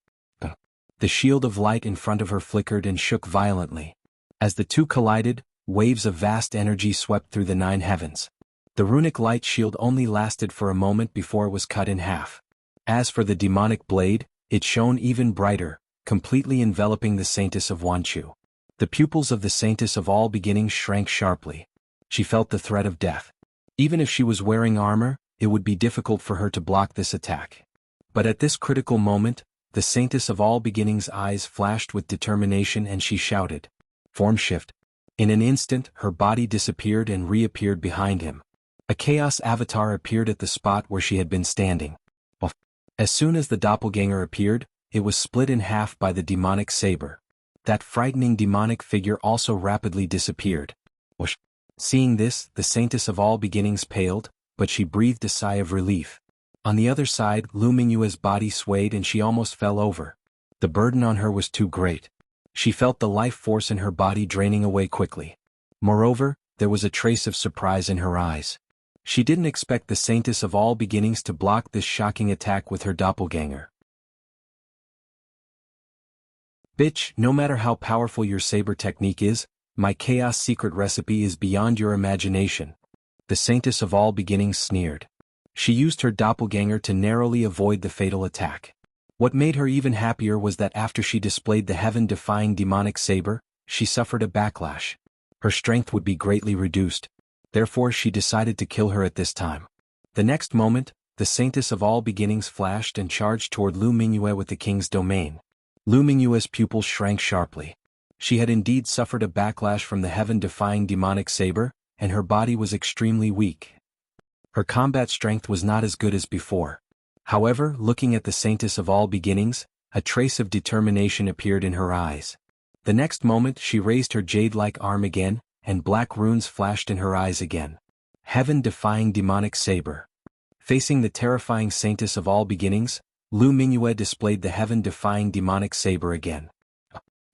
A: The shield of light in front of her flickered and shook violently. As the two collided, waves of vast energy swept through the 9 heavens. The runic light shield only lasted for a moment before it was cut in half. As for the demonic blade, it shone even brighter, completely enveloping the Saintess of Wanchu. The pupils of the Saintess of All Beginnings shrank sharply. She felt the threat of death. Even if she was wearing armor, it would be difficult for her to block this attack. But at this critical moment, the Saintess of All Beginnings' eyes flashed with determination and she shouted, "Form shift." In an instant, her body disappeared and reappeared behind him. A chaos avatar appeared at the spot where she had been standing. As soon as the doppelganger appeared, it was split in half by the demonic saber. That frightening demonic figure also rapidly disappeared. Seeing this, the Saintess of All Beginnings paled, but she breathed a sigh of relief. On the other side, Lu Mingyue's body swayed and she almost fell over. The burden on her was too great. She felt the life force in her body draining away quickly. Moreover, there was a trace of surprise in her eyes. She didn't expect the Saintess of All Beginnings to block this shocking attack with her doppelganger. Bitch, no matter how powerful your saber technique is, my chaos secret recipe is beyond your imagination. The Saintess of All Beginnings sneered. She used her doppelganger to narrowly avoid the fatal attack. What made her even happier was that after she displayed the heaven-defying demonic saber, she suffered a backlash. Her strength would be greatly reduced. Therefore she decided to kill her at this time. The next moment, the Saintess of All Beginnings flashed and charged toward Lu Mingyue with the king's domain. Lu Mingyue's pupils shrank sharply. She had indeed suffered a backlash from the heaven-defying demonic saber, and her body was extremely weak. Her combat strength was not as good as before. However, looking at the Saintess of All Beginnings, a trace of determination appeared in her eyes. The next moment she raised her jade-like arm again, and black runes flashed in her eyes again. Heaven-defying demonic saber. Facing the terrifying Saintess of All Beginnings, Lu Mingyue displayed the heaven-defying demonic saber again.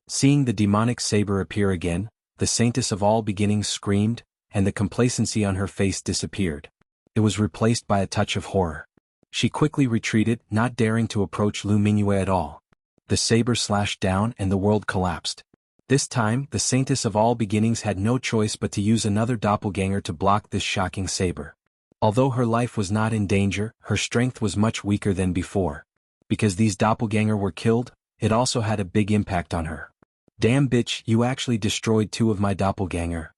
A: Seeing the demonic saber appear again, the Saintess of All Beginnings screamed, and the complacency on her face disappeared. It was replaced by a touch of horror. She quickly retreated, not daring to approach Lu Mingyue at all. The saber slashed down and the world collapsed. This time, the Saintess of All Beginnings had no choice but to use another doppelganger to block this shocking saber. Although her life was not in danger, her strength was much weaker than before. Because these doppelganger were killed, it also had a big impact on her. Damn bitch, you actually destroyed 2 of my doppelganger.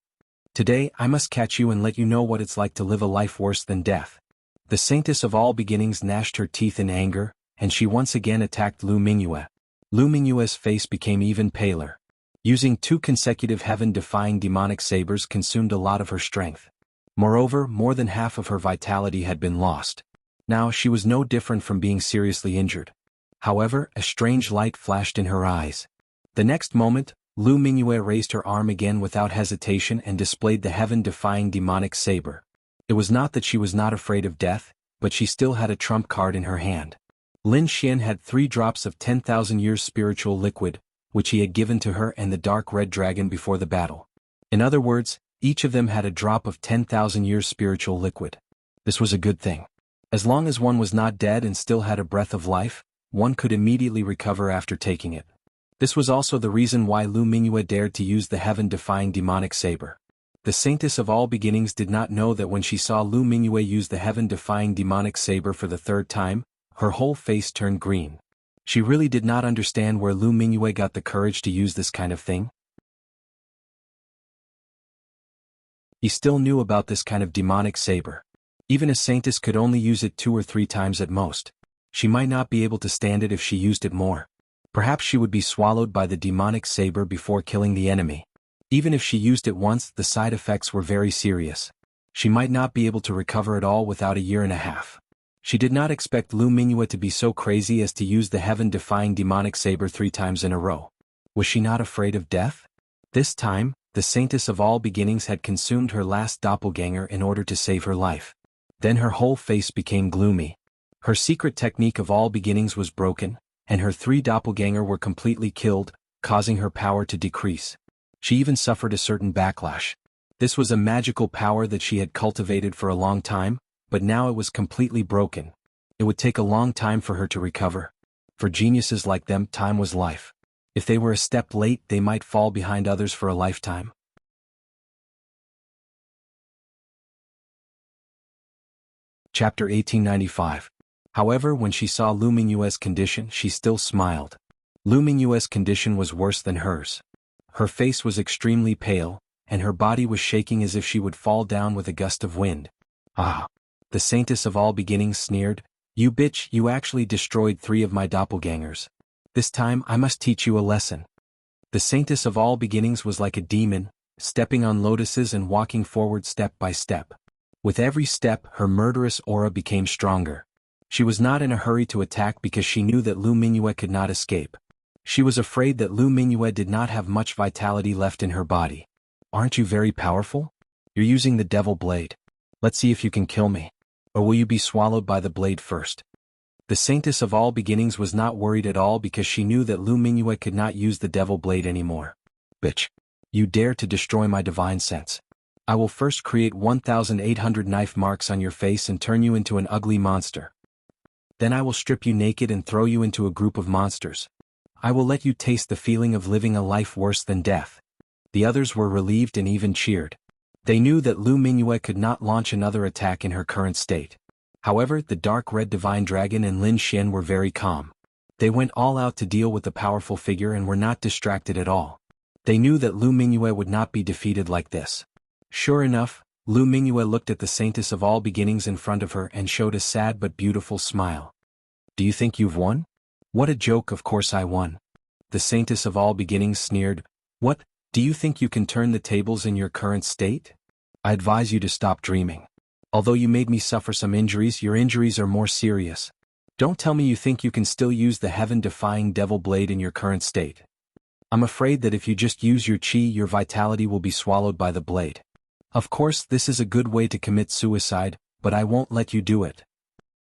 A: Today, I must catch you and let you know what it's like to live a life worse than death. The Saintess of All Beginnings gnashed her teeth in anger, and she once again attacked Lu Mingyue. Lu Mingyue's face became even paler. Using 2 consecutive heaven-defying demonic sabers consumed a lot of her strength. Moreover, more than half of her vitality had been lost. Now she was no different from being seriously injured. However, a strange light flashed in her eyes. The next moment, Lu Mingyue raised her arm again without hesitation and displayed the heaven-defying demonic saber. It was not that she was not afraid of death, but she still had a trump card in her hand. Lin Xian had 3 drops of 10,000 years spiritual liquid, which he had given to her and the dark red dragon before the battle. In other words, each of them had a drop of 10,000 years spiritual liquid. This was a good thing. As long as one was not dead and still had a breath of life, one could immediately recover after taking it. This was also the reason why Lu Mingyue dared to use the heaven-defying demonic saber. The Saintess of all beginnings did not know that when she saw Lu Mingyue use the heaven-defying demonic saber for the 3rd time, her whole face turned green. She really did not understand where Lu Mingyue got the courage to use this kind of thing. He still knew about this kind of demonic saber. Even a Saintess could only use it 2 or 3 times at most. She might not be able to stand it if she used it more. Perhaps she would be swallowed by the demonic saber before killing the enemy. Even if she used it once, the side effects were very serious. She might not be able to recover at all without a year and a half. She did not expect Lu Mingyue to be so crazy as to use the heaven-defying demonic saber 3 times in a row. Was she not afraid of death? This time, the Saintess of all beginnings had consumed her last doppelganger in order to save her life. Then her whole face became gloomy. Her secret technique of all beginnings was broken, and her 3 doppelganger were completely killed, causing her power to decrease. She even suffered a certain backlash. This was a magical power that she had cultivated for a long time, but now it was completely broken. It would take a long time for her to recover. For geniuses like them, time was life. If they were a step late, they might fall behind others for a lifetime. Chapter 1895. However, when she saw Lu Mingyue's condition, she still smiled. Lu Mingyue's condition was worse than hers. Her face was extremely pale, and her body was shaking as if she would fall down with a gust of wind. Ah! The Saintess of all beginnings sneered, "You bitch, you actually destroyed 3 of my doppelgangers. This time I must teach you a lesson." The Saintess of all beginnings was like a demon, stepping on lotuses and walking forward step by step. With every step, her murderous aura became stronger. She was not in a hurry to attack because she knew that Lu Mingyue could not escape. She was afraid that Lu Mingyue did not have much vitality left in her body. "Aren't you very powerful? You're using the devil blade. Let's see if you can kill me. Or will you be swallowed by the blade first?" The Saintess of all beginnings was not worried at all because she knew that Lu Mingyue could not use the devil blade anymore. "Bitch! You dare to destroy my divine sense. I will first create 1,800 knife marks on your face and turn you into an ugly monster. Then I will strip you naked and throw you into a group of monsters. I will let you taste the feeling of living a life worse than death." The others were relieved and even cheered. They knew that Lu Mingyue could not launch another attack in her current state. However, the dark red divine dragon and Lin Xian were very calm. They went all out to deal with the powerful figure and were not distracted at all. They knew that Lu Mingyue would not be defeated like this. Sure enough, Lu Mingyue looked at the Saintess of all beginnings in front of her and showed a sad but beautiful smile. "Do you think you've won?" "What a joke, of course I won." The Saintess of all beginnings sneered, "What, do you think you can turn the tables in your current state? I advise you to stop dreaming. Although you made me suffer some injuries, your injuries are more serious. Don't tell me you think you can still use the heaven-defying devil blade in your current state. I'm afraid that if you just use your chi, your vitality will be swallowed by the blade. Of course, this is a good way to commit suicide, but I won't let you do it."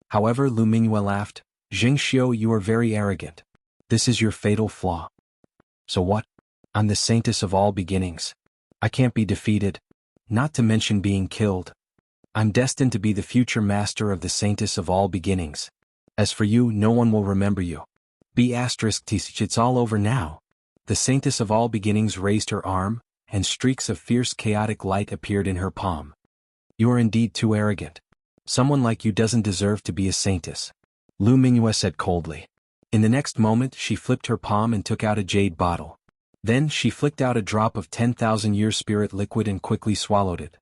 A: However, Lu Mingyue laughed, "Jing Xiu, you are very arrogant. This is your fatal flaw. So what? I'm the Saintess of all beginnings. I can't be defeated, not to mention being killed. I'm destined to be the future master of the Saintess of all beginnings. As for you, no one will remember you. It's all over now." The Saintess of all beginnings raised her arm, and streaks of fierce chaotic light appeared in her palm. "You are indeed too arrogant. Someone like you doesn't deserve to be a Saintess," Lu Mingyue said coldly. In the next moment, she flipped her palm and took out a jade bottle. Then she flicked out a drop of 10,000 year spirit liquid and quickly swallowed it.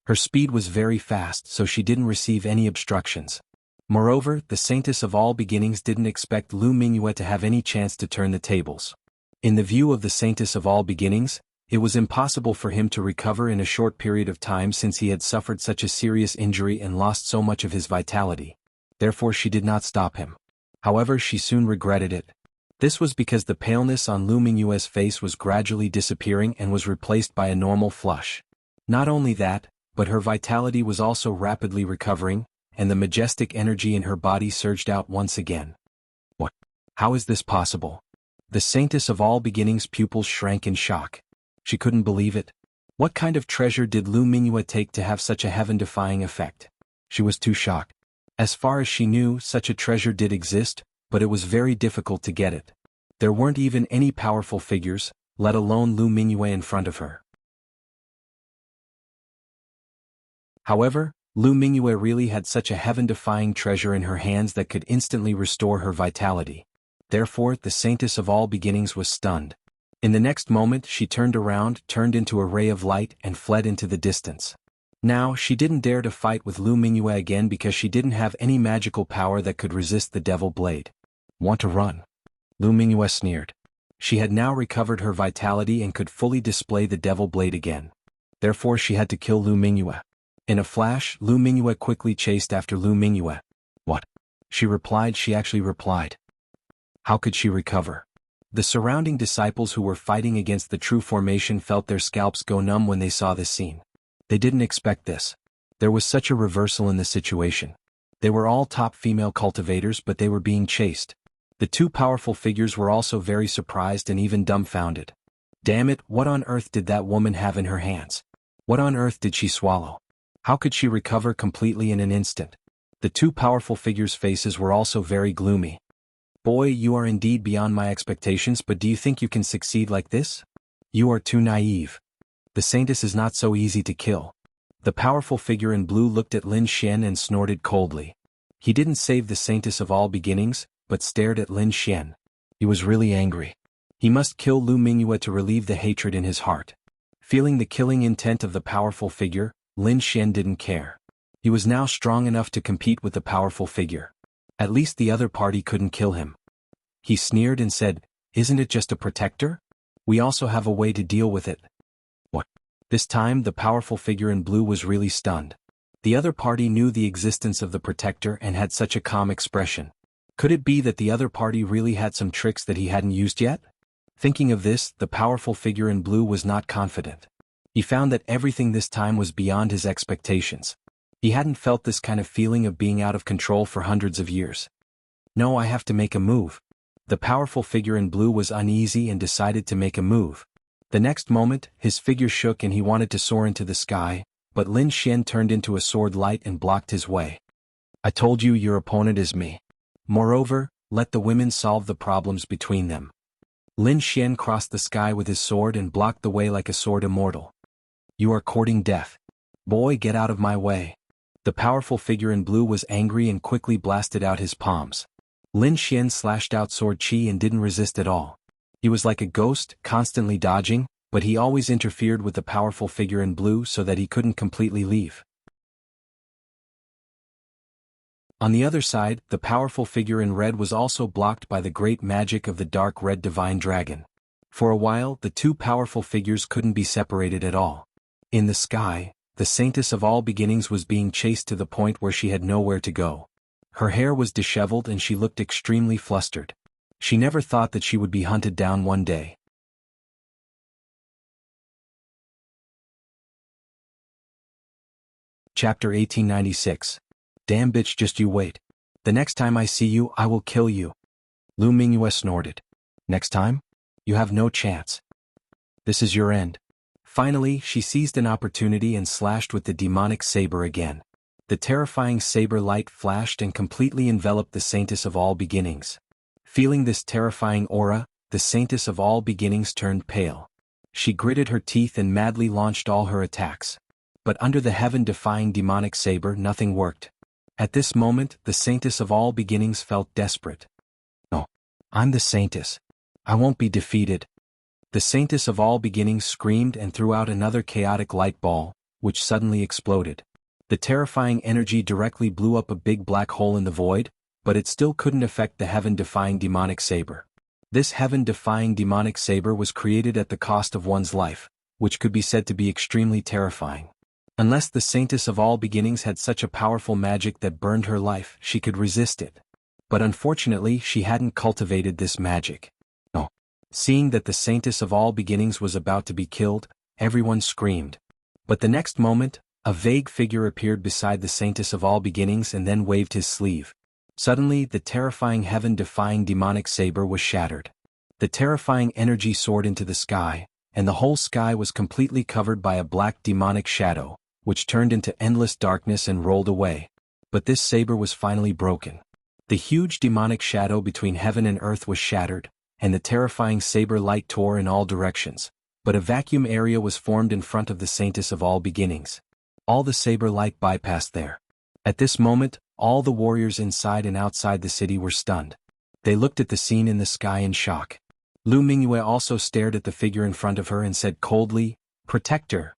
A: Her speed was very fast, so she didn't receive any obstructions. Moreover, the Saintess of all beginnings didn't expect Lu Mingyue to have any chance to turn the tables. In the view of the Saintess of all beginnings, it was impossible for him to recover in a short period of time since he had suffered such a serious injury and lost so much of his vitality. Therefore she did not stop him. However, she soon regretted it. This was because the paleness on Lu Mingyue's face was gradually disappearing and was replaced by a normal flush. Not only that, but her vitality was also rapidly recovering, and the majestic energy in her body surged out once again. What? How is this possible? The saintess of all beginnings' pupils shrank in shock. She couldn't believe it. What kind of treasure did Lu Mingyue take to have such a heaven-defying effect? She was too shocked. As far as she knew, such a treasure did exist, but it was very difficult to get it. There weren't even any powerful figures, let alone Lu Mingyue in front of her. However, Lu Mingyue really had such a heaven-defying treasure in her hands that could instantly restore her vitality. Therefore, the saintess of all beginnings was stunned. In the next moment she turned around, turned into a ray of light, and fled into the distance. Now, she didn't dare to fight with Lu Mingyue again because she didn't have any magical power that could resist the devil blade. Want to run? Lu Mingyue sneered. She had now recovered her vitality and could fully display the devil blade again. Therefore she had to kill Lu Mingyue. In a flash, Lu Mingyue quickly chased after Lu Mingyue. What? She replied. She actually replied. How could she recover? The surrounding disciples who were fighting against the true formation felt their scalps go numb when they saw this scene. They didn't expect this. There was such a reversal in the situation. They were all top female cultivators, but they were being chased. The two powerful figures were also very surprised and even dumbfounded. Damn it, what on earth did that woman have in her hands? What on earth did she swallow? How could she recover completely in an instant? The two powerful figures' faces were also very gloomy. Boy, you are indeed beyond my expectations, but do you think you can succeed like this? You are too naive. The saintess is not so easy to kill. The powerful figure in blue looked at Lin Xian and snorted coldly. He didn't save the saintess of all beginnings, but stared at Lin Xian. He was really angry. He must kill Lu Mingyue to relieve the hatred in his heart. Feeling the killing intent of the powerful figure, Lin Xian didn't care. He was now strong enough to compete with the powerful figure. At least the other party couldn't kill him. He sneered and said, "Isn't it just a protector? We also have a way to deal with it." What? This time the powerful figure in blue was really stunned. The other party knew the existence of the protector and had such a calm expression. Could it be that the other party really had some tricks that he hadn't used yet? Thinking of this, the powerful figure in blue was not confident. He found that everything this time was beyond his expectations. He hadn't felt this kind of feeling of being out of control for hundreds of years. No, I have to make a move. The powerful figure in blue was uneasy and decided to make a move. The next moment, his figure shook and he wanted to soar into the sky, but Lin Xian turned into a sword light and blocked his way. I told you your opponent is me. Moreover, let the women solve the problems between them. Lin Xian crossed the sky with his sword and blocked the way like a sword immortal. You are courting death. Boy, get out of my way. The powerful figure in blue was angry and quickly blasted out his palms. Lin Xian slashed out sword chi and didn't resist at all. He was like a ghost, constantly dodging, but he always interfered with the powerful figure in blue so that he couldn't completely leave. On the other side, the powerful figure in red was also blocked by the great magic of the dark red divine dragon. For a while, the two powerful figures couldn't be separated at all. In the sky, the saintess of all beginnings was being chased to the point where she had nowhere to go. Her hair was disheveled and she looked extremely flustered. She never thought that she would be hunted down one day. Chapter 1896. Damn bitch, just you wait. The next time I see you, I will kill you. Lu Mingyue snorted. Next time? You have no chance. This is your end. Finally, she seized an opportunity and slashed with the demonic saber again. The terrifying saber light flashed and completely enveloped the saintess of all beginnings. Feeling this terrifying aura, the saintess of all beginnings turned pale. She gritted her teeth and madly launched all her attacks. But under the heaven-defying demonic saber, nothing worked. At this moment, the saintess of all beginnings felt desperate. No, I'm the saintess. I won't be defeated. The saintess of all beginnings screamed and threw out another chaotic light ball, which suddenly exploded. The terrifying energy directly blew up a big black hole in the void, but it still couldn't affect the heaven-defying demonic saber. This heaven-defying demonic saber was created at the cost of one's life, which could be said to be extremely terrifying. Unless the saintess of all beginnings had such a powerful magic that burned her life, she could resist it. But unfortunately, she hadn't cultivated this magic. No. Seeing that the saintess of all beginnings was about to be killed, everyone screamed. But the next moment, A vague figure appeared beside the Saintess of all beginnings and then waved his sleeve. Suddenly, the terrifying heaven-defying demonic saber was shattered. The terrifying energy soared into the sky, and the whole sky was completely covered by a black demonic shadow, which turned into endless darkness and rolled away. But this saber was finally broken. The huge demonic shadow between heaven and earth was shattered, and the terrifying saber light tore in all directions, but a vacuum area was formed in front of the Saintess of all beginnings. All the saber light bypassed there. At this moment, all the warriors inside and outside the city were stunned. They looked at the scene in the sky in shock. Lu Mingyue also stared at the figure in front of her and said coldly, "Protector."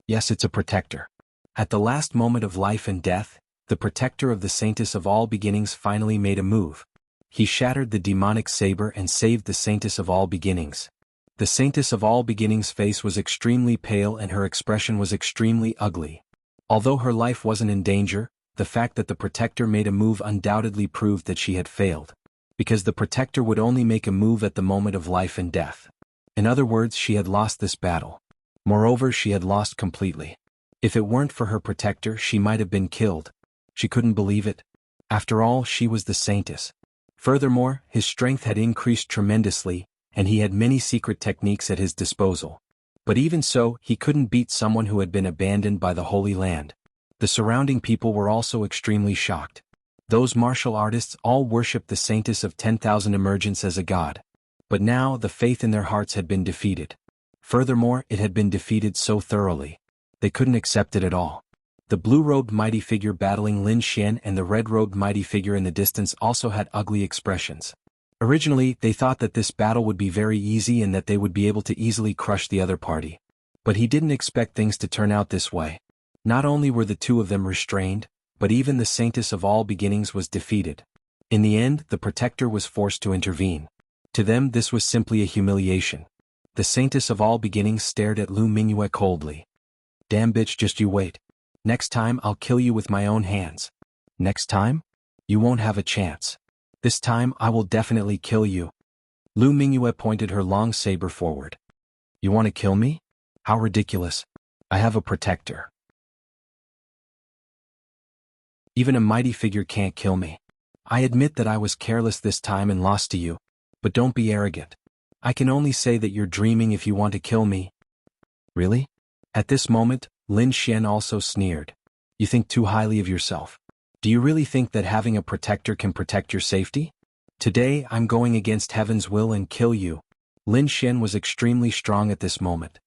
A: Yes, it's a protector. At the last moment of life and death, the protector of the Saintess of all beginnings finally made a move. He shattered the demonic saber and saved the Saintess of all beginnings. The Saintess of all beginnings' face was extremely pale and her expression was extremely ugly. Although her life wasn't in danger, the fact that the protector made a move undoubtedly proved that she had failed. Because the protector would only make a move at the moment of life and death. In other words, she had lost this battle. Moreover, she had lost completely. If it weren't for her protector, she might have been killed. She couldn't believe it. After all, she was the Saintess. Furthermore, his strength had increased tremendously, and he had many secret techniques at his disposal. But even so, he couldn't beat someone who had been abandoned by the Holy Land. The surrounding people were also extremely shocked. Those martial artists all worshipped the Saintess of 10,000 Emergence as a god. But now, the faith in their hearts had been defeated. Furthermore, it had been defeated so thoroughly. They couldn't accept it at all. The blue-robed mighty figure battling Lin Xian and the red-robed mighty figure in the distance also had ugly expressions. Originally, they thought that this battle would be very easy and that they would be able to easily crush the other party. But he didn't expect things to turn out this way. Not only were the two of them restrained, but even the Saintess of all beginnings was defeated. In the end, the protector was forced to intervene. To them, this was simply a humiliation. The Saintess of all beginnings stared at Lu Mingyue coldly. "Damn bitch, just you wait. Next time I'll kill you with my own hands." "Next time? You won't have a chance. This time I will definitely kill you." Lu Mingyue pointed her long saber forward. "You want to kill me? How ridiculous. I have a protector. Even a mighty figure can't kill me. I admit that I was careless this time and lost to you, but don't be arrogant. I can only say that you're dreaming if you want to kill me." "Really?" At this moment, Lin Xian also sneered. "You think too highly of yourself. Do you really think that having a protector can protect your safety? Today I'm going against heaven's will and kill you." Lin Xian was extremely strong at this moment.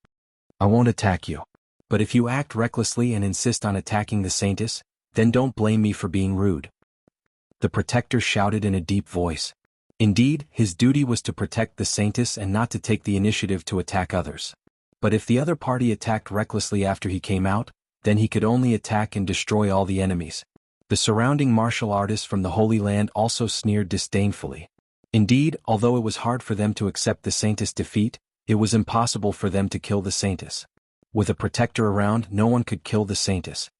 A: "I won't attack you. But if you act recklessly and insist on attacking the Saintess, then don't blame me for being rude." The protector shouted in a deep voice. Indeed, his duty was to protect the Saintess and not to take the initiative to attack others. But if the other party attacked recklessly after he came out, then he could only attack and destroy all the enemies. The surrounding martial artists from the Holy Land also sneered disdainfully. Indeed, although it was hard for them to accept the Saintess' defeat, it was impossible for them to kill the Saintess. With a protector around, no one could kill the Saintess.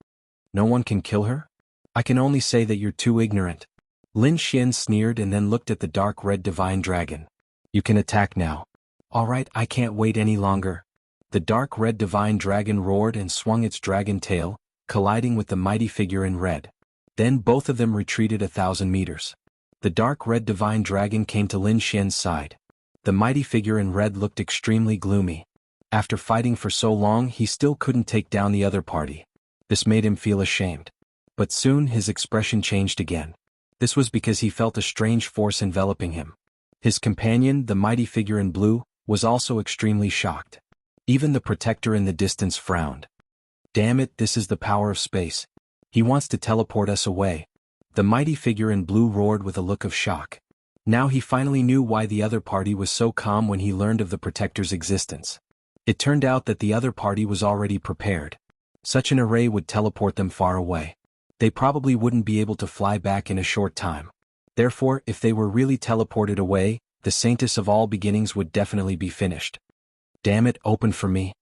A: "No one can kill her? I can only say that you're too ignorant." Lin Xian sneered and then looked at the dark red divine dragon. "You can attack now." "All right, I can't wait any longer." The dark red divine dragon roared and swung its dragon tail, colliding with the mighty figure in red. Then both of them retreated 1,000 meters. The dark red divine dragon came to Lin Xian's side. The mighty figure in red looked extremely gloomy. After fighting for so long, he still couldn't take down the other party. This made him feel ashamed. But soon his expression changed again. This was because he felt a strange force enveloping him. His companion, the mighty figure in blue, was also extremely shocked. Even the protector in the distance frowned. "Damn it, this is the power of space. He wants to teleport us away." The mighty figure in blue roared with a look of shock. Now he finally knew why the other party was so calm when he learned of the protector's existence. It turned out that the other party was already prepared. Such an array would teleport them far away. They probably wouldn't be able to fly back in a short time. Therefore, if they were really teleported away, the Saintess of all beginnings would definitely be finished. "Damn it, open for me."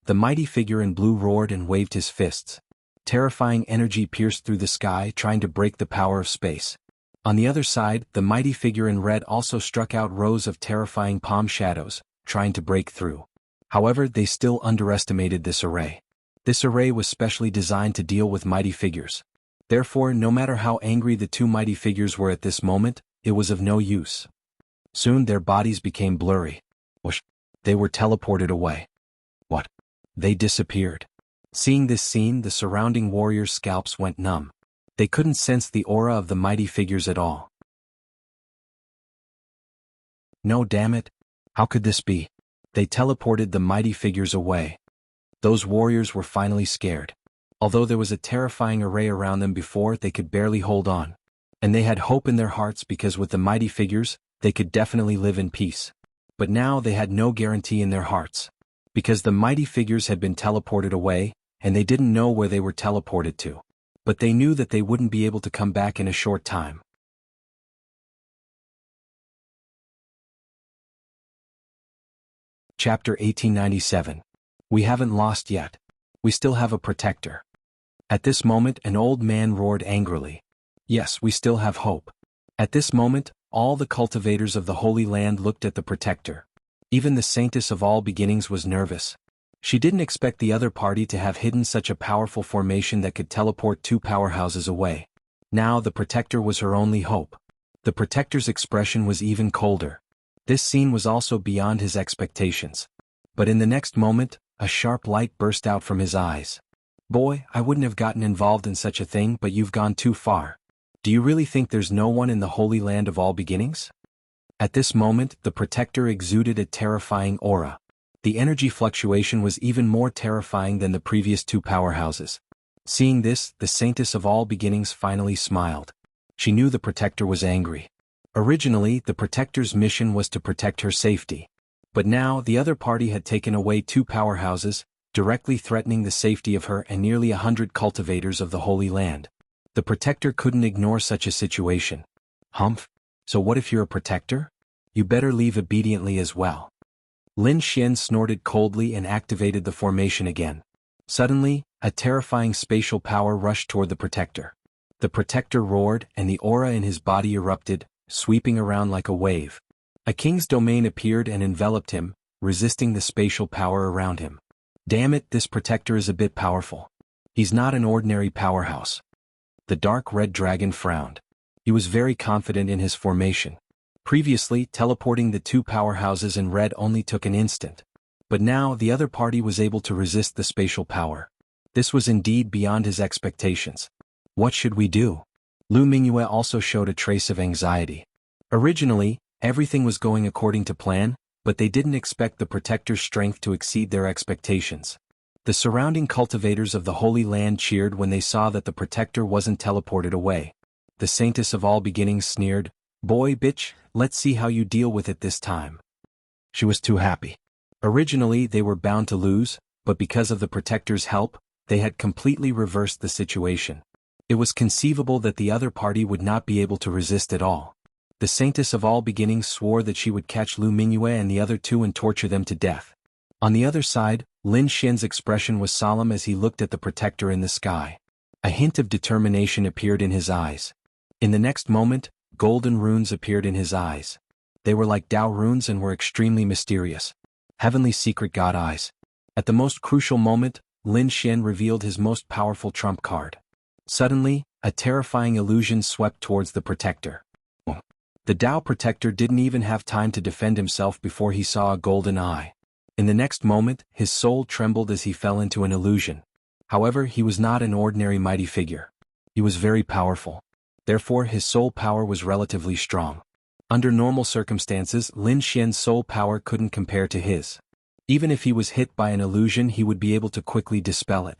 A: The mighty figure in blue roared and waved his fists. Terrifying energy pierced through the sky, trying to break the power of space. On the other side, the mighty figure in red also struck out rows of terrifying palm shadows, trying to break through. However, they still underestimated this array. This array was specially designed to deal with mighty figures. Therefore, no matter how angry the two mighty figures were at this moment, it was of no use. Soon their bodies became blurry. Whoosh! They were teleported away. What? They disappeared. Seeing this scene, the surrounding warriors' scalps went numb. They couldn't sense the aura of the mighty figures at all. No, damn it. How could this be? They teleported the mighty figures away. Those warriors were finally scared. Although there was a terrifying array around them before, they could barely hold on. And they had hope in their hearts because with the mighty figures, they could definitely live in peace. But now they had no guarantee in their hearts. Because the mighty figures had been teleported away, and they didn't know where they were teleported to. But they knew that they wouldn't be able to come back in a short time. Chapter 1897. We haven't lost yet. We still have a protector. At this moment, an old man roared angrily. Yes, we still have hope. At this moment, all the cultivators of the Holy Land looked at the protector. Even the saintess of all beginnings was nervous. She didn't expect the other party to have hidden such a powerful formation that could teleport two powerhouses away. Now the protector was her only hope. The protector's expression was even colder. This scene was also beyond his expectations. But in the next moment, a sharp light burst out from his eyes. Boy, I wouldn't have gotten involved in such a thing, but you've gone too far. Do you really think there's no one in the Holy Land of all beginnings? At this moment, the protector exuded a terrifying aura. The energy fluctuation was even more terrifying than the previous two powerhouses. Seeing this, the saintess of all beginnings finally smiled. She knew the protector was angry. Originally, the protector's mission was to protect her safety. But now, the other party had taken away two powerhouses, directly threatening the safety of her and nearly 100 cultivators of the Holy Land. The protector couldn't ignore such a situation. Humph. So what if you're a protector? You better leave obediently as well. Lin Xian snorted coldly and activated the formation again. Suddenly, a terrifying spatial power rushed toward the protector. The protector roared, and the aura in his body erupted, sweeping around like a wave. A king's domain appeared and enveloped him, resisting the spatial power around him. Damn it, this protector is a bit powerful. He's not an ordinary powerhouse. The dark red dragon frowned. He was very confident in his formation. Previously, teleporting the two powerhouses in red only took an instant. But now, the other party was able to resist the spatial power. This was indeed beyond his expectations. What should we do? Lu Mingyue also showed a trace of anxiety. Originally, everything was going according to plan, but they didn't expect the protector's strength to exceed their expectations. The surrounding cultivators of the Holy Land cheered when they saw that the protector wasn't teleported away. The saintess of all beginnings sneered, "Boy, bitch, let's see how you deal with it this time." She was too happy. Originally, they were bound to lose, but because of the protector's help, they had completely reversed the situation. It was conceivable that the other party would not be able to resist at all. The saintess of all beginnings swore that she would catch Lu Mingyue and the other two and torture them to death. On the other side, Lin Xian's expression was solemn as he looked at the protector in the sky. A hint of determination appeared in his eyes. In the next moment, golden runes appeared in his eyes. They were like Dao runes and were extremely mysterious. Heavenly secret god eyes. At the most crucial moment, Lin Xian revealed his most powerful trump card. Suddenly, a terrifying illusion swept towards the protector. The Dao protector didn't even have time to defend himself before he saw a golden eye. In the next moment, his soul trembled as he fell into an illusion. However, he was not an ordinary mighty figure. He was very powerful. Therefore, his soul power was relatively strong. Under normal circumstances, Lin Xian's soul power couldn't compare to his. Even if he was hit by an illusion, he would be able to quickly dispel it.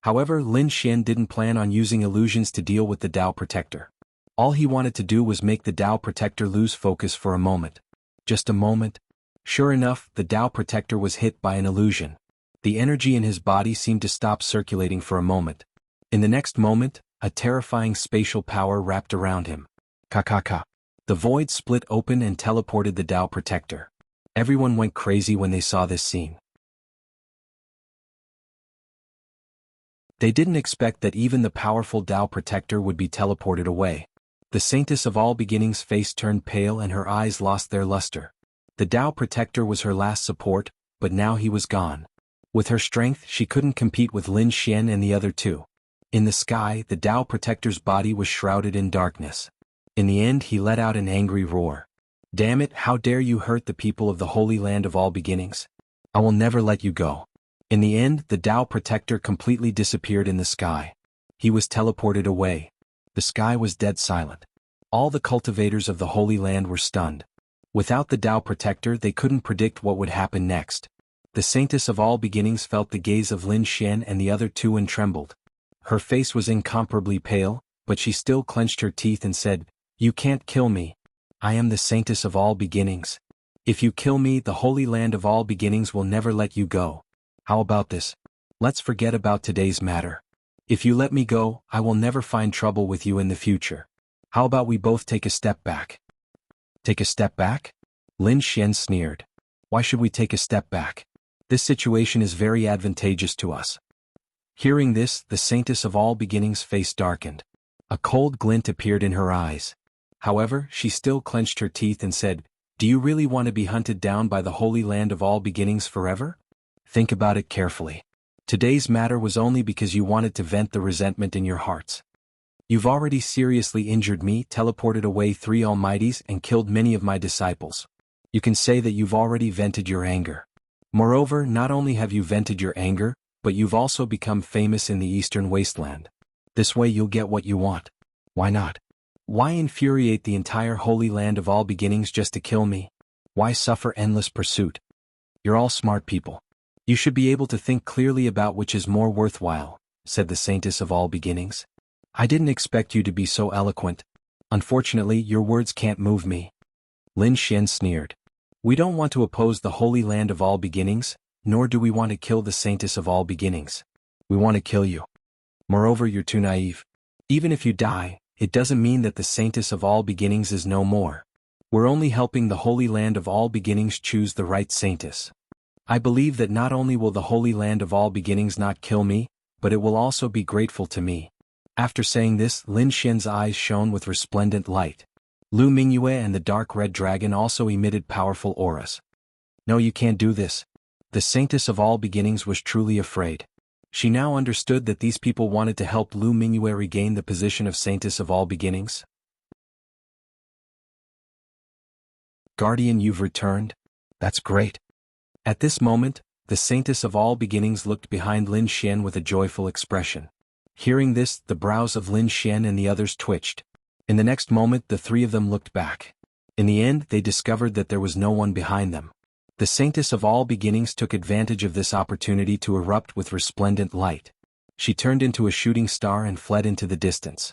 A: However, Lin Xian didn't plan on using illusions to deal with the Dao protector. All he wanted to do was make the Dao protector lose focus for a moment. Just a moment. Sure enough, the Dao protector was hit by an illusion. The energy in his body seemed to stop circulating for a moment. In the next moment, a terrifying spatial power wrapped around him. Ka. The void split open and teleported the Dao protector. Everyone went crazy when they saw this scene. They didn't expect that even the powerful Dao protector would be teleported away. The saintess of all beginnings' face turned pale and her eyes lost their luster. The Dao protector was her last support, but now he was gone. With her strength, she couldn't compete with Lin Xian and the other two. In the sky, the Tao Protector's body was shrouded in darkness. In the end, he let out an angry roar. "Damn it, how dare you hurt the people of the Holy Land of all beginnings? I will never let you go." In the end, the Tao Protector completely disappeared in the sky. He was teleported away. The sky was dead silent. All the cultivators of the Holy Land were stunned. Without the Tao Protector, they couldn't predict what would happen next. The Saintess of all beginnings felt the gaze of Lin Xian and the other two and trembled. Her face was incomparably pale, but she still clenched her teeth and said, "You can't kill me. I am the Saintess of all beginnings. If you kill me, the Holy Land of all beginnings will never let you go. How about this? Let's forget about today's matter. If you let me go, I will never find trouble with you in the future. How about we both take a step back?" "Take a step back?" Lin Xian sneered. "Why should we take a step back? This situation is very advantageous to us." Hearing this, the Saintess of all beginnings' face darkened. A cold glint appeared in her eyes. However, she still clenched her teeth and said, "Do you really want to be hunted down by the Holy Land of all beginnings forever? Think about it carefully. Today's matter was only because you wanted to vent the resentment in your hearts. You've already seriously injured me, teleported away 3 almighties, and killed many of my disciples. You can say that you've already vented your anger. Moreover, not only have you vented your anger, but you've also become famous in the Eastern Wasteland. This way you'll get what you want. Why not? Why infuriate the entire Holy Land of all beginnings just to kill me? Why suffer endless pursuit? You're all smart people. You should be able to think clearly about which is more worthwhile," said the Saintess of all beginnings. "I didn't expect you to be so eloquent. Unfortunately, your words can't move me." Lin Xian sneered. "We don't want to oppose the Holy Land of all beginnings, nor do we want to kill the Saintess of all beginnings. We want to kill you. Moreover, you're too naive. Even if you die, it doesn't mean that the Saintess of all beginnings is no more. We're only helping the Holy Land of all beginnings choose the right Saintess. I believe that not only will the Holy Land of all beginnings not kill me, but it will also be grateful to me." After saying this, Lin Xian's eyes shone with resplendent light. Lu Mingyue and the dark red dragon also emitted powerful auras. "No, you can't do this." The Saintess of all beginnings was truly afraid. She now understood that these people wanted to help Lu Mingyue regain the position of Saintess of all beginnings. "Guardian, you've returned? That's great." At this moment, the Saintess of all beginnings looked behind Lin Xian with a joyful expression. Hearing this, the brows of Lin Xian and the others twitched. In the next moment, the 3 of them looked back. In the end, they discovered that there was no one behind them. The Saintess of all beginnings took advantage of this opportunity to erupt with resplendent light. She turned into a shooting star and fled into the distance.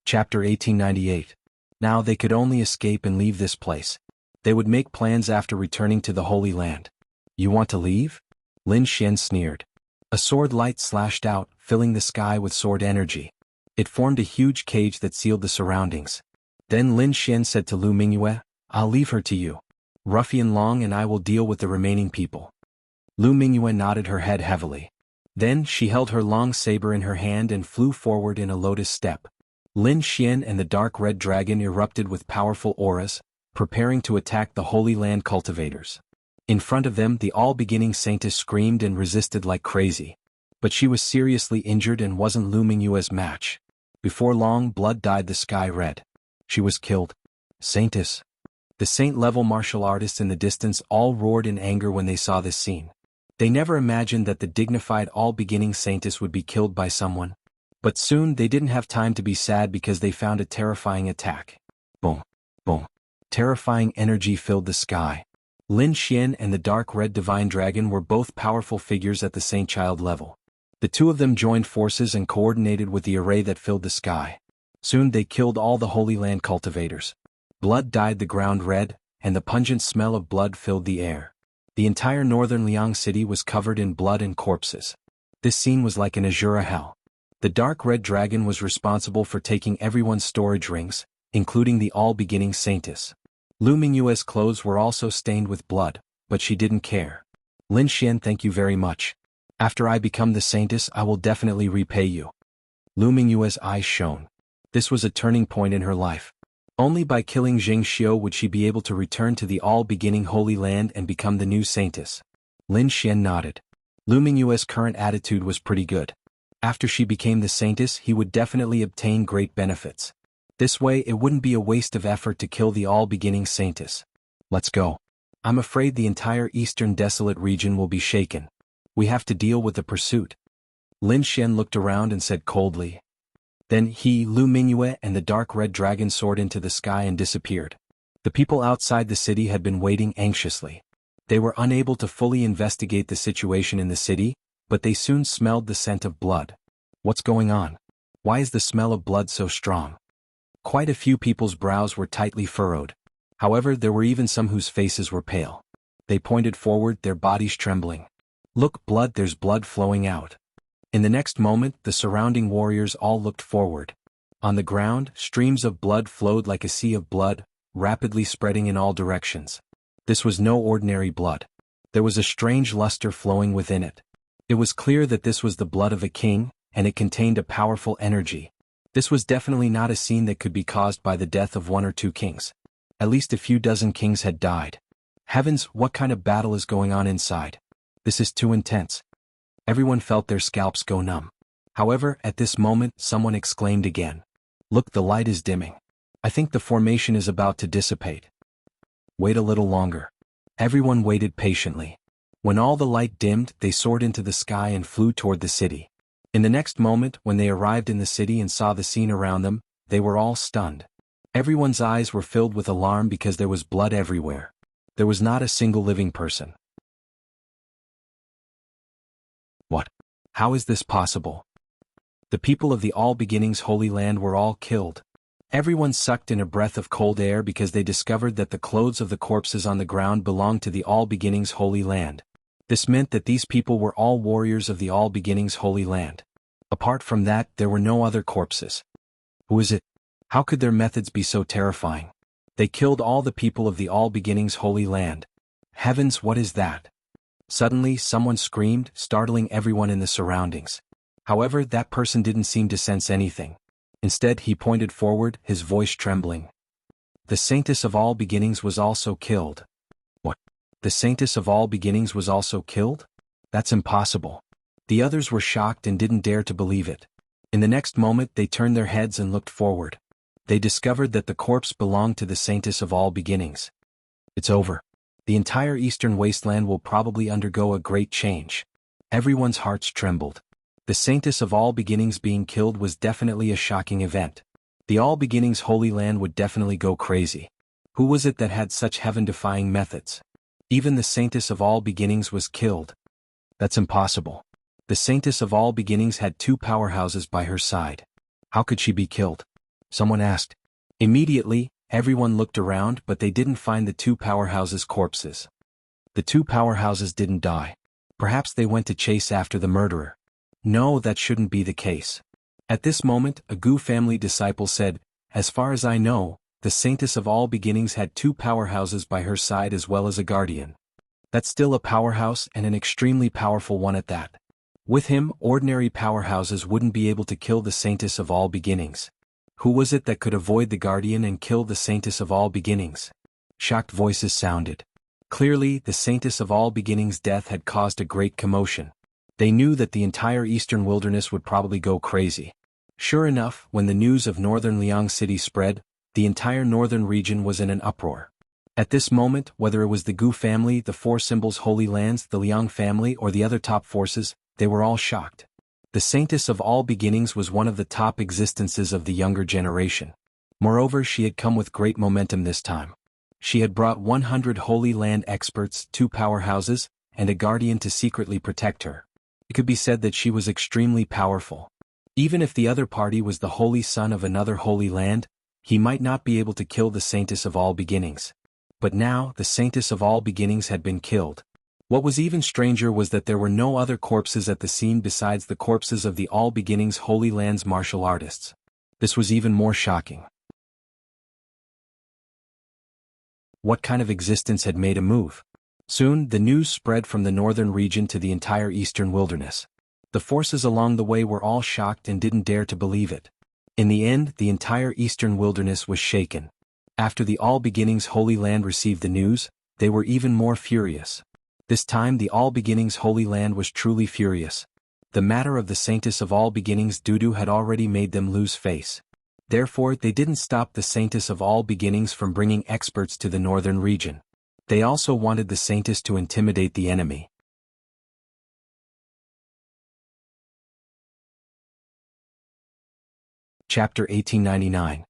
A: Chapter 1898. Now they could only escape and leave this place. They would make plans after returning to the Holy Land. "You want to leave?" Lin Xian sneered. A sword light slashed out, filling the sky with sword energy. It formed a huge cage that sealed the surroundings. Then Lin Xian said to Lu Mingyue, "I'll leave her to you. Ruffian Long and I will deal with the remaining people." Lu Mingyue nodded her head heavily. Then she held her long saber in her hand and flew forward in a lotus step. Lin Xian and the dark red dragon erupted with powerful auras, preparing to attack the Holy Land cultivators. In front of them, the all-beginning Saintess screamed and resisted like crazy. But she was seriously injured and wasn't Lu Mingyue's match. Before long, blood dyed the sky red. She was killed. "Saintess!" The saint-level martial artists in the distance all roared in anger when they saw this scene. They never imagined that the dignified all-beginning Saintess would be killed by someone. But soon they didn't have time to be sad because they found a terrifying attack. Boom! Boom! Terrifying energy filled the sky. Lin Xian and the dark red divine dragon were both powerful figures at the saint-child level. The 2 of them joined forces and coordinated with the array that filled the sky. Soon they killed all the Holy Land cultivators. Blood dyed the ground red, and the pungent smell of blood filled the air. The entire northern Liang city was covered in blood and corpses. This scene was like an Azura hell. The dark red dragon was responsible for taking everyone's storage rings, including the all-beginning Saintess. Lu Mingyue's clothes were also stained with blood, but she didn't care. "Lin Xian, thank you very much. After I become the Saintess, I will definitely repay you." Lu Mingyue's eyes shone. This was a turning point in her life. Only by killing Jing Xiu would she be able to return to the all-beginning Holy Land and become the new saintess. Lin Xian nodded. Lu Mingyue's current attitude was pretty good. After she became the saintess, he would definitely obtain great benefits. This way it wouldn't be a waste of effort to kill the all-beginning saintess. Let's go. I'm afraid the entire eastern desolate region will be shaken. We have to deal with the pursuit. Lin Xian looked around and said coldly. Then he, Lu Mingyue, and the dark red dragon soared into the sky and disappeared. The people outside the city had been waiting anxiously. They were unable to fully investigate the situation in the city, but they soon smelled the scent of blood. What's going on? Why is the smell of blood so strong? Quite a few people's brows were tightly furrowed. However, there were even some whose faces were pale. They pointed forward, their bodies trembling. Look, blood, there's blood flowing out. In the next moment, the surrounding warriors all looked forward. On the ground, streams of blood flowed like a sea of blood, rapidly spreading in all directions. This was no ordinary blood. There was a strange luster flowing within it. It was clear that this was the blood of a king, and it contained a powerful energy. This was definitely not a scene that could be caused by the death of one or two kings. At least a few dozen kings had died. Heavens, what kind of battle is going on inside? This is too intense. Everyone felt their scalps go numb. However, at this moment, someone exclaimed again. Look, the light is dimming. I think the formation is about to dissipate. Wait a little longer. Everyone waited patiently. When all the light dimmed, they soared into the sky and flew toward the city. In the next moment, when they arrived in the city and saw the scene around them, they were all stunned. Everyone's eyes were filled with alarm because there was blood everywhere. There was not a single living person. What? How is this possible? The people of the All Beginnings Holy Land were all killed. Everyone sucked in a breath of cold air because they discovered that the clothes of the corpses on the ground belonged to the All Beginnings Holy Land. This meant that these people were all warriors of the All Beginnings Holy Land. Apart from that, there were no other corpses. Who is it? How could their methods be so terrifying? They killed all the people of the All Beginnings Holy Land. Heavens, what is that? Suddenly, someone screamed, startling everyone in the surroundings. However, that person didn't seem to sense anything. Instead, he pointed forward, his voice trembling. The Saintess of All Beginnings was also killed. What? The Saintess of All Beginnings was also killed? That's impossible. The others were shocked and didn't dare to believe it. In the next moment, they turned their heads and looked forward. They discovered that the corpse belonged to the Saintess of All Beginnings. It's over. The entire eastern wasteland will probably undergo a great change. Everyone's hearts trembled. The Saintess of All Beginnings being killed was definitely a shocking event. The All Beginnings Holy Land would definitely go crazy. Who was it that had such heaven-defying methods? Even the Saintess of All Beginnings was killed. That's impossible. The Saintess of All Beginnings had two powerhouses by her side. How could she be killed? Someone asked. Immediately, everyone looked around, but they didn't find the two powerhouses' corpses. The two powerhouses didn't die. Perhaps they went to chase after the murderer. No, that shouldn't be the case. At this moment, a Gu family disciple said, as far as I know, the Saintess of All Beginnings had two powerhouses by her side as well as a guardian. That's still a powerhouse and an extremely powerful one at that. With him, ordinary powerhouses wouldn't be able to kill the Saintess of All Beginnings. Who was it that could avoid the guardian and kill the Saintess of All Beginnings? Shocked voices sounded. Clearly, the Saintess of All Beginnings' death had caused a great commotion. They knew that the entire eastern wilderness would probably go crazy. Sure enough, when the news of northern Liang City spread, the entire northern region was in an uproar. At this moment, whether it was the Gu family, the Four Symbols Holy Lands, the Liang family, or the other top forces, they were all shocked. The Saintess of All Beginnings was one of the top existences of the younger generation. Moreover, she had come with great momentum this time. She had brought 100 Holy Land experts, 2 powerhouses, and a guardian to secretly protect her. It could be said that she was extremely powerful. Even if the other party was the Holy Son of another Holy Land, he might not be able to kill the Saintess of All Beginnings. But now, the Saintess of All Beginnings had been killed. What was even stranger was that there were no other corpses at the scene besides the corpses of the All Beginnings Holy Land's martial artists. This was even more shocking. What kind of existence had made a move? Soon, the news spread from the northern region to the entire eastern wilderness. The forces along the way were all shocked and didn't dare to believe it. In the end, the entire eastern wilderness was shaken. After the All Beginnings Holy Land received the news, they were even more furious. This time the All Beginnings Holy Land was truly furious. The matter of the Saintess of All Beginnings Dudu had already made them lose face. Therefore they didn't stop the Saintess of All Beginnings from bringing experts to the northern region. They also wanted the Saintess to intimidate the enemy. Chapter 1899.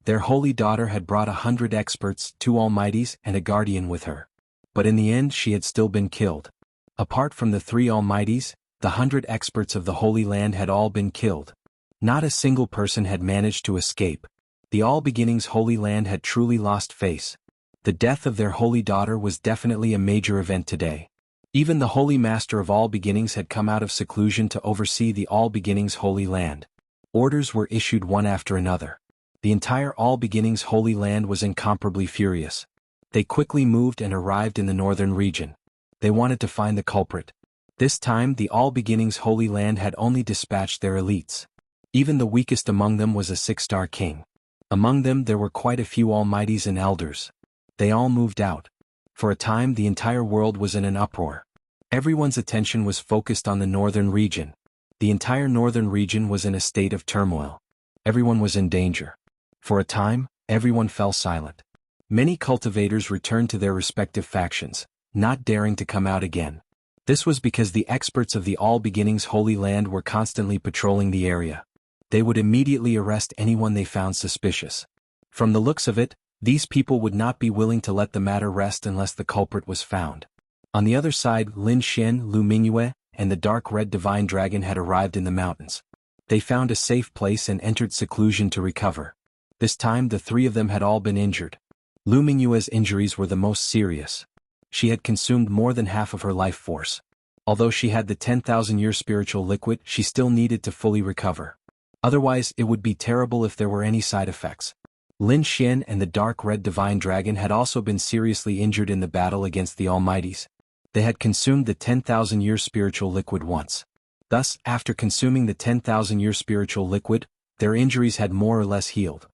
A: Their holy daughter had brought 100 experts, 2 almighties, and a guardian with her. But in the end she had still been killed. Apart from the 3 almighties, the 100 experts of the Holy Land had all been killed. Not a single person had managed to escape. The All Beginnings Holy Land had truly lost face. The death of their holy daughter was definitely a major event today. Even the Holy Master of All Beginnings had come out of seclusion to oversee the All Beginnings Holy Land. Orders were issued one after another. The entire All Beginnings Holy Land was incomparably furious. They quickly moved and arrived in the northern region. They wanted to find the culprit. This time the All Beginnings Holy Land had only dispatched their elites. Even the weakest among them was a 6-star king. Among them there were quite a few almighties and elders. They all moved out. For a time the entire world was in an uproar. Everyone's attention was focused on the northern region. The entire northern region was in a state of turmoil. Everyone was in danger. For a time, everyone fell silent. Many cultivators returned to their respective factions, not daring to come out again. This was because the experts of the All Beginnings Holy Land were constantly patrolling the area. They would immediately arrest anyone they found suspicious. From the looks of it, these people would not be willing to let the matter rest unless the culprit was found. On the other side, Lin Xian, Lu Mingyue, and the dark red divine dragon had arrived in the mountains. They found a safe place and entered seclusion to recover. This time the 3 of them had all been injured. Lu Mingyue's injuries were the most serious. She had consumed more than half of her life force. Although she had the 10,000-year spiritual liquid, she still needed to fully recover. Otherwise it would be terrible if there were any side effects. Lin Xian and the dark red divine dragon had also been seriously injured in the battle against the almighties. They had consumed the 10,000-year spiritual liquid once. Thus, after consuming the 10,000-year spiritual liquid, their injuries had more or less healed.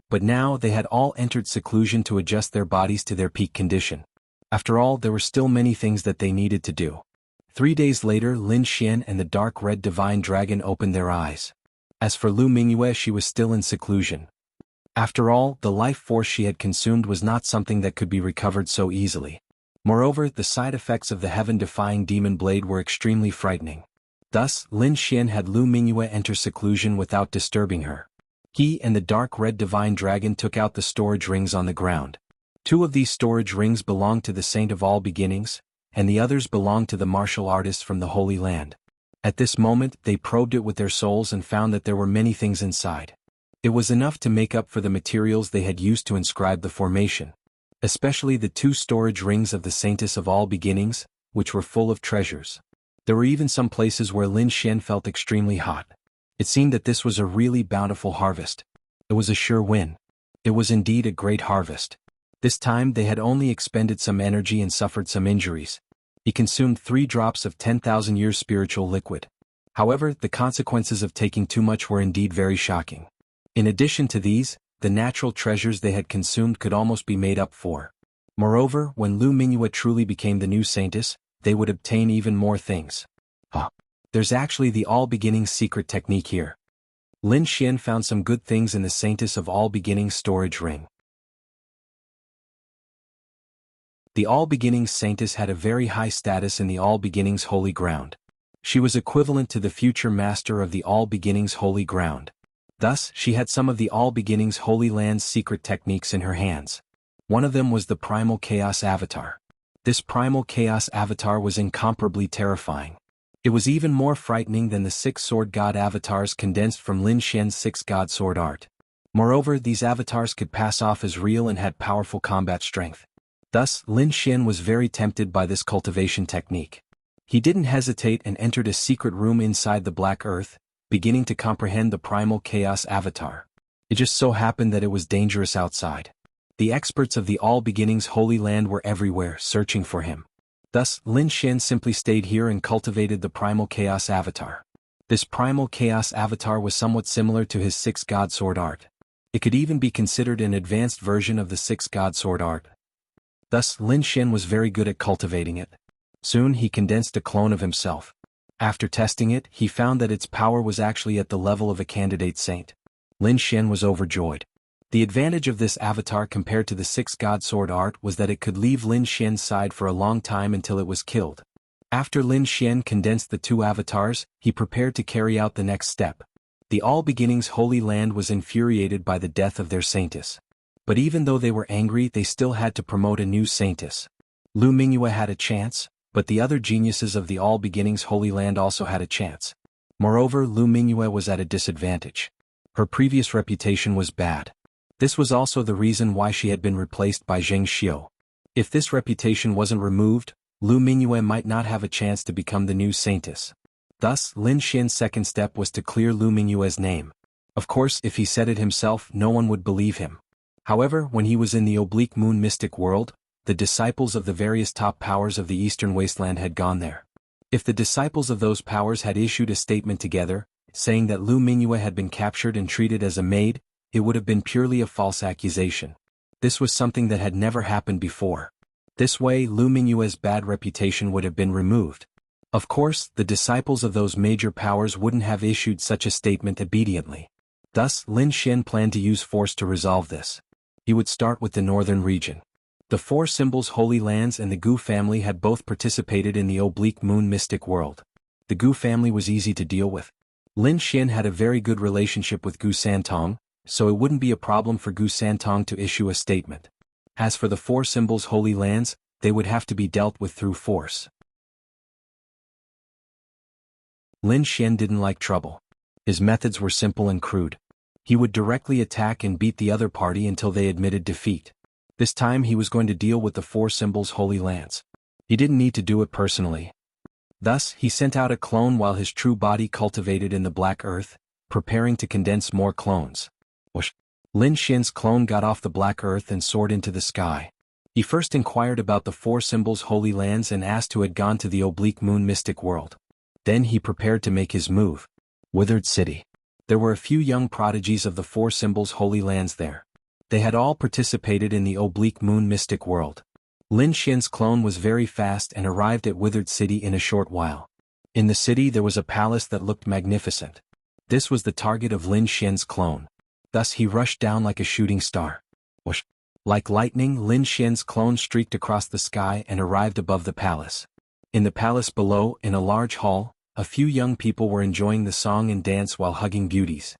A: But now they had all entered seclusion to adjust their bodies to their peak condition. After all, there were still many things that they needed to do. 3 days later, Lin Xian and the dark red divine dragon opened their eyes. As for Lu Mingyue, she was still in seclusion. After all, the life force she had consumed was not something that could be recovered so easily. Moreover, the side effects of the heaven-defying demon blade were extremely frightening. Thus, Lin Xian had Lu Mingyue enter seclusion without disturbing her. He and the dark red divine dragon took out the storage rings on the ground. 2 of these storage rings belonged to the Saint of All Beginnings, and the others belonged to the martial artists from the Holy Land. At this moment they probed it with their souls and found that there were many things inside. It was enough to make up for the materials they had used to inscribe the formation. Especially the 2 storage rings of the Saintess of All Beginnings, which were full of treasures. There were even some places where Lin Xian felt extremely hot. It seemed that this was a really bountiful harvest. It was a sure win. It was indeed a great harvest. This time they had only expended some energy and suffered some injuries. He consumed 3 drops of 10,000 years spiritual liquid. However, the consequences of taking too much were indeed very shocking. In addition to these, the natural treasures they had consumed could almost be made up for. Moreover, when Lu Mingyue truly became the new saintess, they would obtain even more things. There's actually the All Beginnings secret technique here. Lin Xian found some good things in the Saintess of All Beginnings storage ring. The All Beginnings Saintess had a very high status in the All Beginnings Holy Ground. She was equivalent to the future master of the All Beginnings Holy Ground. Thus, she had some of the All Beginnings Holy Land's secret techniques in her hands. One of them was the Primal Chaos Avatar. This Primal Chaos Avatar was incomparably terrifying. It was even more frightening than the 6 sword god avatars condensed from Lin Xian's 6 god sword art. Moreover, these avatars could pass off as real and had powerful combat strength. Thus, Lin Xian was very tempted by this cultivation technique. He didn't hesitate and entered a secret room inside the Black Earth, beginning to comprehend the Primal Chaos Avatar. It just so happened that it was dangerous outside. The experts of the All Beginnings Holy Land were everywhere, searching for him. Thus, Lin Xian simply stayed here and cultivated the Primal Chaos Avatar. This Primal Chaos Avatar was somewhat similar to his 6 god sword art. It could even be considered an advanced version of the six-god sword art. Thus, Lin Xian was very good at cultivating it. Soon he condensed a clone of himself. After testing it, he found that its power was actually at the level of a candidate saint. Lin Xian was overjoyed. The advantage of this avatar compared to the six-god sword art was that it could leave Lin Xian's side for a long time until it was killed. After Lin Xian condensed the two avatars, he prepared to carry out the next step. The All Beginnings Holy Land was infuriated by the death of their saintess. But even though they were angry, they still had to promote a new saintess. Lu Mingyue had a chance, but the other geniuses of the All Beginnings Holy Land also had a chance. Moreover, Lu Mingyue was at a disadvantage. Her previous reputation was bad. This was also the reason why she had been replaced by Zheng Xiu. If this reputation wasn't removed, Lu Mingyue might not have a chance to become the new saintess. Thus, Lin Xian's second step was to clear Lu Mingyue's name. Of course, if he said it himself, no one would believe him. However, when he was in the Oblique Moon mystic world, the disciples of the various top powers of the Eastern Wasteland had gone there. If the disciples of those powers had issued a statement together, saying that Lu Mingyue had been captured and treated as a maid, it would have been purely a false accusation. This was something that had never happened before. This way, Lu Mingyue's bad reputation would have been removed. Of course, the disciples of those major powers wouldn't have issued such a statement obediently. Thus, Lin Xian planned to use force to resolve this. He would start with the northern region. The Four Symbols Holy Lands and the Gu family had both participated in the Oblique Moon mystic world. The Gu family was easy to deal with. Lin Xian had a very good relationship with Gu Santong, so it wouldn't be a problem for Gu Santong to issue a statement. As for the Four Symbols Holy Lands, they would have to be dealt with through force. Lin Xian didn't like trouble. His methods were simple and crude. He would directly attack and beat the other party until they admitted defeat. This time he was going to deal with the Four Symbols Holy Lands. He didn't need to do it personally. Thus, he sent out a clone while his true body cultivated in the Black Earth, preparing to condense more clones. Whoosh! Lin Xian's clone got off the Black Earth and soared into the sky. He first inquired about the Four Symbols Holy Lands and asked who had gone to the Oblique Moon mystic world. Then he prepared to make his move. Withered City. There were a few young prodigies of the Four Symbols Holy Lands there. They had all participated in the Oblique Moon mystic world. Lin Xian's clone was very fast and arrived at Withered City in a short while. In the city there was a palace that looked magnificent. This was the target of Lin Xian's clone. Thus he rushed down like a shooting star. Whoosh! Like lightning, Lin Xian's clone streaked across the sky and arrived above the palace. In the palace below, in a large hall, a few young people were enjoying the song and dance while hugging beauties.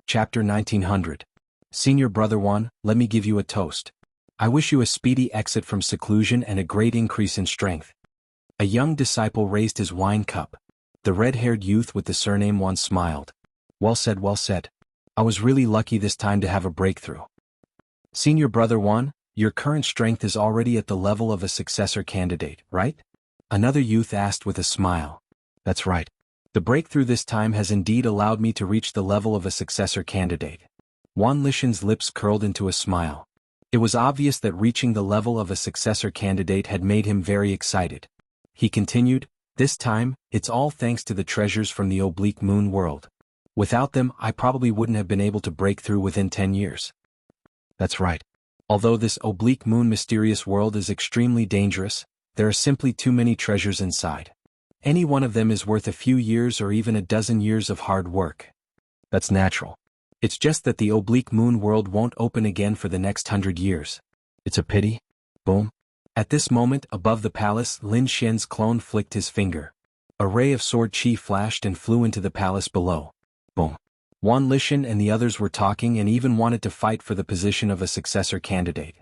A: Chapter 1900. Senior Brother Wan, let me give you a toast. I wish you a speedy exit from seclusion and a great increase in strength. A young disciple raised his wine cup. The red-haired youth with the surname Wan smiled. Well said, well said. I was really lucky this time to have a breakthrough. Senior Brother Wan, your current strength is already at the level of a successor candidate, right? Another youth asked with a smile. That's right. The breakthrough this time has indeed allowed me to reach the level of a successor candidate. Wan Lishan's lips curled into a smile. It was obvious that reaching the level of a successor candidate had made him very excited. He continued, this time, it's all thanks to the treasures from the Oblique Moon world. Without them, I probably wouldn't have been able to break through within 10 years. That's right. Although this Oblique Moon mysterious world is extremely dangerous, there are simply too many treasures inside. Any one of them is worth a few years or even a dozen years of hard work. That's natural. It's just that the Oblique Moon world won't open again for the next 100 years. It's a pity. Boom. At this moment, above the palace, Lin Xian's clone flicked his finger. A ray of sword chi flashed and flew into the palace below. Boom. Wan Lishan and the others were talking and even wanted to fight for the position of a successor candidate.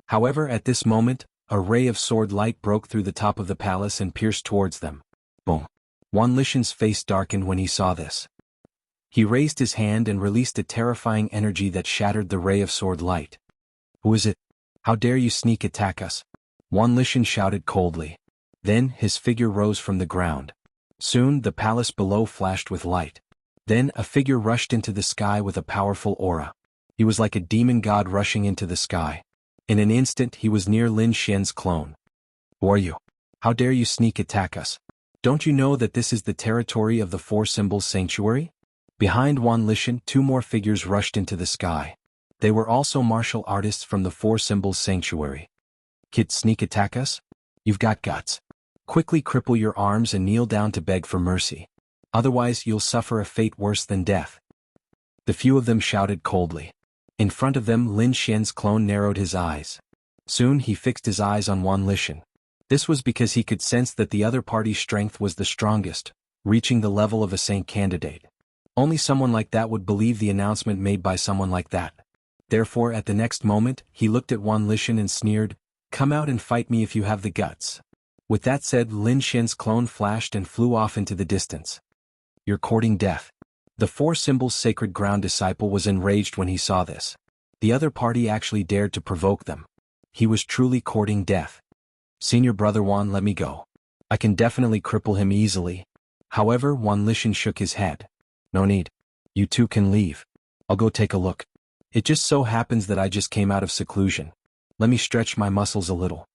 A: However, at this moment, a ray of sword light broke through the top of the palace and pierced towards them. Boom. Wan Lishan's face darkened when he saw this. He raised his hand and released a terrifying energy that shattered the ray of sword light. Who is it? How dare you sneak attack us? Wan Lishan shouted coldly. Then, his figure rose from the ground. Soon, the palace below flashed with light. Then, a figure rushed into the sky with a powerful aura. He was like a demon god rushing into the sky. In an instant, he was near Lin Xian's clone. Who are you? How dare you sneak attack us? Don't you know that this is the territory of the Four Symbols Sanctuary? Behind Wan Lishan, two more figures rushed into the sky. They were also martial artists from the Four Symbols Sanctuary. Kid, sneak attack us? You've got guts. Quickly cripple your arms and kneel down to beg for mercy. Otherwise you'll suffer a fate worse than death. The few of them shouted coldly. In front of them, Lin Xian's clone narrowed his eyes. Soon he fixed his eyes on Wan Lishan. This was because he could sense that the other party's strength was the strongest, reaching the level of a saint candidate. Only someone like that would believe the announcement made by someone like that. Therefore, at the next moment, he looked at Wan Lishan and sneered, "Come out and fight me if you have the guts." With that said, Lin Xian's clone flashed and flew off into the distance. "You're courting death." The Four Symbols Sacred Ground disciple was enraged when he saw this. The other party actually dared to provoke them. He was truly courting death. "Senior brother Wan, let me go. I can definitely cripple him easily." However, Wan Lishan shook his head. "No need. You two can leave. I'll go take a look. It just so happens that I just came out of seclusion. Let me stretch my muscles a little."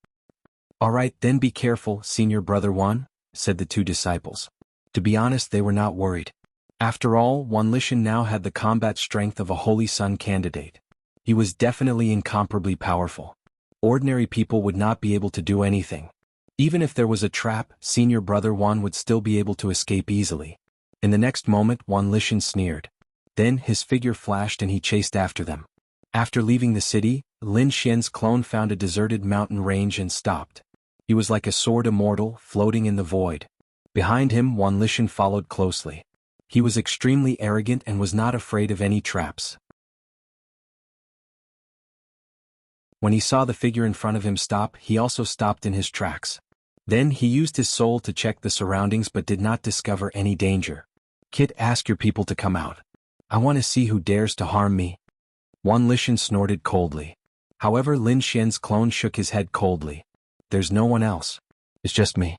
A: "Alright, then be careful, Senior brother Wan," said the two disciples. To be honest, they were not worried. After all, Wan Lishan now had the combat strength of a Holy Sun candidate. He was definitely incomparably powerful. Ordinary people would not be able to do anything. Even if there was a trap, Senior brother Wan would still be able to escape easily. In the next moment, Wan Lishan sneered. Then his figure flashed and he chased after them. After leaving the city, Lin Xian's clone found a deserted mountain range and stopped. He was like a sword immortal, floating in the void. Behind him, Wan Lishan followed closely. He was extremely arrogant and was not afraid of any traps. When he saw the figure in front of him stop, he also stopped in his tracks. Then he used his soul to check the surroundings but did not discover any danger. "Kid, ask your people to come out. I want to see who dares to harm me." Wan Lishan snorted coldly. However, Lin Xian's clone shook his head coldly. "There's no one else. It's just me."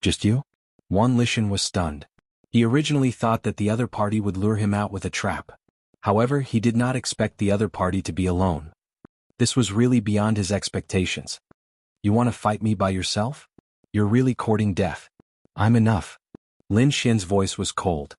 A: "Just you?" Wan Lishan was stunned. He originally thought that the other party would lure him out with a trap. However, he did not expect the other party to be alone. This was really beyond his expectations. "You want to fight me by yourself? You're really courting death. I'm enough." Lin Xian's voice was cold.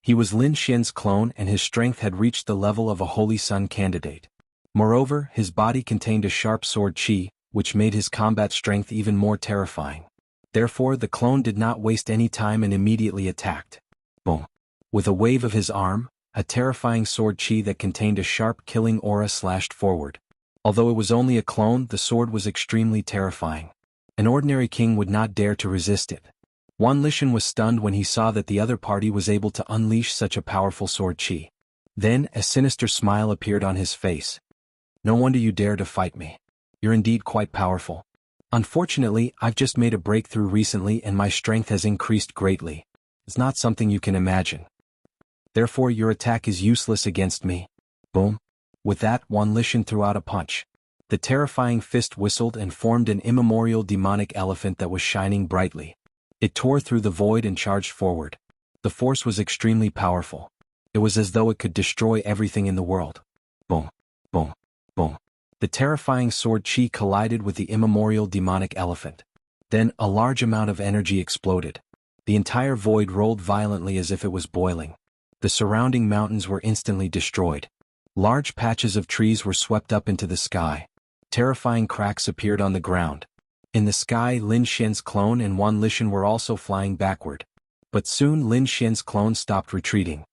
A: He was Lin Xian's clone and his strength had reached the level of a Holy Sun candidate. Moreover, his body contained a sharp sword chi, which made his combat strength even more terrifying. Therefore, the clone did not waste any time and immediately attacked. Boom! With a wave of his arm, a terrifying sword chi that contained a sharp killing aura slashed forward. Although it was only a clone, the sword was extremely terrifying. An ordinary king would not dare to resist it. Wan Lishan was stunned when he saw that the other party was able to unleash such a powerful sword chi. Then, a sinister smile appeared on his face. "No wonder you dare to fight me. You're indeed quite powerful. Unfortunately, I've just made a breakthrough recently and my strength has increased greatly. It's not something you can imagine. Therefore, your attack is useless against me." Boom! With that, Wan Lishan threw out a punch. The terrifying fist whistled and formed an immemorial demonic elephant that was shining brightly. It tore through the void and charged forward. The force was extremely powerful. It was as though it could destroy everything in the world. Boom! Boom! Boom! The terrifying sword chi collided with the immemorial demonic elephant. Then, a large amount of energy exploded. The entire void rolled violently as if it was boiling. The surrounding mountains were instantly destroyed. Large patches of trees were swept up into the sky. Terrifying cracks appeared on the ground. In the sky, Lin Xian's clone and Wan Lishan were also flying backward. But soon Lin Xian's clone stopped retreating.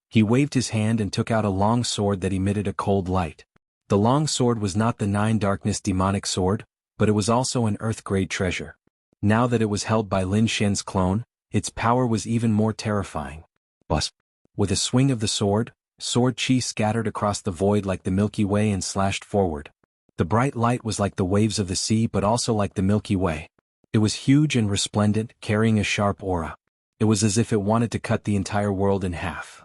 A: He waved his hand and took out a long sword that emitted a cold light. The long sword was not the Nine Darkness demonic sword, but it was also an earth-grade treasure. Now that it was held by Lin Xian's clone, its power was even more terrifying. Buzz! With a swing of the sword chi scattered across the void like the Milky Way and slashed forward. The bright light was like the waves of the sea but also like the Milky Way. It was huge and resplendent, carrying a sharp aura. It was as if it wanted to cut the entire world in half.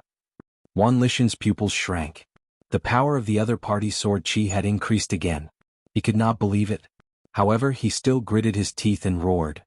A: Wan Lishan's pupils shrank. The power of the other party's sword chi had increased again. He could not believe it. However, he still gritted his teeth and roared.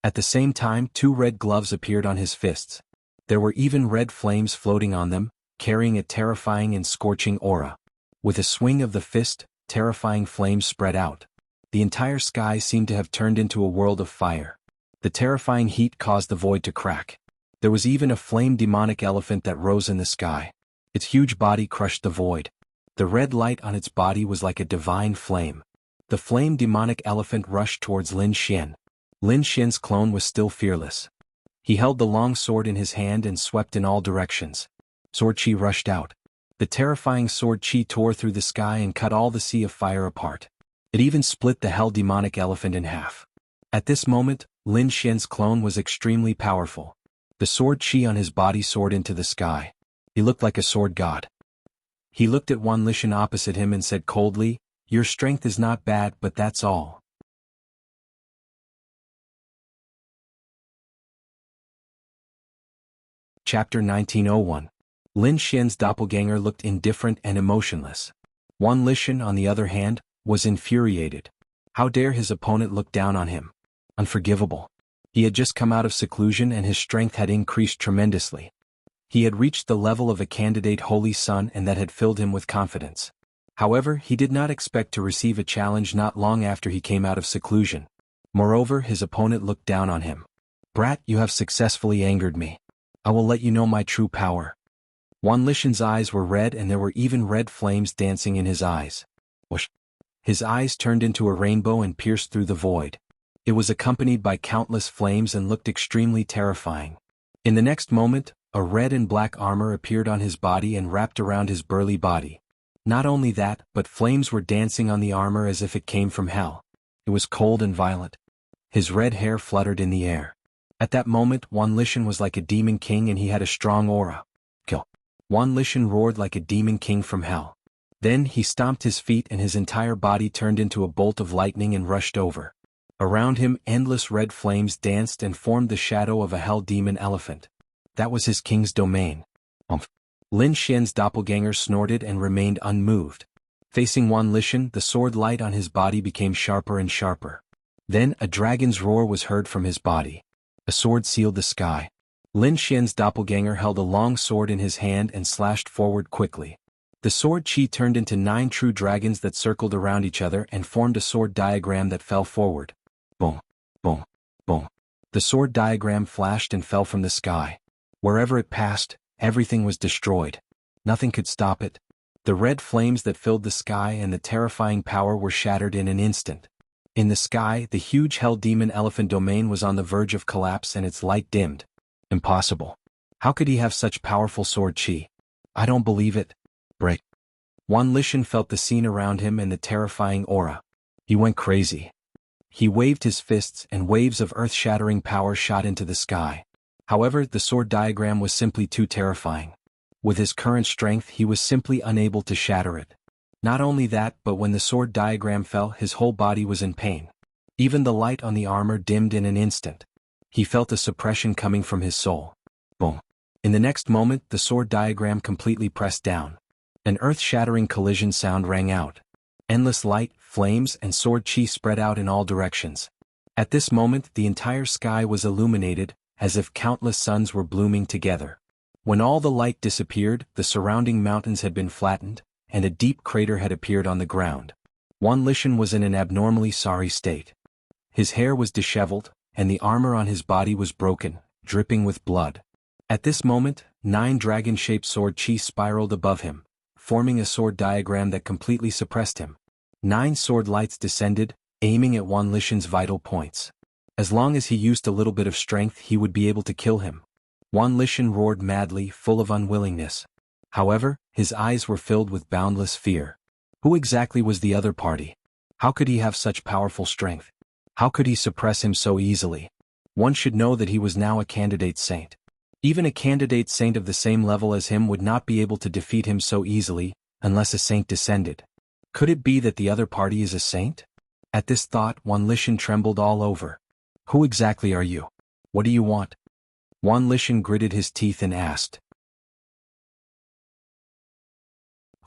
A: At the same time, two red gloves appeared on his fists. There were even red flames floating on them, carrying a terrifying and scorching aura. With a swing of the fist, terrifying flames spread out. the entire sky seemed to have turned into a world of fire. The terrifying heat caused the void to crack. There was even a flame demonic elephant that rose in the sky. Its huge body crushed the void. The red light on its body was like a divine flame. The flame demonic elephant rushed towards Lin Xian. Lin Xian's clone was still fearless. He held the long sword in his hand and swept in all directions. Sword chi rushed out. The terrifying sword chi tore through the sky and cut all the sea of fire apart. It even split the hell demonic elephant in half. At this moment, Lin Xian's clone was extremely powerful. The sword chi on his body soared into the sky. He looked like a sword god. He looked at Wan Lishan opposite him and said coldly, "Your strength is not bad, but that's all." Chapter 1901. Lin Xian's doppelganger looked indifferent and emotionless. Wan Lishan, on the other hand, was infuriated. How dare his opponent look down on him? Unforgivable. He had just come out of seclusion and his strength had increased tremendously. He had reached the level of a candidate holy son and that had filled him with confidence. However, he did not expect to receive a challenge not long after he came out of seclusion. Moreover, his opponent looked down on him. "Brat, you have successfully angered me. I will let you know my true power." Wan Lishan's eyes were red and there were even red flames dancing in his eyes. Whoosh! His eyes turned into a rainbow and pierced through the void. It was accompanied by countless flames and looked extremely terrifying. In the next moment, a red and black armor appeared on his body and wrapped around his burly body. Not only that, but flames were dancing on the armor as if it came from hell. It was cold and violent. His red hair fluttered in the air. At that moment, Wan Lishan was like a demon king and he had a strong aura. Kill. Wan Lishan roared like a demon king from hell. Then he stomped his feet and his entire body turned into a bolt of lightning and rushed over. Around him, endless red flames danced and formed the shadow of a hell demon elephant. That was his king's domain. Lin Xian's doppelganger snorted and remained unmoved. Facing Wan Lishan, the sword light on his body became sharper and sharper. Then a dragon's roar was heard from his body. A sword sealed the sky. Lin Xian's doppelganger held a long sword in his hand and slashed forward quickly. The sword chi turned into 9 true dragons that circled around each other and formed a sword diagram that fell forward. Boom, boom, boom. The sword diagram flashed and fell from the sky. Wherever it passed, everything was destroyed. Nothing could stop it. The red flames that filled the sky and the terrifying power were shattered in an instant. In the sky, the huge hell demon elephant domain was on the verge of collapse and its light dimmed. Impossible. How could he have such powerful sword chi? I don't believe it. Break. Wan Lishan felt the scene around him and the terrifying aura. He went crazy. He waved his fists and waves of earth-shattering power shot into the sky. However, the sword diagram was simply too terrifying. With his current strength, he was simply unable to shatter it. Not only that, but when the sword diagram fell, his whole body was in pain. Even the light on the armor dimmed in an instant. He felt a suppression coming from his soul. Boom. In the next moment, the sword diagram completely pressed down. An earth-shattering collision sound rang out. Endless light, flames, and sword chi spread out in all directions. At this moment, the entire sky was illuminated, as if countless suns were blooming together. When all the light disappeared, the surrounding mountains had been flattened, and a deep crater had appeared on the ground. Wan Lishan was in an abnormally sorry state. His hair was disheveled, and the armor on his body was broken, dripping with blood. At this moment, 9 dragon-shaped sword chi spiraled above him, forming a sword diagram that completely suppressed him. 9 sword lights descended, aiming at Wan Lishan's vital points. As long as he used a little bit of strength, he would be able to kill him. Wan Lishan roared madly, full of unwillingness. However, his eyes were filled with boundless fear. Who exactly was the other party? How could he have such powerful strength? How could he suppress him so easily? One should know that he was now a candidate saint. Even a candidate saint of the same level as him would not be able to defeat him so easily, unless a saint descended. Could it be that the other party is a saint? At this thought, Wan Lishan trembled all over. Who exactly are you? What do you want? Wan Lishan gritted his teeth and asked.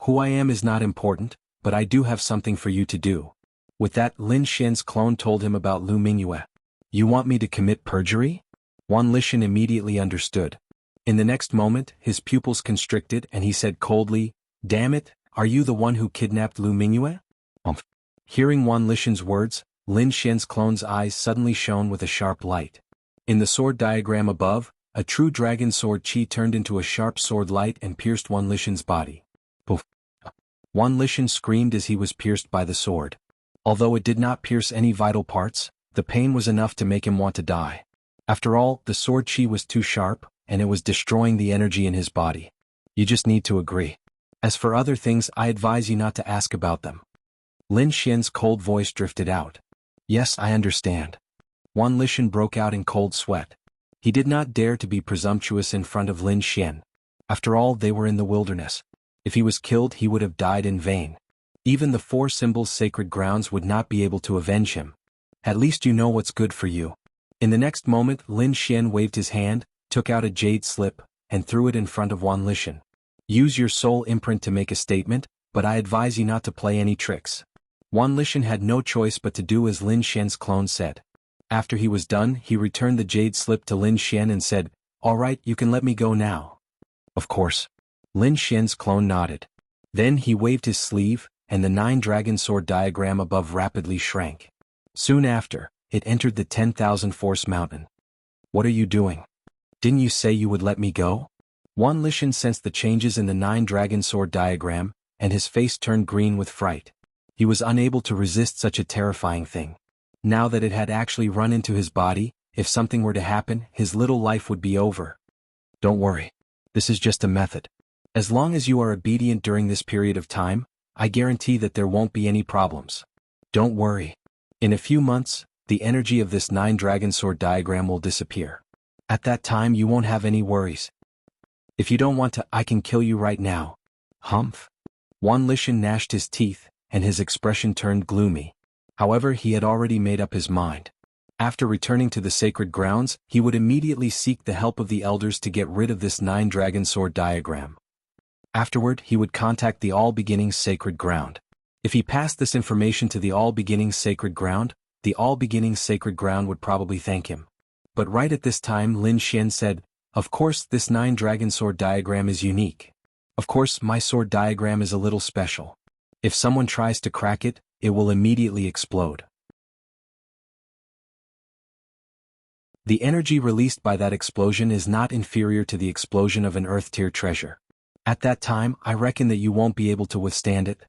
A: Who I am is not important, but I do have something for you to do. With that, Lin Xian's clone told him about Lu Mingyue. You want me to commit perjury? Wan Lishan immediately understood. In the next moment, his pupils constricted and he said coldly, Damn it, are you the one who kidnapped Lu Mingyue? Hearing Wan Lishan's words, Lin Xian's clone's eyes suddenly shone with a sharp light. In the sword diagram above, a true dragon sword chi turned into a sharp sword light and pierced Wan Lishan's body. Poof! Wan Lishan screamed as he was pierced by the sword. Although it did not pierce any vital parts, the pain was enough to make him want to die. After all, the sword chi was too sharp, and it was destroying the energy in his body. You just need to agree. As for other things, I advise you not to ask about them. Lin Xian's cold voice drifted out. Yes, I understand. Wan Lishan broke out in cold sweat. He did not dare to be presumptuous in front of Lin Xian. After all, they were in the wilderness. If he was killed, he would have died in vain. Even the 4 symbols' sacred grounds would not be able to avenge him. At least you know what's good for you. In the next moment, Lin Xian waved his hand, took out a jade slip, and threw it in front of Wan Lishan. Use your soul imprint to make a statement, but I advise you not to play any tricks. Wan Lishan had no choice but to do as Lin Xian's clone said. After he was done, he returned the jade slip to Lin Xian and said, "All right, you can let me go now." Of course. Lin Xian's clone nodded. Then he waved his sleeve, and the 9 dragon sword diagram above rapidly shrank. Soon after, it entered the 10,000 force mountain. What are you doing? Didn't you say you would let me go? Wan Lishan sensed the changes in the 9 dragon sword diagram, and his face turned green with fright. He was unable to resist such a terrifying thing. Now that it had actually run into his body, if something were to happen, his little life would be over. Don't worry. This is just a method. As long as you are obedient during this period of time, I guarantee that there won't be any problems. Don't worry. In a few months, the energy of this 9 dragon sword diagram will disappear. At that time you won't have any worries. If you don't want to, I can kill you right now. Humph. Wan Lishan gnashed his teeth, and his expression turned gloomy. However, he had already made up his mind. After returning to the sacred grounds, he would immediately seek the help of the elders to get rid of this 9 dragon sword diagram. Afterward, he would contact the All Beginnings Sacred Ground. If he passed this information to the All Beginnings Sacred Ground, the All Beginnings Sacred Ground would probably thank him. But right at this time Lin Xian said, "Of course, this 9 dragon sword diagram is unique. Of course, my sword diagram is a little special. If someone tries to crack it, it will immediately explode." The energy released by that explosion is not inferior to the explosion of an Earth-tier treasure. At that time, I reckon that you won't be able to withstand it.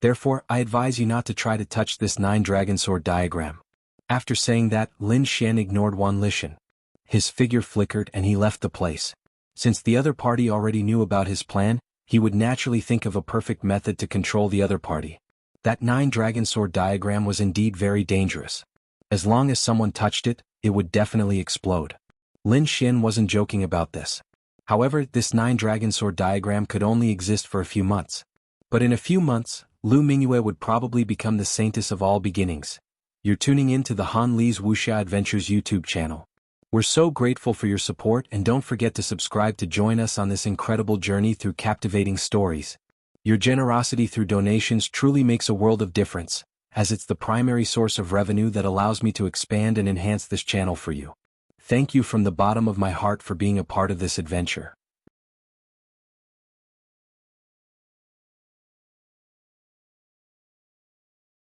A: Therefore, I advise you not to try to touch this 9 dragon sword diagram. After saying that, Lin Xian ignored Wan Lishan. His figure flickered and he left the place. Since the other party already knew about his plan, he would naturally think of a perfect method to control the other party. That 9 dragon sword diagram was indeed very dangerous. As long as someone touched it, it would definitely explode. Lin Xian wasn't joking about this. However, this 9 dragon sword diagram could only exist for a few months. But in a few months, Lu Mingyue would probably become the saintess of all beginnings. You're tuning in to the Han Li's Wuxia Adventures YouTube channel. We're so grateful for your support, and don't forget to subscribe to join us on this incredible journey through captivating stories. Your generosity through donations truly makes a world of difference, as it's the primary source of revenue that allows me to expand and enhance this channel for you. Thank you from the bottom of my heart for being a part of this adventure.